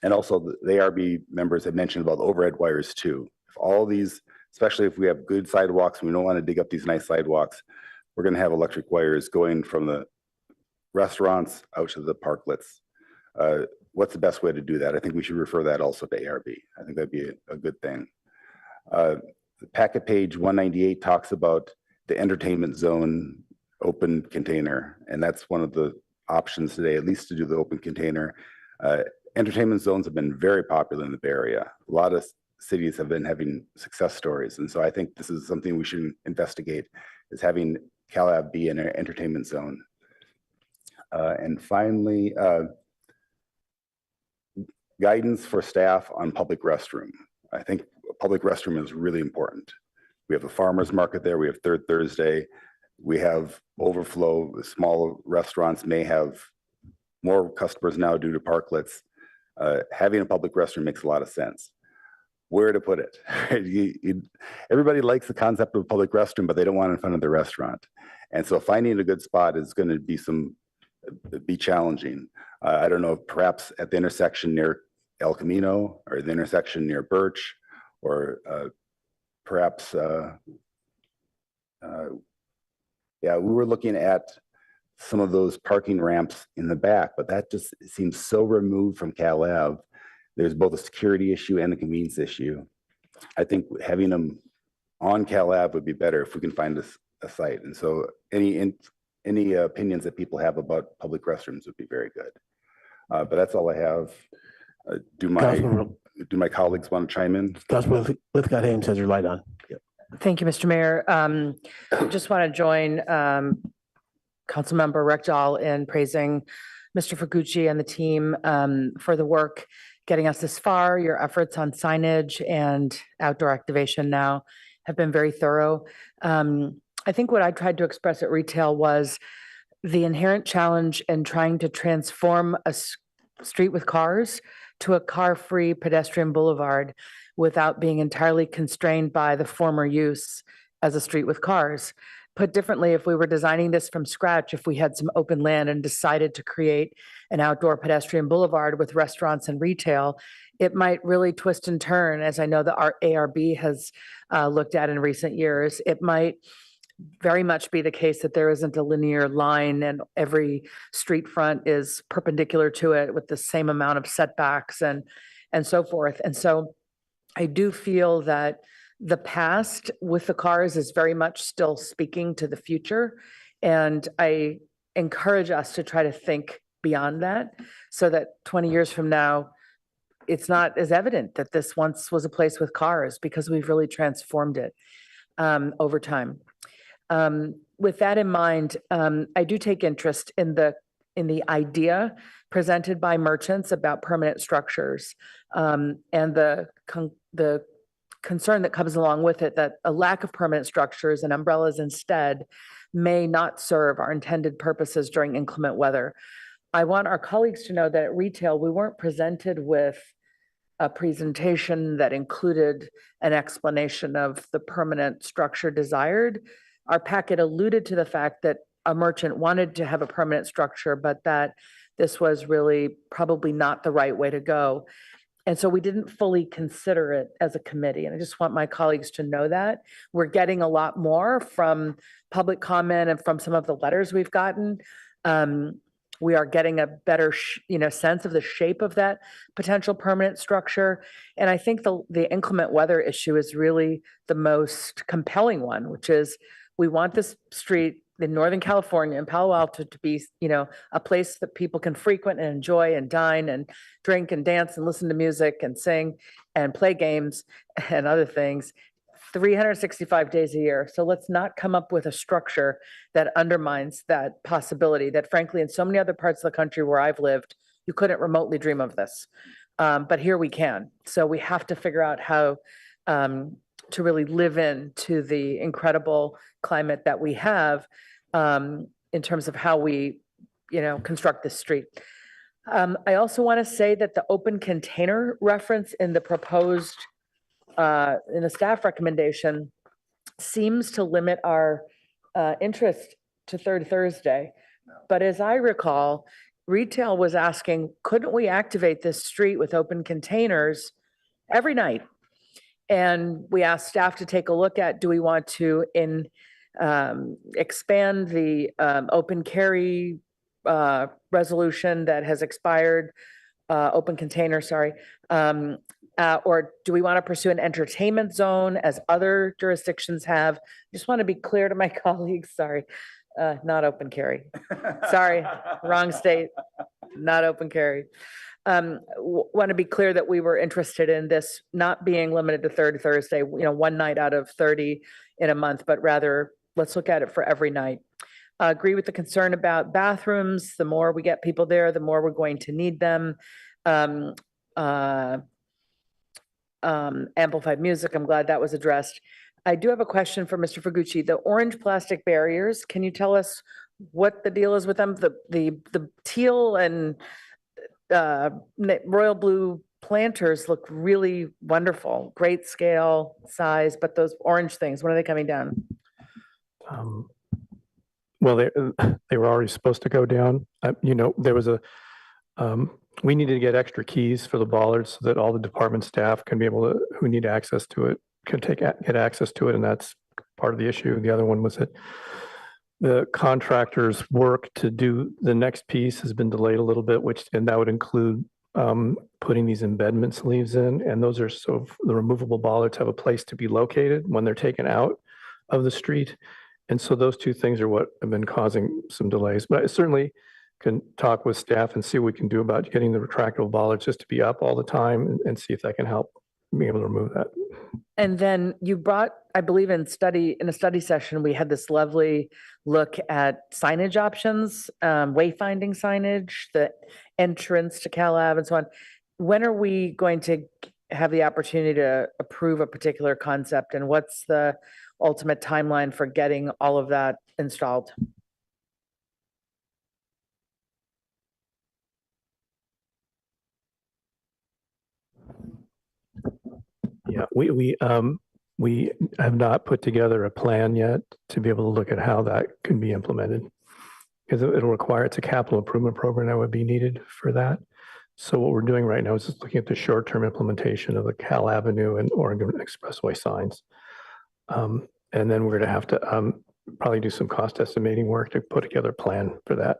And also the ARB members have mentioned about overhead wires too. If all these, especially if we have good sidewalks and we don't want to dig up these nice sidewalks, we're going to have electric wires going from the restaurants out to the parklets. What's the best way to do that? I think we should refer that also to ARB. I think that'd be a good thing. The packet page 198 talks about the entertainment zone open container, and that's one of the options today, at least to do the open container. Entertainment zones have been very popular in the Bay Area. A lot of cities have been having success stories, and so I think this is something we should investigate, is having Cal Ave be an entertainment zone. And finally, guidance for staff on public restroom. I think a public restroom is really important. We have a farmer's market there. We have Third Thursday. We have overflow. Small restaurants may have more customers now due to parklets. Having a public restroom makes a lot of sense. where to put it. Everybody likes the concept of a public restroom, but they don't want it in front of the restaurant. And so finding a good spot is going to be challenging. I don't know, perhaps at the intersection near El Camino or the intersection near Birch, or perhaps, yeah, we were looking at some of those parking ramps in the back, but that just seems so removed from Cal Ave. There's both a security issue and a convenience issue. I think having them on Cal Ave would be better if we can find a site. And so any opinions that people have about public restrooms would be very good. But that's all I have. Do my colleagues want to chime in? Councilman Lithcott-Ames has your light on. Yep. Thank you, Mr. Mayor. Just want to join Councilmember Rekdal in praising Mr. Fukuchi and the team for the work getting us this far. Your efforts on signage and outdoor activation now have been very thorough. I think what I tried to express at retail was the inherent challenge in trying to transform a street with cars to a car-free pedestrian boulevard without being entirely constrained by the former use as a street with cars. Put differently, if we were designing this from scratch, if we had some open land and decided to create an outdoor pedestrian boulevard with restaurants and retail, it might really twist and turn, as I know the ARB has looked at in recent years. It might very much be the case that there isn't a linear line and every street front is perpendicular to it with the same amount of setbacks and so forth. And so I do feel that the past with the cars is very much still speaking to the future. And I encourage us to try to think beyond that so that 20 years from now, it's not as evident that this once was a place with cars, because we've really transformed it over time. With that in mind, I do take interest in the idea presented by merchants about permanent structures and the concern that comes along with it, that a lack of permanent structures and umbrellas instead may not serve our intended purposes during inclement weather. I want our colleagues to know that at retail, we weren't presented with a presentation that included an explanation of the permanent structure desired. Our packet alluded to the fact that a merchant wanted to have a permanent structure, but that this was really probably not the right way to go. And so we didn't fully consider it as a committee. And I just want my colleagues to know that. We're getting a lot more from public comment and from some of the letters we've gotten. We are getting a better sense of the shape of that potential permanent structure. And I think the inclement weather issue is really the most compelling one, which is we want this street in Northern California and Palo Alto to be, a place that people can frequent and enjoy and dine and drink and dance and listen to music and sing and play games and other things 365 days a year. So let's not come up with a structure that undermines that possibility that, frankly, in so many other parts of the country where I've lived, you couldn't remotely dream of this. But here we can. So we have to figure out how to really live into the incredible climate that we have in terms of how we, construct this street. I also want to say that the open container reference in the proposed, in the staff recommendation seems to limit our interest to Third Thursday. But as I recall, retail was asking, couldn't we activate this street with open containers every night? And we asked staff to take a look at, do we want to expand the open carry resolution that has expired, open container, sorry, or do we want to pursue an entertainment zone as other jurisdictions have? Just want to be clear to my colleagues, sorry, not open carry. Sorry, wrong state, not open carry. Want to be clear that we were interested in this not being limited to Third Thursday, one night out of 30 in a month, but rather let's look at it for every night. Agree with the concern about bathrooms. The more we get people there, the more we're going to need them. Amplified music, I'm glad that was addressed. I do have a question for Mr. Fukuchi. The orange plastic barriers, can you tell us what the deal is with them? The teal and royal blue planters look really wonderful, great scale, size, but those orange things, when are they coming down? Well, they were already supposed to go down. There was we needed to get extra keys for the bollards so that all the department staff can be able to, who need access to it, can get access to it, and that's part of the issue. The other one was that the contractor's work to do the next piece has been delayed a little bit, and that would include putting these embedment sleeves in, and those are the removable bollards have a place to be located when they're taken out of the street. And so those two things are what have been causing some delays. But I certainly can talk with staff and see what we can do about getting the retractable bollards just to be up all the time and see if that can help be able to remove that. And then you brought, I believe in a study session, we had this lovely look at signage options, wayfinding signage, the entrance to Cal Ave and so on. When are we going to have the opportunity to approve a particular concept, and what's the ultimate timeline for getting all of that installed? Yeah, we have not put together a plan yet to be able to look at how that can be implemented, because it'll require, it's a capital improvement program that would be needed for that. So what we're doing right now is just looking at the short-term implementation of the Cal Avenue and Oregon Expressway signs. And then we're going to have to probably do some cost estimating work to put together a plan for that.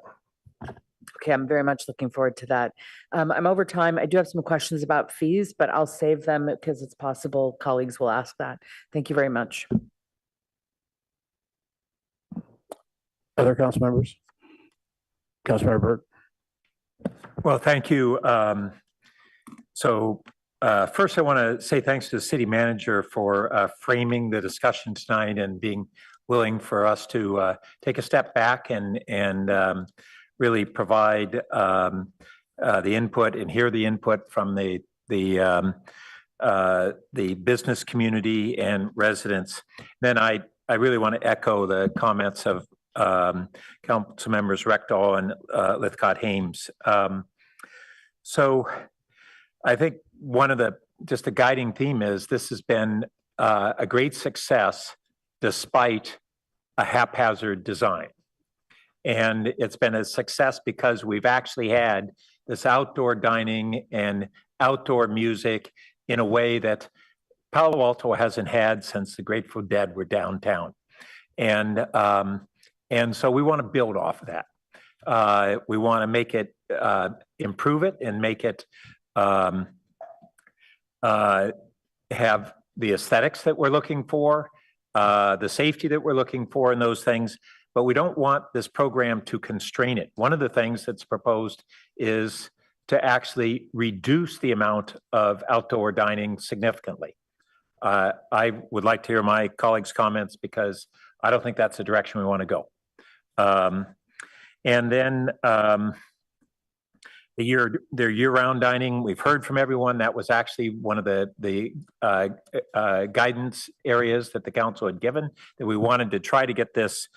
Okay, I'm very much looking forward to that. I'm over time. I do have some questions about fees, but I'll save them because it's possible colleagues will ask that. Thank you very much. Other council members? Councilmember Burt. Well, thank you. First, I want to say thanks to the city manager for framing the discussion tonight and being willing for us to take a step back and really provide the input and hear the input from the business community and residents. Then I really want to echo the comments of Council Members Rectal and Lithcott-Hames. So I think one of the guiding theme is this has been a great success despite a haphazard design. And it's been a success because we've actually had this outdoor dining and outdoor music in a way that Palo Alto hasn't had since the Grateful Dead were downtown. And so we want to build off of that. We want to make it, improve it and make it have the aesthetics that we're looking for, the safety that we're looking for and those things, but we don't want this program to constrain it. One of the things that's proposed is to actually reduce the amount of outdoor dining significantly. I would like to hear my colleagues' comments because I don't think that's the direction we want to go. And then their year-round dining, we've heard from everyone that was actually one of the guidance areas that the council had given, that we wanted to try to get this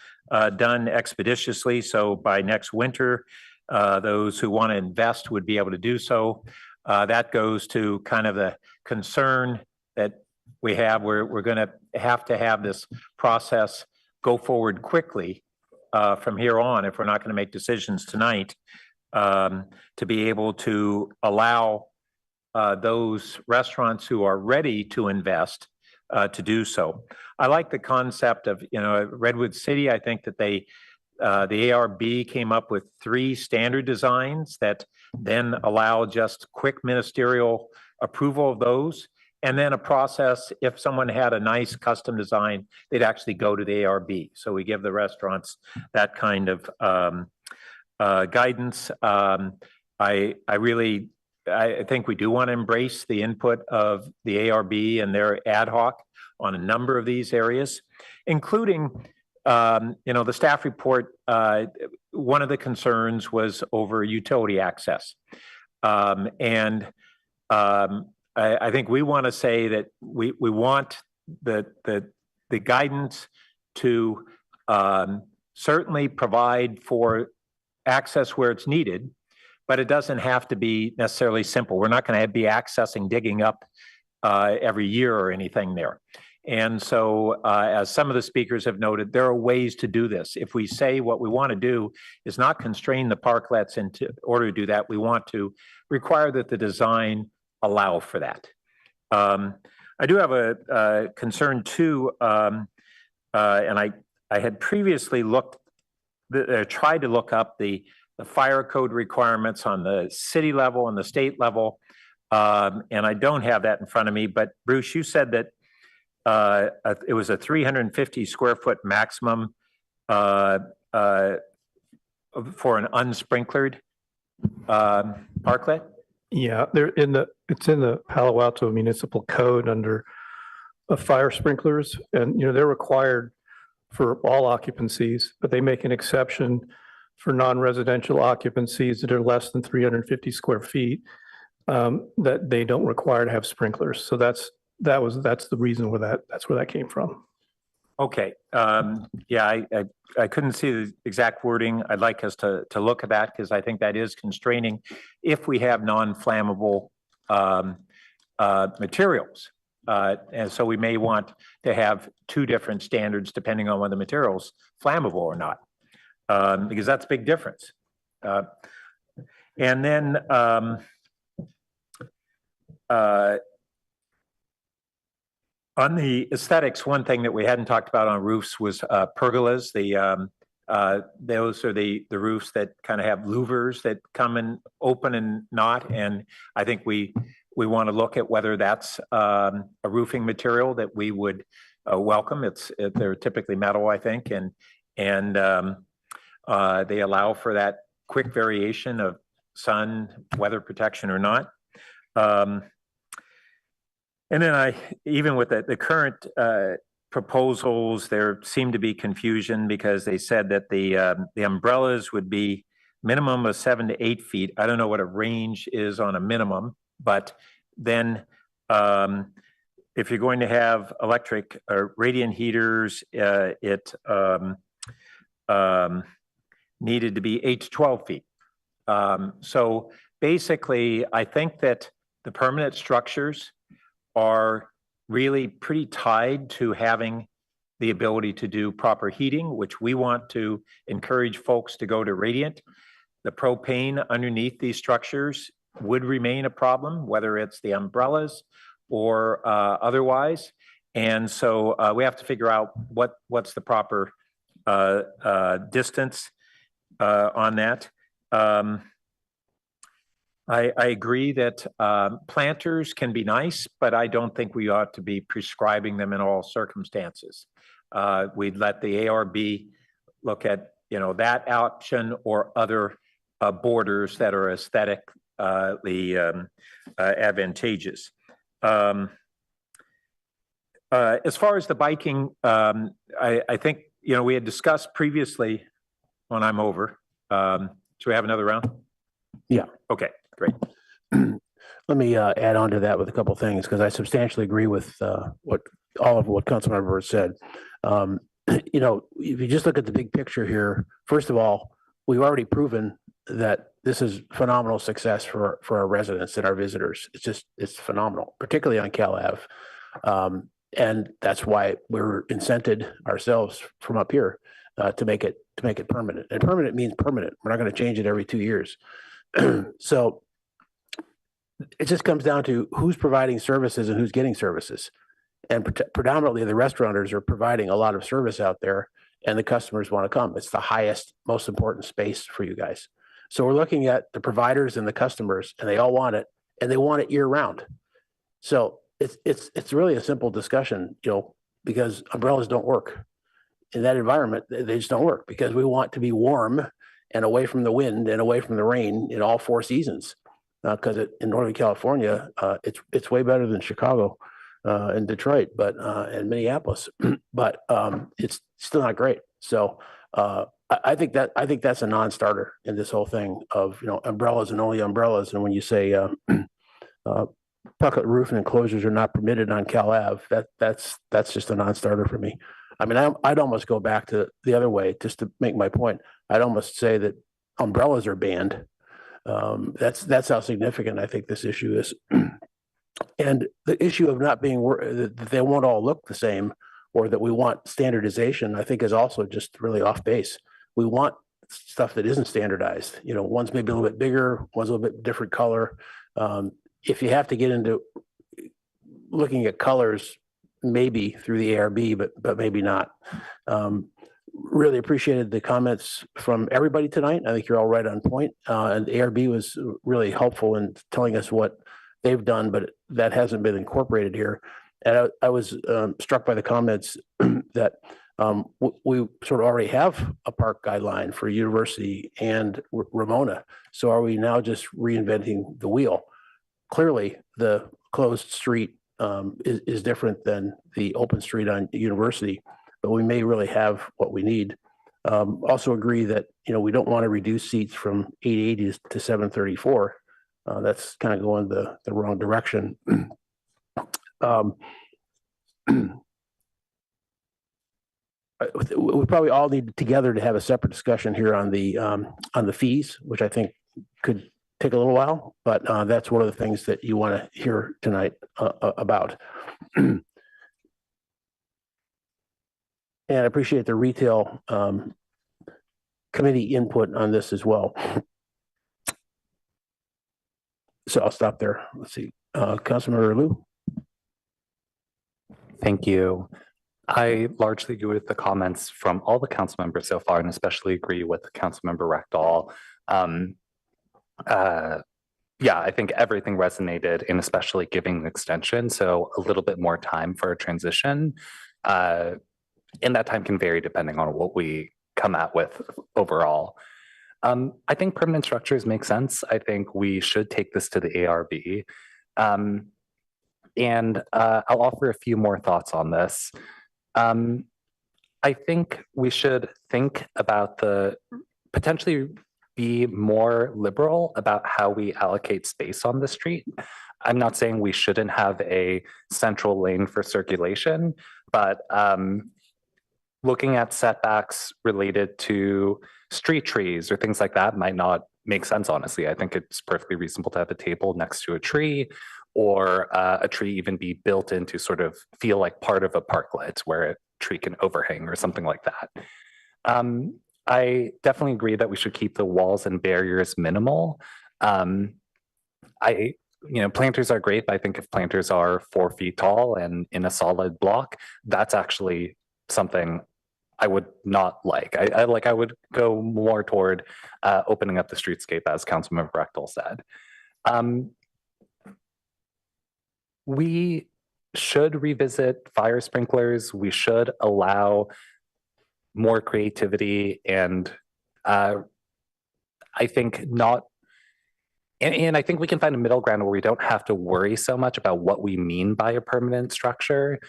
done expeditiously. So by next winter, those who want to invest would be able to do so. That goes to kind of the concern that we have. We're going to have this process go forward quickly from here on if we're not going to make decisions tonight. To be able to allow those restaurants who are ready to invest to do so. I like the concept of, Redwood City. I think that the ARB came up with 3 standard designs that then allow just quick ministerial approval of those. And then a process, if someone had a nice custom design, they'd actually go to the ARB. So we give the restaurants that kind of guidance. I think we do want to embrace the input of the ARB and their ad hoc on a number of these areas, including, the staff report. One of the concerns was over utility access. I think we want to say that we want the guidance to certainly provide for access where it's needed, but it doesn't have to be necessarily simple. We're not going to be accessing, digging up every year or anything there. And so, as some of the speakers have noted, there are ways to do this. If we say what we want to do is not constrain the parklets, and in order to do that, we want to require that the design allow for that. I do have a concern too, and I had previously tried to look up the fire code requirements on the city level and the state level, and I don't have that in front of me. But Bruce, you said that it was a 350 square foot maximum for an unsprinklered parklet. Yeah, it's in the Palo Alto Municipal Code under fire sprinklers, and they're required for all occupancies, but they make an exception for non-residential occupancies that are less than 350 square feet, that they don't require to have sprinklers. So that's the reason that's where that came from. Okay. Yeah, I couldn't see the exact wording. I'd like us to look at that, because I think that is constraining if we have non-flammable materials. And so we may want to have two different standards depending on whether the material's flammable or not, because that's a big difference. And then on the aesthetics, one thing that we hadn't talked about on roofs was pergolas. Those are the roofs that kind of have louvers that come and open and not. And I think we want to look at whether that's a roofing material that we would welcome. They're typically metal, I think, and they allow for that quick variation of sun, weather protection or not. And then even with the current proposals, there seemed to be confusion because they said that the umbrellas would be minimum of 7 to 8 feet. I don't know what a range is on a minimum, but then if you're going to have electric or radiant heaters, it needed to be 8 to 12 feet. So basically, I think that the permanent structures are really pretty tied to having the ability to do proper heating, which we want to encourage folks to go to radiant. The propane underneath these structures would remain a problem, whether it's the umbrellas or otherwise. And so we have to figure out what's the proper distance on that. I agree that planters can be nice, but I don't think we ought to be prescribing them in all circumstances. We'd let the ARB look at that option or other borders that are aesthetically advantageous. As far as the biking, I think we had discussed previously when I'm over. Should we have another round? Yeah. Okay. Great. Let me add on to that with a couple of things, because I substantially agree with all of what Councilmember Bird said. If you just look at the big picture here, first of all, we've already proven that this is phenomenal success for our residents and our visitors. It's phenomenal, particularly on Cal Ave. And that's why we're incented ourselves from up here to make it permanent. And permanent means permanent. We're not going to change it every 2 years. So it just comes down to who's providing services and who's getting services. And predominantly the restaurateurs are providing a lot of service out there, and the customers want to come. It's the highest, most important space for you guys. So we're looking at the providers and the customers, and they all want it, and they want it year round. So it's really a simple discussion, because umbrellas don't work in that environment. They just don't work, because we want to be warm and away from the wind and away from the rain in all 4 seasons. Because in Northern California, it's way better than Chicago and Detroit, and Minneapolis, but it's still not great. So I think that's a non-starter in this whole thing of umbrellas and only umbrellas. And when you say parklet roof and enclosures are not permitted on Cal Ave, that's just a non-starter for me. I mean, I'd almost go back to the other way just to make my point. I'd almost say that umbrellas are banned That's how significant I think this issue is. And the issue of not being, that they won't all look the same, or that we want standardization, I think is also just really off base. We want stuff that isn't standardized. You know, one's maybe a little bit bigger, one's a little bit different color. If you have to get into looking at colors, maybe through the ARB, but maybe not. Really appreciated the comments from everybody tonight. I think you're all right on point. And the ARB was really helpful in telling us what they've done, but that hasn't been incorporated here. And I was struck by the comments that we sort of already have a park guideline for University and Ramona. So are we now just reinventing the wheel? Clearly, the closed street is different than the open street on University, but we may really have what we need. Also agree that, you know, we don't want to reduce seats from 880 to 734. That's kind of going the wrong direction. We probably all need together to have a separate discussion here on the fees, which I think could take a little while, but that's one of the things that you want to hear tonight about. And I appreciate the retail committee input on this as well. So I'll stop there. Let's see. Councilmember Liu. Thank you. I largely agree with the comments from all the council members so far, and especially agree with Councilmember Rechdahl. Yeah, I think everything resonated, and especially giving the extension. So a little bit more time for a transition. And that time can vary depending on what we come out with overall. I think permanent structures make sense. I think we should take this to the ARB. And I'll offer a few more thoughts on this. I think we should think about potentially be more liberal about how we allocate space on the street. I'm not saying we shouldn't have a central lane for circulation, but looking at setbacks related to street trees or things like that might not make sense, honestly. I think it's perfectly reasonable to have a table next to a tree, or a tree even be built in to sort of feel like part of a parklet where a tree can overhang or something like that. I definitely agree that we should keep the walls and barriers minimal. Planters are great, but I think if planters are 4 feet tall and in a solid block, that's actually something I would not like. I would go more toward opening up the streetscape, as Councilmember Rechdahl said. We should revisit fire sprinklers. We should allow more creativity, and I think not. And I think we can find a middle ground where we don't have to worry so much about what we mean by a permanent structure.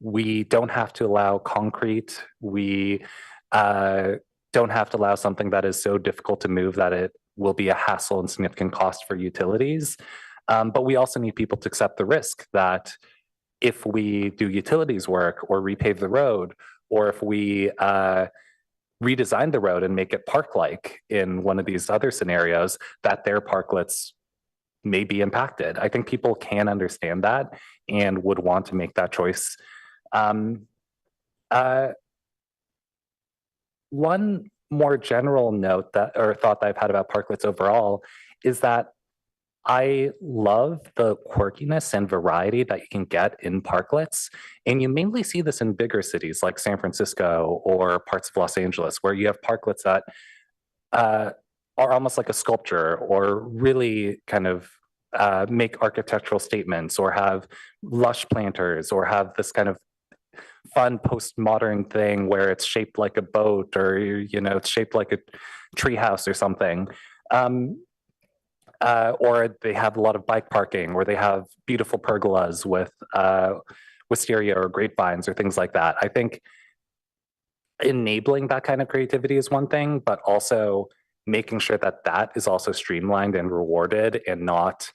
We don't have to allow concrete. We don't have to allow something that is so difficult to move that it will be a hassle and significant cost for utilities. But we also need people to accept the risk that if we do utilities work or repave the road, or if we redesign the road and make it park-like in one of these other scenarios, that their parklets may be impacted. I think people can understand that and would want to make that choice. One more general note or thought that I've had about parklets overall is that I love the quirkiness and variety that you can get in parklets. And you mainly see this in bigger cities like San Francisco or parts of Los Angeles, where you have parklets that are almost like a sculpture, or really kind of make architectural statements, or have lush planters, or have this kind of fun postmodern thing where it's shaped like a boat, or it's shaped like a treehouse or something. Or they have a lot of bike parking, or they have beautiful pergolas with wisteria or grapevines or things like that. I think enabling that kind of creativity is one thing, but also making sure that that is also streamlined and rewarded, and not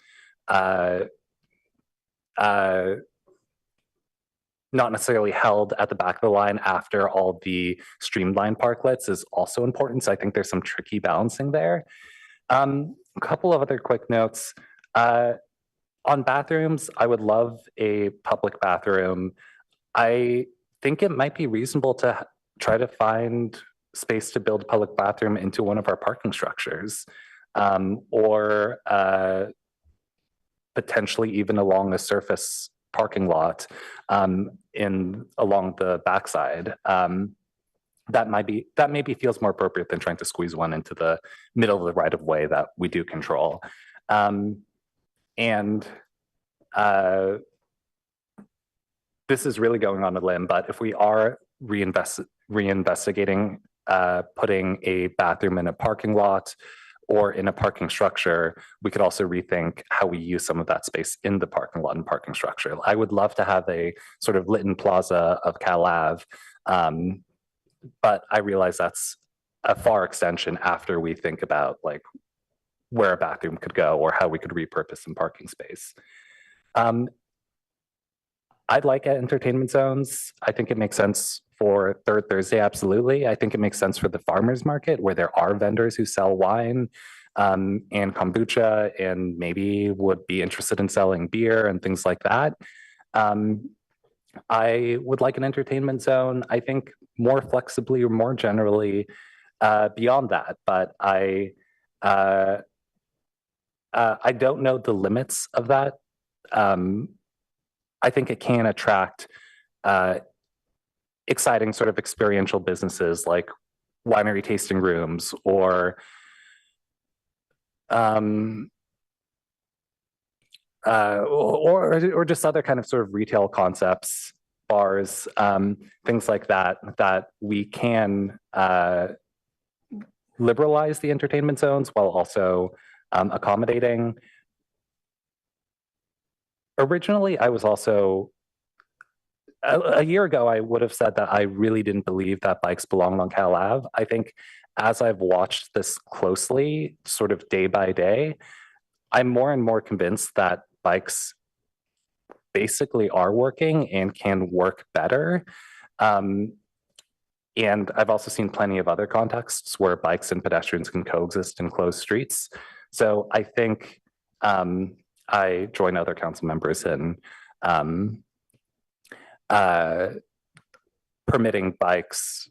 necessarily held at the back of the line after all the streamlined parklets, is also important. So I think there's some tricky balancing there. A couple of other quick notes. On bathrooms, I would love a public bathroom. I think it might be reasonable to try to find space to build a public bathroom into one of our parking structures, or potentially even along a surface parking lot along the backside. That maybe feels more appropriate than trying to squeeze one into the middle of the right of way that we do control. This is really going on a limb, but if we are reinvestigating putting a bathroom in a parking lot or in a parking structure, we could also rethink how we use some of that space in the parking lot and parking structure. I would love to have a sort of Lytton Plaza of Cal Ave, but I realize that's a far extension after we think about like where a bathroom could go or how we could repurpose some parking space. I'd like entertainment zones. I think it makes sense for Third Thursday, absolutely. I think it makes sense for the farmers market where there are vendors who sell wine and kombucha and maybe would be interested in selling beer and things like that. I would like an entertainment zone, I think more flexibly or more generally beyond that, but I don't know the limits of that. I think it can attract exciting sort of experiential businesses like winery tasting rooms or just other kind of sort of retail concepts, bars, things like that, that we can liberalize the entertainment zones while also accommodating. Originally, I was also, a year ago, I would have said that I really didn't believe that bikes belonged on Cal Ave. I think as I've watched this closely, sort of day by day, I'm more and more convinced that bikes basically are working and can work better. And I've also seen plenty of other contexts where bikes and pedestrians can coexist in closed streets. So I think I join other council members in permitting bikes,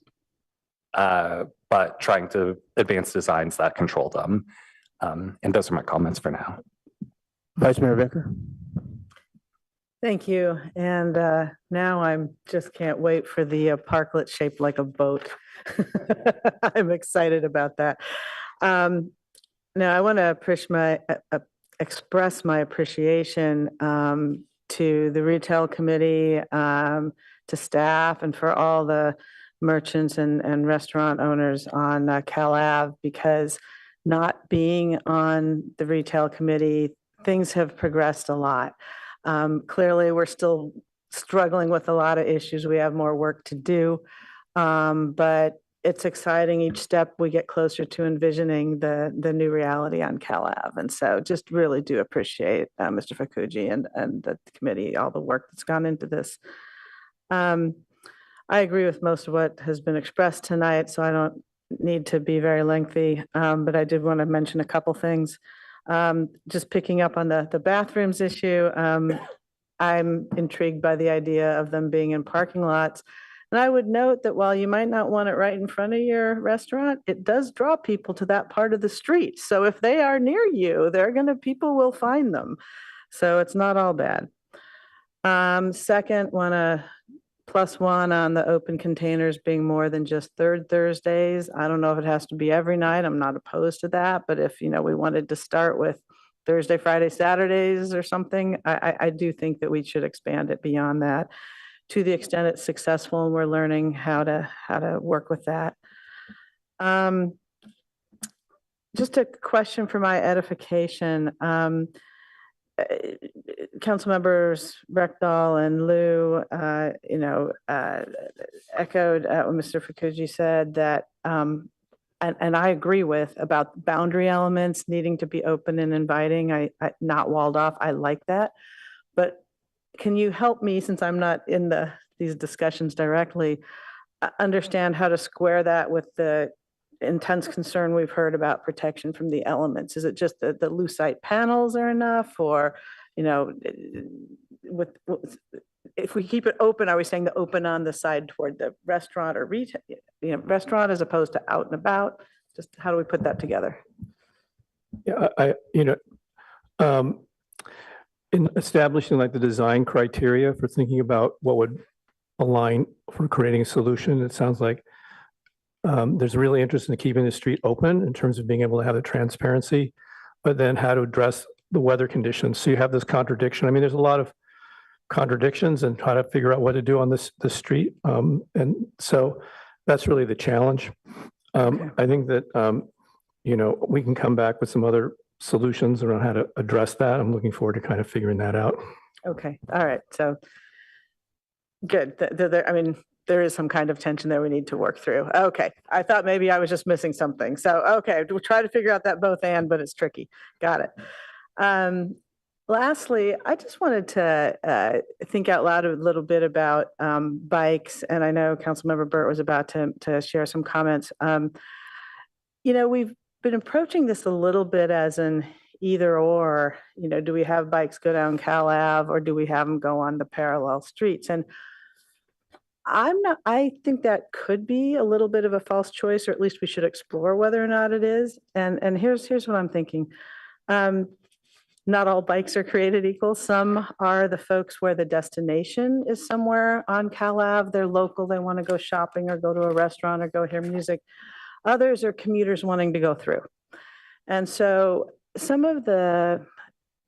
but trying to advance designs that control them. And those are my comments for now. Vice Mayor Becker. Thank you. And now I'm just can't wait for the parklet shaped like a boat. I'm excited about that. Now I want to express my appreciation to the retail committee, to staff, and for all the merchants and restaurant owners on Cal Ave, because not being on the retail committee, things have progressed a lot. Clearly, we're still struggling with a lot of issues. We have more work to do, but it's exciting. Each step we get closer to envisioning the new reality on Cal Ave. And so just really do appreciate Mr. Fakuji and the committee, all the work that's gone into this. I agree with most of what has been expressed tonight, so I don't need to be very lengthy, but I did want to mention a couple things. Just picking up on the bathrooms issue, I'm intrigued by the idea of them being in parking lots. And I would note that while you might not want it right in front of your restaurant, it does draw people to that part of the street. So if they are near you, people will find them. So it's not all bad. Second, want to +1 on the open containers being more than just third Thursdays. I don't know if it has to be every night. I'm not opposed to that. But if, we wanted to start with Thursday, Friday, Saturdays or something, I do think that we should expand it beyond that to the extent it's successful and we're learning how to work with that. Just a question for my edification. Council members Reckdahl and Liu, echoed what Mr. Fakuji said, that, and I agree with, about boundary elements needing to be open and inviting, I not walled off. I like that. But can you help me, since I'm not in these discussions directly, understand how to square that with the intense concern we've heard about protection from the elements? Is it just the lucite panels are enough, or, you know, if we keep it open, are we saying the open on the side toward the restaurant or retail, you know, restaurant as opposed to out and about? Just how do we put that together? Yeah, in establishing like the design criteria for thinking about what would align for creating a solution, it sounds like there's really interest in keeping the street open in terms of being able to have the transparency, but then how to address the weather conditions. So you have this contradiction. I mean, there's a lot of contradictions and try to figure out what to do on this street. And so that's really the challenge. I think that, you know, we can come back with some other solutions around how to address that. I'm looking forward to kind of figuring that out. Okay, all right, so good. I mean, there is some kind of tension there we need to work through. Okay, I thought maybe I was just missing something. So, okay, we'll try to figure out that both and, but it's tricky. Got it. Lastly, I just wanted to think out loud a little bit about bikes, and I know Councilmember Burt was about to share some comments. You know, we've been approaching this a little bit as an either or, you know, do we have bikes go down Cal Ave or do we have them go on the parallel streets? And I think that could be a little bit of a false choice, or at least we should explore whether or not it is. And here's what I'm thinking. Not all bikes are created equal. Some are the folks where the destination is somewhere on Cal Ave. They're local. They want to go shopping or go to a restaurant or go hear music. Others are commuters wanting to go through. And so some of the,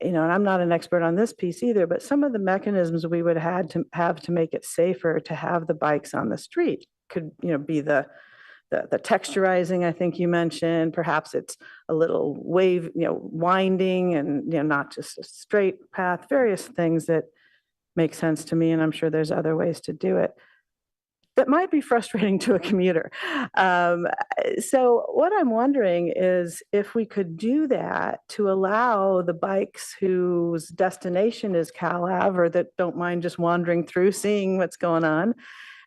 you know, and I'm not an expert on this piece either, but some of the mechanisms we would have to make it safer to have the bikes on the street could, you know, be the texturizing, I think you mentioned. Perhaps it's a little wave, you know, winding and, you know, not just a straight path, various things that make sense to me. And I'm sure there's other ways to do it that might be frustrating to a commuter. So what I'm wondering is if we could do that to allow the bikes whose destination is Cal Ave, or that don't mind just wandering through, seeing what's going on.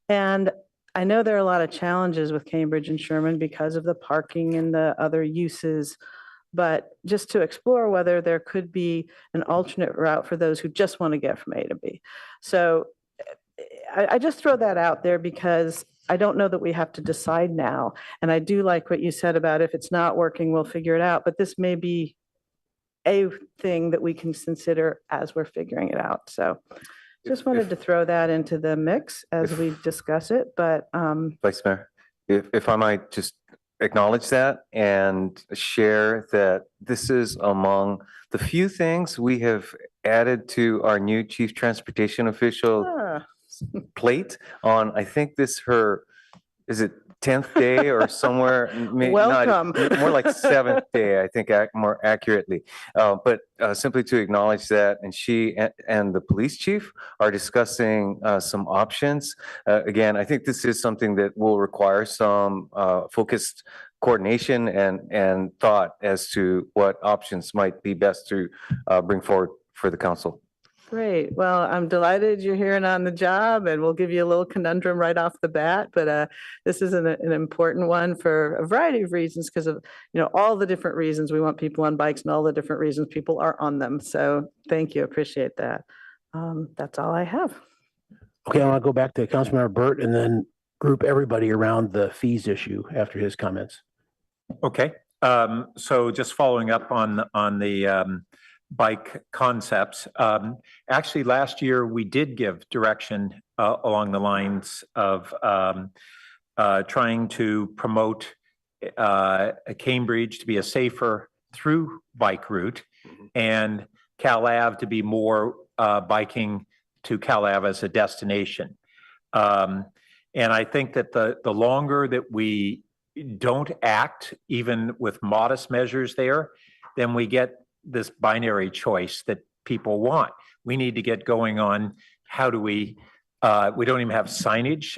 And I know there are a lot of challenges with Cambridge and Sherman because of the parking and the other uses, but just to explore whether there could be an alternate route for those who just want to get from A to B. So I just throw that out there because I don't know that we have to decide now. And I do like what you said about if it's not working, we'll figure it out. But this may be a thing that we can consider as we're figuring it out. So just wanted to throw that into the mix as we discuss it. But Vice Mayor, if I might just acknowledge that and share that this is among the few things we have added to our new Chief Transportation Official plate on, I think is it 10th day or somewhere? Welcome. More like 7th day, I think, more accurately. But simply to acknowledge that, and she and the police chief are discussing some options. Again, I think this is something that will require some focused coordination and thought as to what options might be best to bring forward for the council. Great. Well, I'm delighted you're here and on the job, and we'll give you a little conundrum right off the bat. But this is an important one for a variety of reasons, because of, you know, all the different reasons we want people on bikes and all the different reasons people are on them. So thank you. Appreciate that. That's all I have. Okay, I want to go back to Councilmember Burt and then group everybody around the fees issue after his comments. Okay. So just following up on the bike concepts. Actually, last year we did give direction along the lines of trying to promote Cambridge to be a safer through bike route, and Cal Ave to be more biking to Cal Ave as a destination. And I think that the longer that we don't act, even with modest measures there, then we get this binary choice that people want. We need to get going on how do we don't even have signage.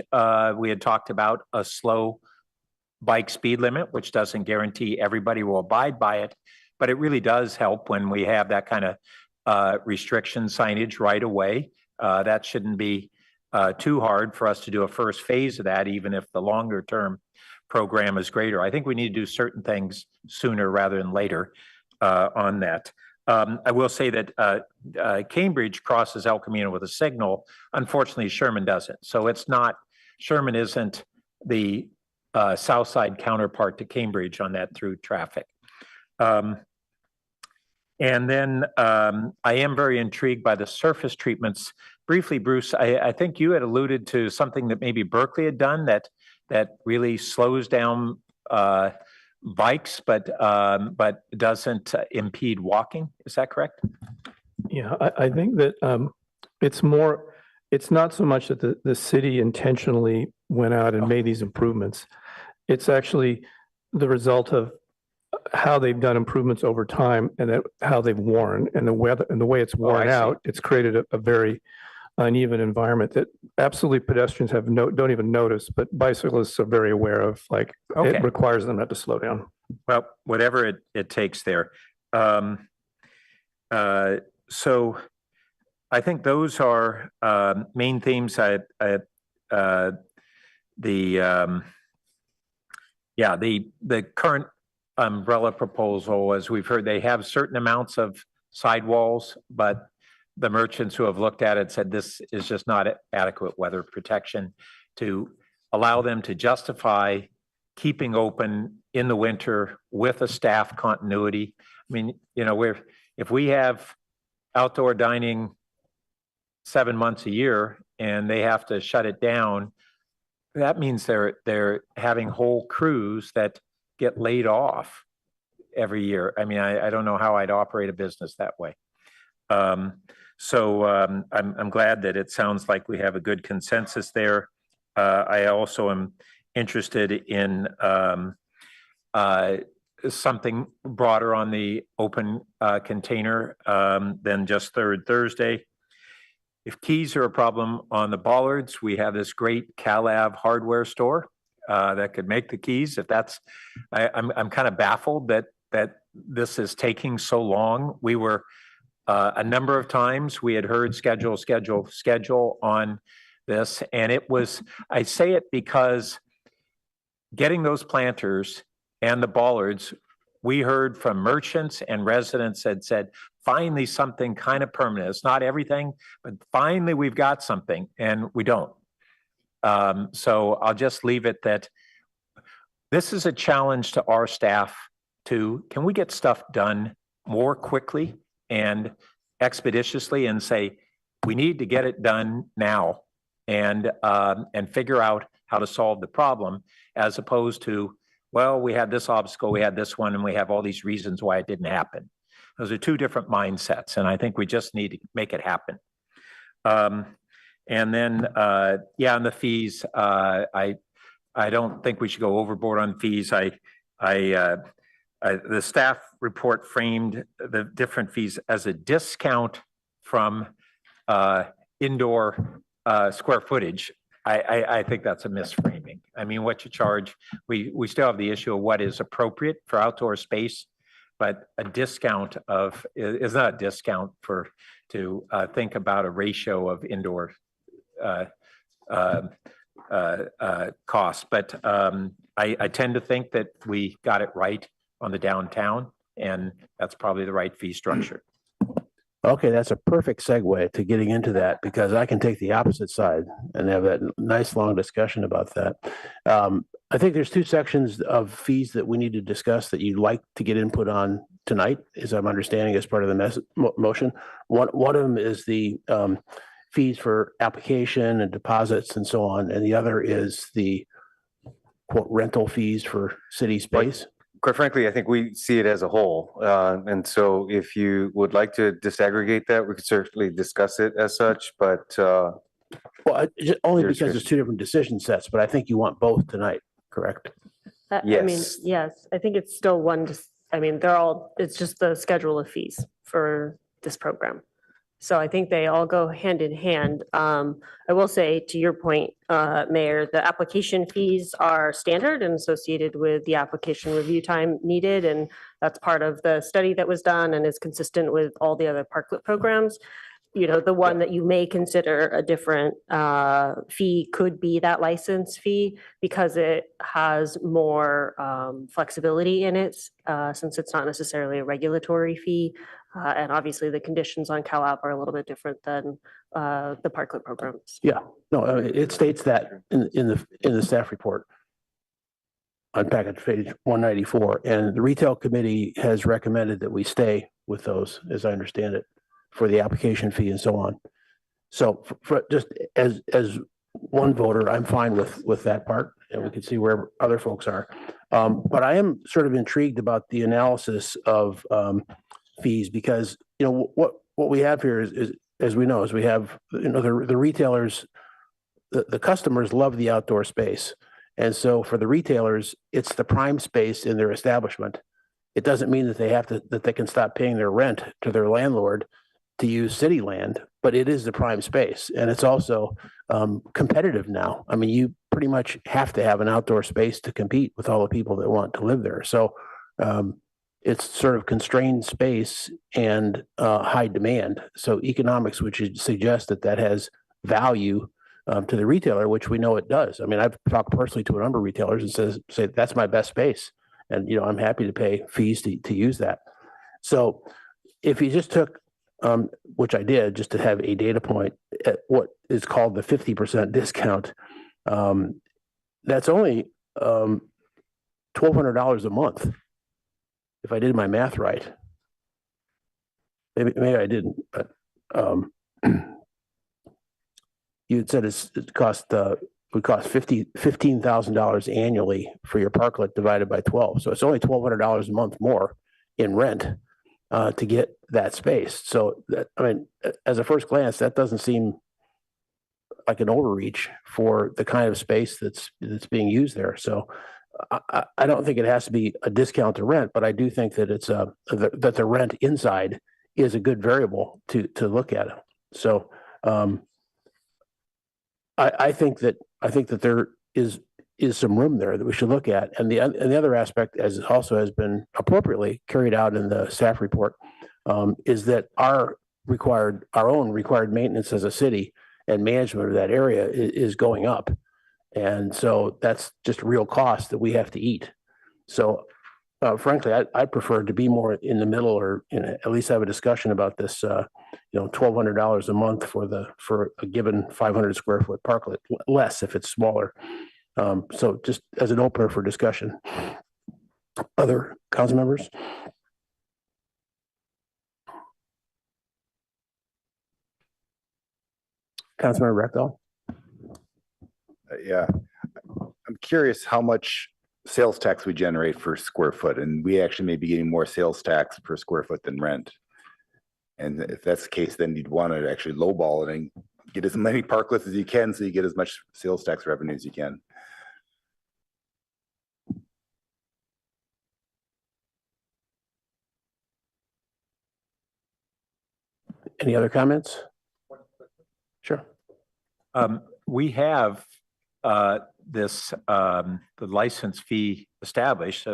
We had talked about a slow bike speed limit, which doesn't guarantee everybody will abide by it, but it really does help when we have that kind of restriction signage right away. That shouldn't be too hard for us to do a first phase of that, even if the longer term program is greater. I think we need to do certain things sooner rather than later on that. I will say that Cambridge crosses El Camino with a signal. Unfortunately, Sherman doesn't. So it's not, Sherman isn't the south side counterpart to Cambridge on that through traffic. And then I am very intrigued by the surface treatments. Briefly, Bruce, I think you had alluded to something that maybe Berkeley had done that really slows down bikes, but doesn't impede walking. Is that correct? Yeah, I think that it's not so much that the city intentionally went out and made these improvements. It's actually the result of how they've done improvements over time and how they've worn and the way it's worn out. It's created a very uneven environment that absolutely pedestrians don't even notice, but bicyclists are very aware of. Like, it requires them not to slow down. Well, whatever it takes there. So I think those are main themes. The current umbrella proposal, as we've heard, they have certain amounts of sidewalls, but the merchants who have looked at it said this is just not adequate weather protection to allow them to justify keeping open in the winter with a staff continuity. I mean, if we have outdoor dining 7 months a year and they have to shut it down, that means they're having whole crews that get laid off every year. I mean, I don't know how I'd operate a business that way. So I'm glad that it sounds like we have a good consensus there. I also am interested in something broader on the open container than just Third Thursday. If keys are a problem on the bollards, we have this great CalAv hardware store that could make the keys. If that's, I'm kind of baffled that this is taking so long. We were a number of times we had heard schedule on this, and it was, I say it because getting those planters and the bollards, we heard from merchants and residents that said, finally something kind of permanent. It's not everything, but finally we've got something, and we don't. So I'll just leave it that this is a challenge to our staff to, can we get stuff done more quickly and expeditiously and say, we need to get it done now and figure out how to solve the problem, as opposed to, well, we had this obstacle, we had this one, and we have all these reasons why it didn't happen. Those are two different mindsets, and I think we just need to make it happen. And then, on the fees, I don't think we should go overboard on fees. The staff report framed the different fees as a discount from indoor square footage. I think that's a misframing. I mean, what you charge, we still have the issue of what is appropriate for outdoor space, but a discount is not a discount to think about a ratio of indoor costs. But I tend to think that we got it right on the downtown, and that's probably the right fee structure. Okay, that's a perfect segue to getting into that, because I can take the opposite side and have that nice long discussion about that. I think there's two sections of fees that we need to discuss that you'd like to get input on tonight, as I'm understanding as part of the motion. One of them is the fees for application and deposits and so on, and the other is the quote rental fees for city space. Quite frankly, I think we see it as a whole. And so if you would like to disaggregate that, we could certainly discuss it as such, but well, only because it's two different decision sets, but I think you want both tonight, correct? Yes. I mean, yes, I think it's still one, I mean, it's just the schedule of fees for this program. So I think they all go hand in hand. I will say, to your point, Mayor, the application fees are standard and associated with the application review time needed. And that's part of the study that was done and is consistent with all the other parklet programs. the one that you may consider a different fee could be that license fee because it has more flexibility in it, since it's not necessarily a regulatory fee. And obviously the conditions on CalApp are a little bit different than the parklet programs. Yeah, no, it states that in the staff report on package page 194, and the retail committee has recommended that we stay with those, as I understand it, for the application fee and so on. So for just as one voter, I'm fine with that part, and we can see where other folks are. But I am sort of intrigued about the analysis of fees, because what we have here is as we know, is we have the retailers, the customers love the outdoor space. And so for the retailers, it's the prime space in their establishment. It doesn't mean that they can stop paying their rent to their landlord to use city land, but it is the prime space. And it's also competitive now. I mean, you pretty much have to have an outdoor space to compete with all the people that want to live there. So it's sort of constrained space and high demand. So economics would suggest that has value to the retailer, which we know it does. I mean, I've talked personally to a number of retailers and say that's my best space, and I'm happy to pay fees to use that. So if you just took, which I did, just to have a data point at what is called the 50% discount, that's only $1,200 a month, if I did my math right. Maybe I didn't, but you had said it would cost $15,000 annually for your parklet divided by 12. So it's only $1,200 a month more in rent to get that space. So that, I mean, as a first glance, that doesn't seem like an overreach for the kind of space that's being used there. So I don't think it has to be a discount to rent, but I do think that it's that the rent inside is a good variable to look at. So I think that there is some room there that we should look at. And the other aspect, as also has been appropriately carried out in the staff report, is that our own required maintenance as a city and management of that area is going up. And so that's just a real cost that we have to eat. So frankly, I prefer to be more in the middle, or at least have a discussion about this, $1,200 a month for a given 500 square foot parklet, less if it's smaller. So just as an opener for discussion. Other council members? Councilmember Rectal? Yeah, I'm curious how much sales tax we generate per square foot, and we actually may be getting more sales tax per square foot than rent. And if that's the case, then you'd want to actually lowball it and get as many parklets as you can, so you get as much sales tax revenue as you can. Any other comments? Sure. We have the license fee established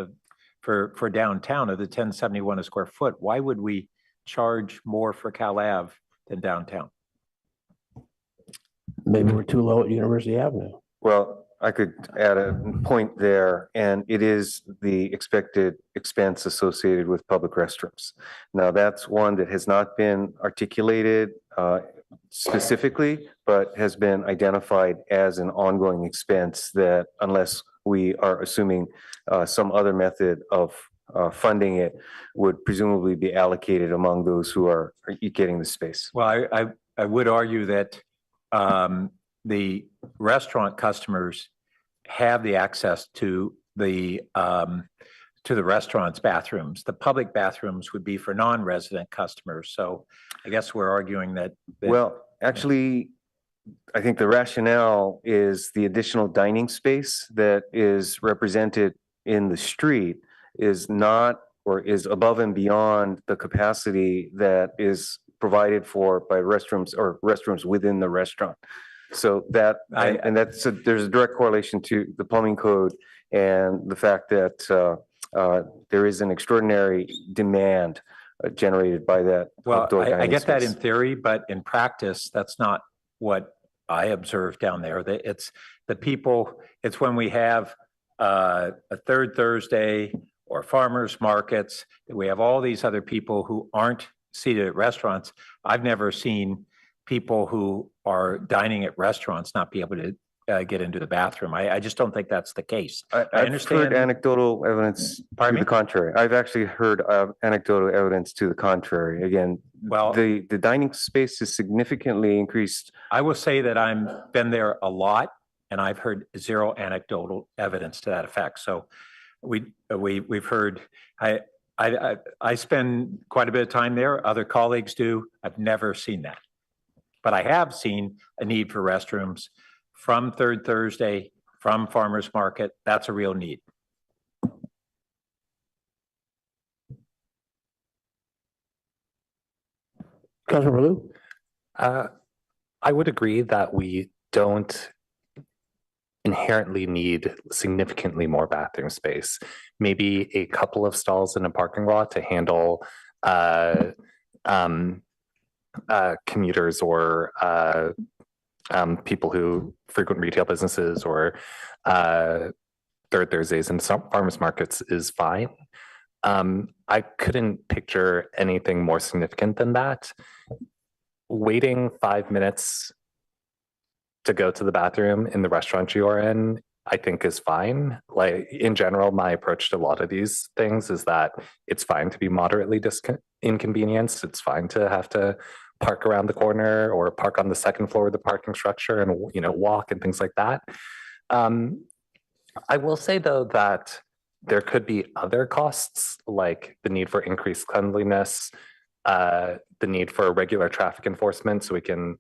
for downtown of the 1071 a square foot. Why would we charge more for Cal Ave than downtown? Maybe we're too low at University Avenue. Well, I could add a point there, and it is the expected expense associated with public restrooms. Now, that's one that has not been articulated specifically, but has been identified as an ongoing expense that, unless we are assuming some other method of funding it, would presumably be allocated among those who are getting the space. Well, I would argue that the restaurant customers have the access to the restaurant's bathrooms. The public bathrooms would be for non-resident customers. So I guess we're arguing that. Well, actually, I think the rationale is the additional dining space that is represented in the street is not, or is above and beyond the capacity that is provided for by restrooms or restrooms within the restaurant. So that, and that's, there's a direct correlation to the plumbing code and the fact that there is an extraordinary demand generated by that Well, outdoor I dining get that in space. theory, but in practice, that's not what I observe down there. That it's the people, it's when we have a third Thursday or farmers markets, that we have all these other people who aren't seated at restaurants. I've never seen people who are dining at restaurants not be able to get into the bathroom. I just don't think that's the case. I I've understand. heard anecdotal evidence to the contrary. I've actually heard anecdotal evidence to the contrary. Again, Well, the dining space is significantly increased. I will say that I've been there a lot and I've heard zero anecdotal evidence to that effect. So we've heard, I spend quite a bit of time there. Other colleagues do. I've never seen that. But I have seen a need for restrooms from Third Thursday, from farmers market. That's a real need. Councilor Baloo? I would agree that we don't inherently need significantly more bathroom space. Maybe a couple of stalls in a parking lot to handle commuters or people who frequent retail businesses or third Thursdays and some farmers markets is fine. I couldn't picture anything more significant than that. Waiting 5 minutes to go to the bathroom in the restaurant you are in, I think is fine. Like in general, my approach to a lot of these things is that it's fine to be moderately inconvenienced. It's fine to have to park around the corner or park on the second floor of the parking structure and, you know, walk and things like that. I will say though that there could be other costs like the need for increased cleanliness, the need for regular traffic enforcement so we can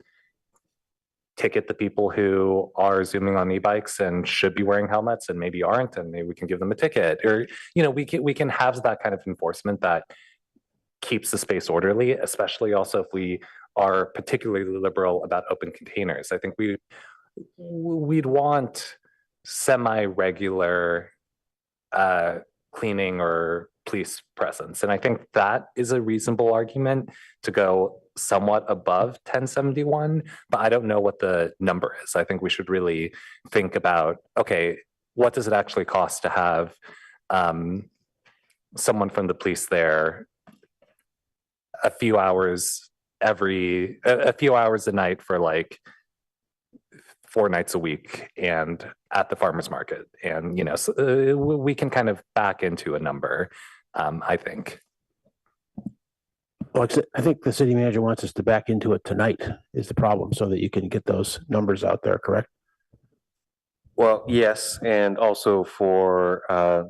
ticket the people who are zooming on e-bikes and should be wearing helmets and maybe aren't, and maybe we can give them a ticket, or you know, we can have that kind of enforcement that keeps the space orderly, especially also if we are particularly liberal about open containers. I think we'd want semi-regular cleaning or police presence. And I think that is a reasonable argument to go somewhat above 1071, but I don't know what the number is. I think we should really think about, okay, what does it actually cost to have someone from the police there a few hours a night for like 4 nights a week and at the farmer's market. And, you know, so, we can kind of back into a number, I think. Well, I think the city manager wants us to back into it tonight is the problem, so that you can get those numbers out there, correct? Well, yes, and also for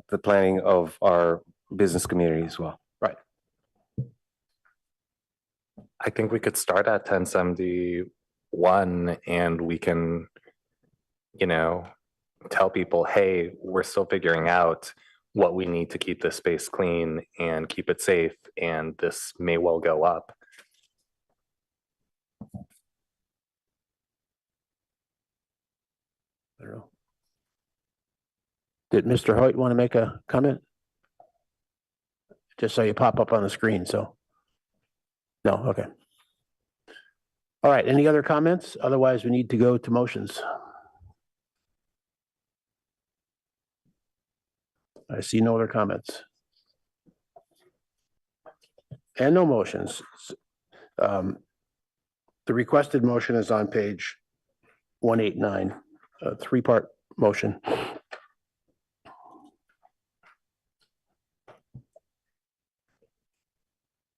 the planning of our business community as well. Right. I think we could start at 1071 and we can, you know, tell people, hey, we're still figuring out what we need to keep this space clean and keep it safe, and this may well go up. I don't know. Did Mr. Hoyt want to make a comment? Just so you pop up on the screen, so. No, okay. All right, any other comments? Otherwise, we need to go to motions. I see no other comments. And no motions. The requested motion is on page 189, a 3-part motion.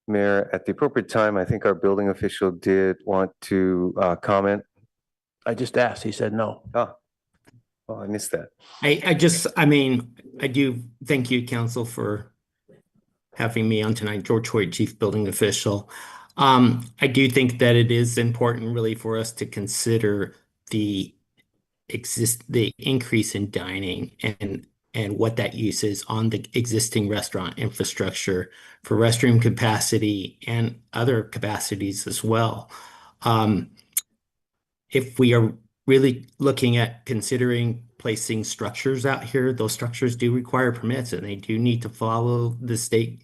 Mayor, at the appropriate time, I think our building official did want to comment. I just asked, he said no. Oh, I missed that. I mean, I do thank you, council, for having me on tonight. George Hoyt, Chief Building Official. I do think that it is important really for us to consider the increase in dining and what that use is on the existing restaurant infrastructure for restroom capacity and other capacities as well. If we are really looking at considering placing structures out here, those structures do require permits and they do need to follow the state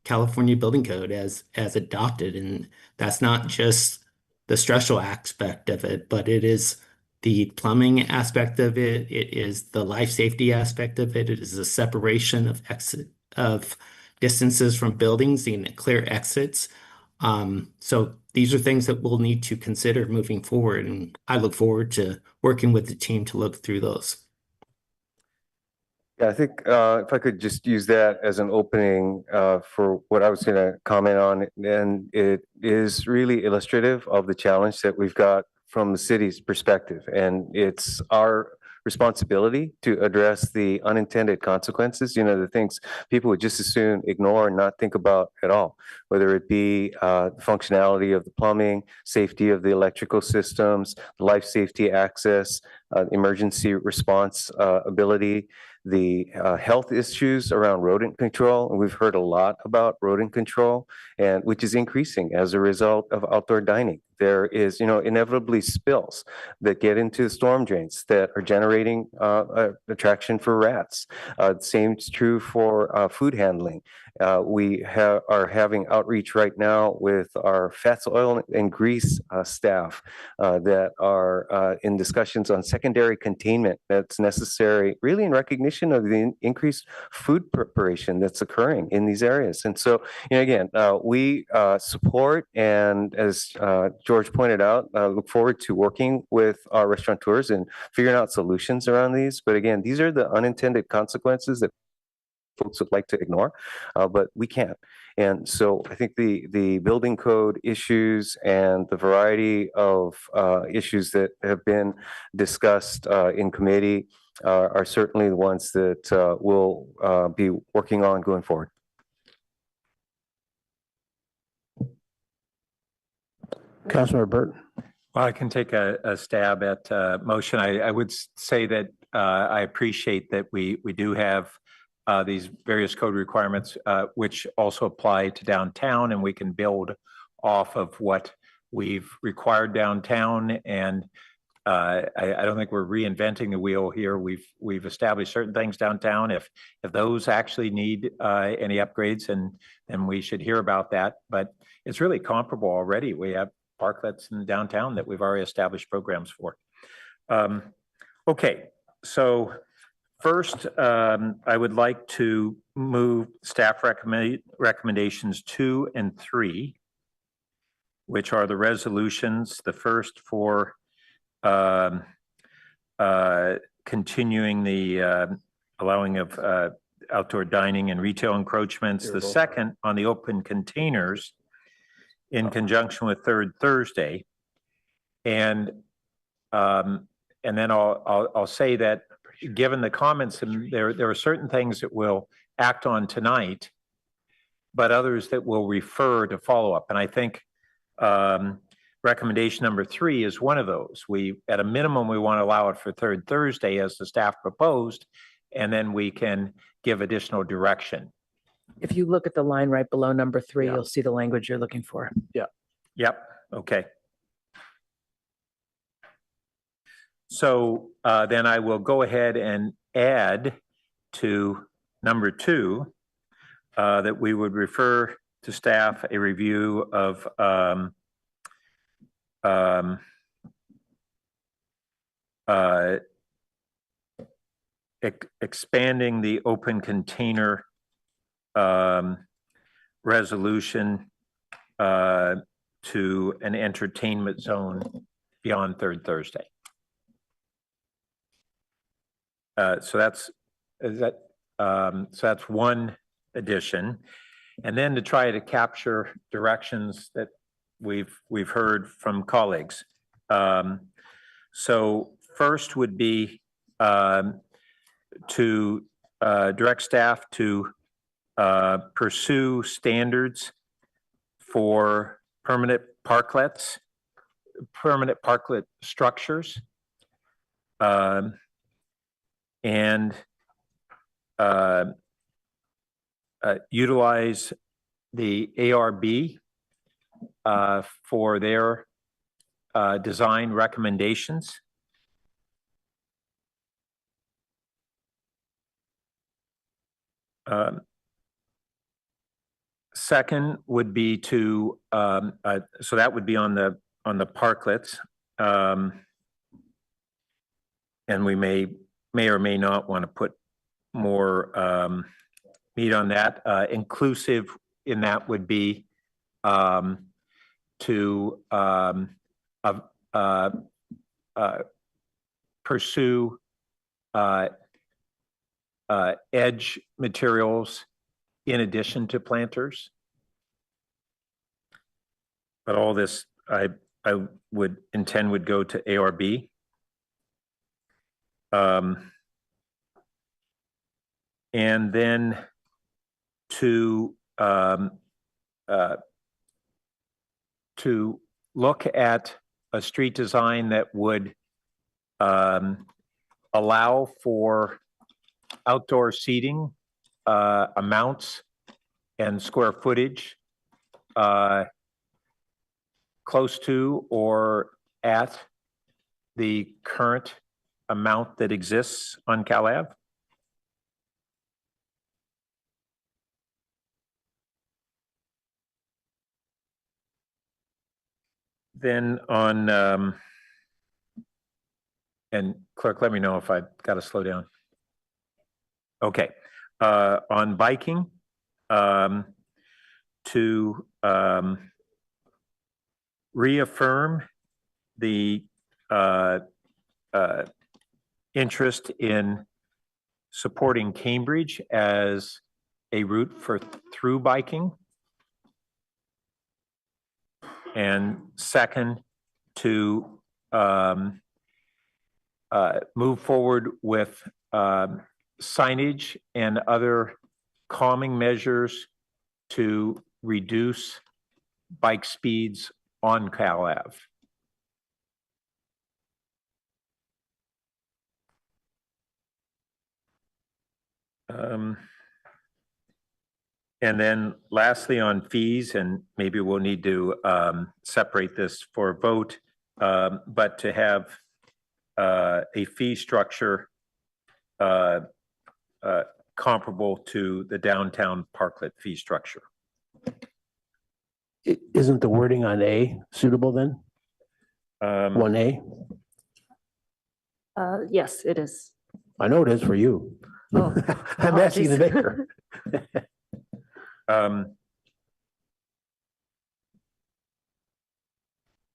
California Building Code as adopted. And that's not just the structural aspect of it, but it is the plumbing aspect of it. It is the life safety aspect of it. It is the separation of exit of distances from buildings and clear exits. So these are things that we'll need to consider moving forward, and I look forward to working with the team to look through those. Yeah, I think if I could just use that as an opening for what I was going to comment on, and it is really illustrative of the challenge that we've got from the city's perspective, and it's our responsibility to address the unintended consequences, you know, the things people would just as soon ignore and not think about at all, whether it be the functionality of the plumbing, safety of the electrical systems, life safety access, emergency response ability, the health issues around rodent control. And we've heard a lot about rodent control, and which is increasing as a result of outdoor dining. There is, you know, inevitably spills that get into the storm drains that are generating attraction for rats. Same is true for food handling. We are having outreach right now with our fats, oil, and grease staff that are in discussions on secondary containment that's necessary, really in recognition of the increased food preparation that's occurring in these areas. And so, you know, again, we support, and as George pointed out, look forward to working with our restaurateurs and figuring out solutions around these. But again, these are the unintended consequences that folks would like to ignore, but we can't. And so I think the building code issues and the variety of issues that have been discussed in committee are certainly the ones that we'll be working on going forward. Councilmember Burton. Well, I can take a stab at motion. I would say that I appreciate that we do have these various code requirements, which also apply to downtown, and we can build off of what we've required downtown. And I don't think we're reinventing the wheel here. We've established certain things downtown. If those actually need any upgrades, and we should hear about that. But it's really comparable already. We have parklets in downtown that we've already established programs for. Okay, so first, I would like to move staff recommendations 2 and 3, which are the resolutions. The first for continuing the allowing of outdoor dining and retail encroachments. The second on the open containers in conjunction with Third Thursday. And then I'll say that given the comments, and there are certain things that we'll act on tonight, but others that will refer to follow-up. And I think recommendation number 3 is one of those. At a minimum, we want to allow it for Third Thursday as the staff proposed, and then we can give additional direction. If you look at the line right below number 3, you'll see the language you're looking for. Yeah. Yep. Okay. So then I will go ahead and add to number 2 that we would refer to staff a review of expanding the open container resolution to an entertainment zone beyond Third Thursday. So that's one addition. And then to try to capture directions that we've heard from colleagues. So first would be to direct staff to pursue standards for permanent parklet structures, and utilize the ARB for their design recommendations. Second would be to, so that would be on the parklets. And we may or may not want to put more meat on that. Inclusive in that would be to pursue edge materials in addition to planters. But all this I would intend would go to ARB. And then to look at a street design that would allow for outdoor seating amounts and square footage close to or at the current amount that exists on Cal Ave. Then on, and Clerk, let me know if I've got to slow down. Okay, on biking, to reaffirm the interest in supporting Cambridge as a route for through biking. And second, to move forward with signage and other calming measures to reduce bike speeds on Cal Ave. And then lastly on fees, and maybe we'll need to separate this for a vote, but to have a fee structure comparable to the downtown parklet fee structure. Isn't the wording on A suitable then? 1A? Yes, it is. I know it is for you. Oh, I'm asking the mayor.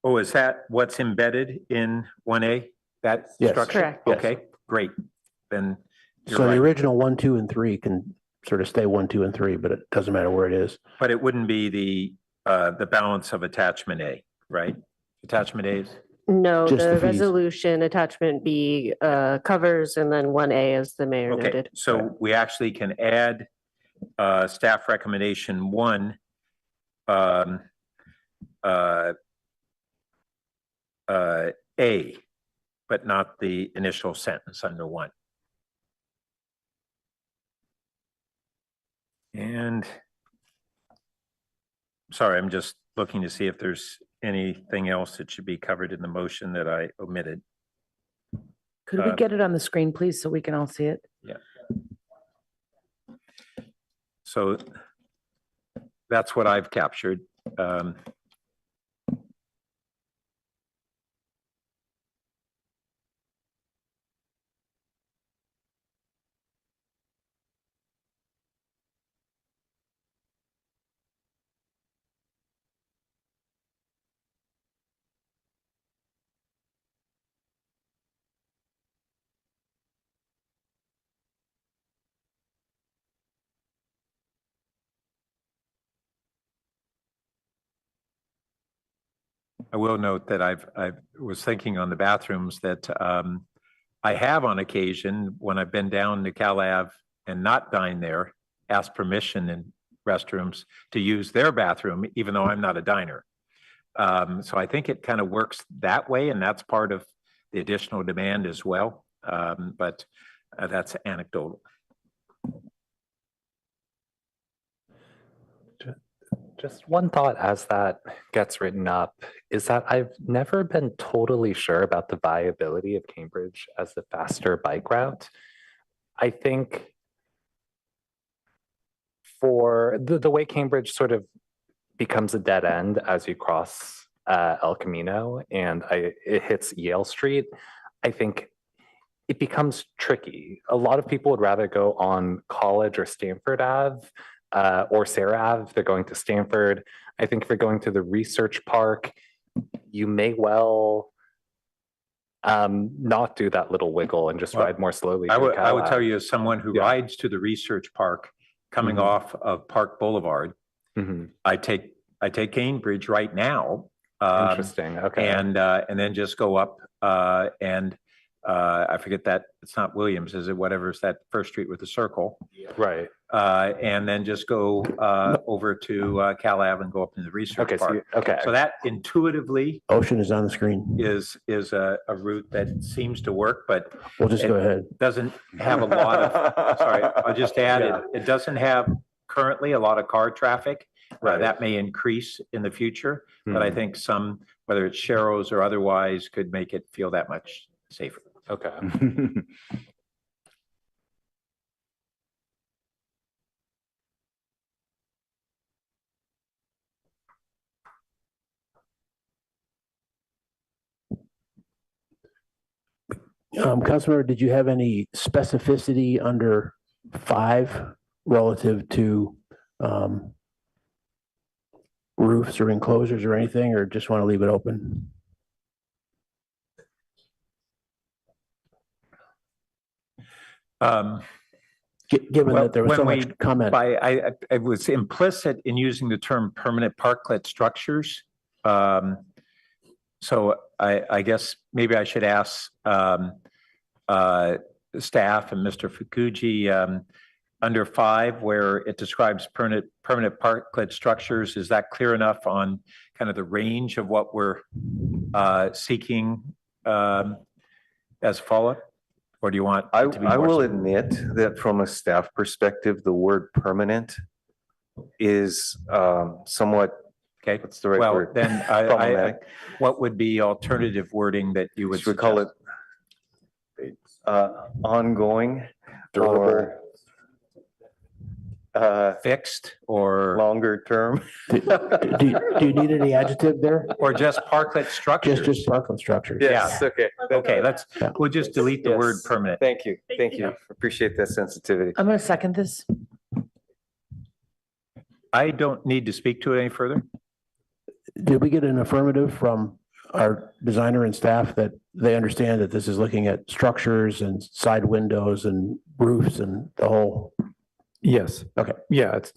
Oh, is that what's embedded in 1A? That Yes. structure? Correct. Okay, great. Then you're So the right. original 1, 2, and 3 can sort of stay 1, 2, and 3, but it doesn't matter where it is. But it wouldn't be the balance of attachment A, right? Attachment A is, No, Just the the fees. resolution attachment B covers, and then 1A, as the mayor okay, noted. so we actually can add staff recommendation 1 A, but not the initial sentence under 1. And sorry, I'm just looking to see if there's anything else that should be covered in the motion that I omitted. Could we get it on the screen, please, so we can all see it? Yeah. So that's what I've captured. I will note that I was thinking on the bathrooms that I have on occasion, when I've been down to Cal Ave and not dined there, asked permission in restrooms to use their bathroom, even though I'm not a diner. So I think it kind of works that way, and that's part of the additional demand as well. But that's anecdotal. Just one thought as that gets written up is that I've never been totally sure about the viability of Cambridge as the faster bike route. I think for the way Cambridge sort of becomes a dead end as you cross El Camino and it hits Yale Street, I think it becomes tricky. A lot of people would rather go on College or Stanford Ave or Sarah Ave if they're going to Stanford. I think if you're going to the Research Park, you may well not do that little wiggle and just ride more slowly. I to would Cal tell Ave. you, as someone who rides to the Research Park coming Mhm. off of Park Boulevard, Mhm. I take Cambridge right now. Interesting. Okay. And then just go up and I forget that it's not Williams, is it? Whatever, it's that first street with the circle. Right. And then just go over to Cal Ave and go up into the Research Park. So that intuitively Ocean is on the screen. is a route that seems to work, but We'll just go ahead. doesn't have a lot of, sorry, I'll just add it doesn't have currently a lot of car traffic. That may increase in the future, but I think some, whether it's Sharrows or otherwise, could make it feel that much safer. Okay. Councilmember, did you have any specificity under 5 relative to roofs or enclosures or anything, or just want to leave it open? Given that there was so much comment. I was implicit in using the term permanent parklet structures. So I guess maybe I should ask staff and Mr. Fukuji, under 5, where it describes permanent parklet structures, is that clear enough on kind of the range of what we're seeking as follow-up? Or do you want? I will admit that from a staff perspective, the word permanent is somewhat, okay, what's the right well, word? then Problematic. What would be alternative wording that you would Should we call it ongoing, Durable. or fixed or longer term? Do you need any adjective there? Or just parklet structures? Just parklet structures. Yes, okay. Okay, we'll just delete the word Yes. permanent. Thank you. Thank you. Appreciate that sensitivity. I'm going to second this. I don't need to speak to it any further. Did we get an affirmative from our designer and staff that they understand that this is looking at structures and side windows and roofs and the whole? Yes. Okay. Yeah, it's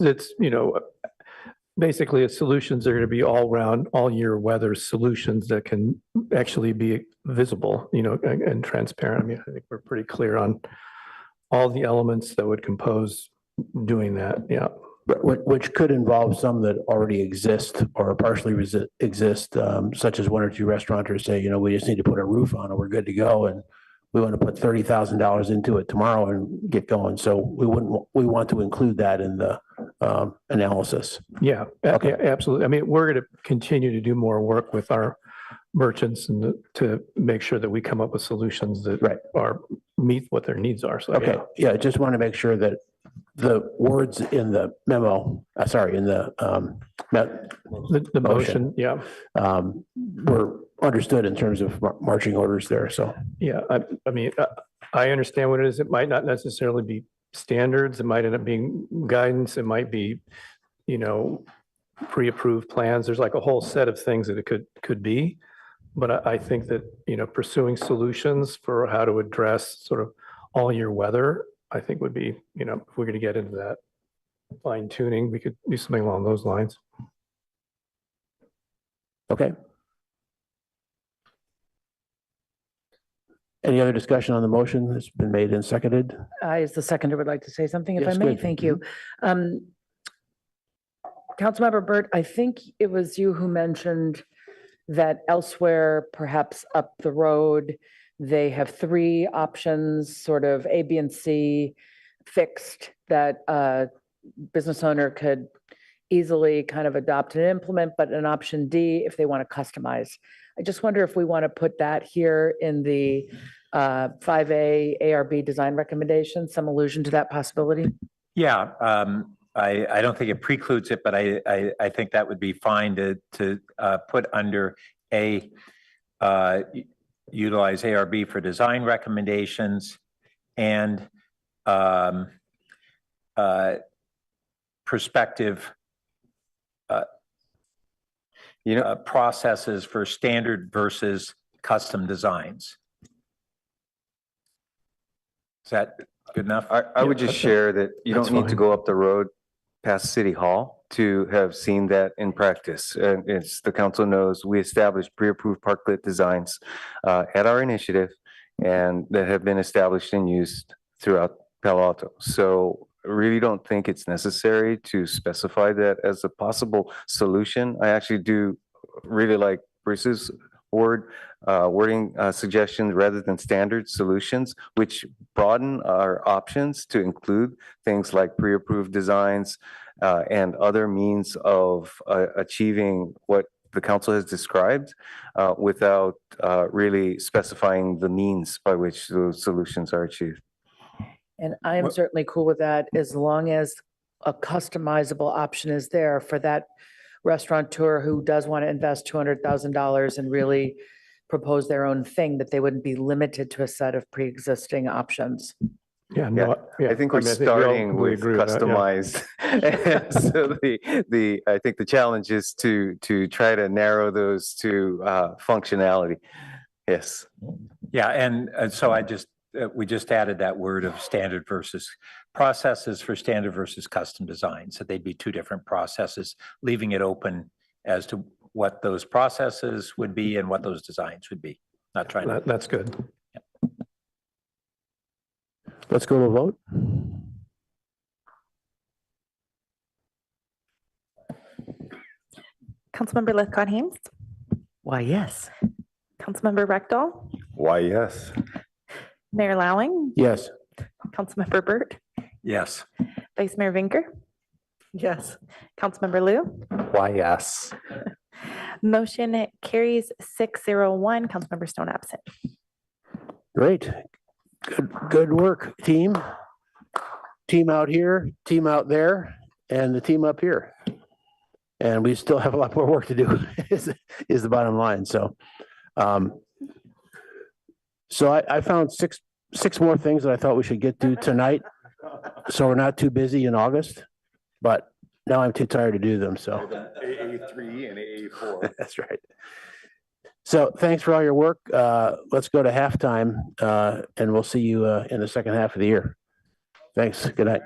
basically its solutions are going to be all round, all year weather solutions that can actually be visible, and transparent. I mean, I think we're pretty clear on all the elements that would compose doing that. Yeah. Which could involve some that already exist or partially exist, such as 1 or 2 restaurateurs say, we just need to put a roof on and we're good to go. And we want to put $30,000 into it tomorrow and get going. So we want to include that in the analysis. Yeah, okay. Absolutely. I mean, we're going to continue to do more work with our merchants and to make sure that we come up with solutions that meet what their needs are. So, okay. Yeah. I just want to make sure that the words in the memo, in the motion, yeah, were understood in terms of marching orders there. So, yeah, I mean, I understand what it is. It might not necessarily be standards. It might end up being guidance. It might be, pre-approved plans. There's like a whole set of things that it could be. But I think that, pursuing solutions for how to address sort of all year weather, I think would be, if we're going to get into that fine tuning, we could do something along those lines. Okay. Any other discussion on the motion that's been made and seconded? I, as the seconder, would like to say something, if I Yes, may. good. Thank you. Councilmember Burt, I think it was you who mentioned that elsewhere, perhaps up the road, they have 3 options, sort of A, B, and C fixed that a business owner could easily kind of adopt and implement, but an option D if they want to customize. I just wonder if we want to put that here in the 5A ARB design recommendation, some allusion to that possibility? Yeah, I don't think it precludes it, but I think that would be fine to put under A, utilize ARB for design recommendations and perspective processes for standard versus custom designs. Is that good enough? I would just share that you don't need to go up the road past City Hall to have seen that in practice. And as the council knows, we established pre-approved parklet designs at our initiative and that have been established and used throughout Palo Alto. So I really don't think it's necessary to specify that as a possible solution. I actually do really like Bruce's wording suggestions rather than standard solutions, which broaden our options to include things like pre-approved designs and other means of achieving what the council has described without really specifying the means by which those solutions are achieved. And I am certainly cool with that as long as a customizable option is there for that restaurateur who does want to invest $200,000 and really propose their own thing, that they wouldn't be limited to a set of pre-existing options. Yeah, no, I think we're starting with customized. So I think the challenge is to try to narrow those to functionality. Yes. Yeah, and so we just added that word of standard versus processes for standard versus custom design. So they'd be two different processes, leaving it open as to what those processes would be and what those designs would be. Not trying to. That's good. Yeah. Let's go to a vote. Councilmember Lithcott-Heames, Why, yes. Councilmember Rectal, Why, yes. Mayor Lowing, Yes. Councilmember Burt, Yes. Vice Mayor Vinker, Yes. Councilmember Lou. Why, yes. Motion carries 601. Councilmember Stone absent. Great. Good work, team. Team out here, team out there, and the team up here. And we still have a lot more work to do is the bottom line. So I found six more things that I thought we should get to tonight. So we're not too busy in August, but now I'm too tired to do them. So AA3 and AA4. that's right. So thanks for all your work. Let's go to halftime and we'll see you in the second half of the year. Thanks. Good night.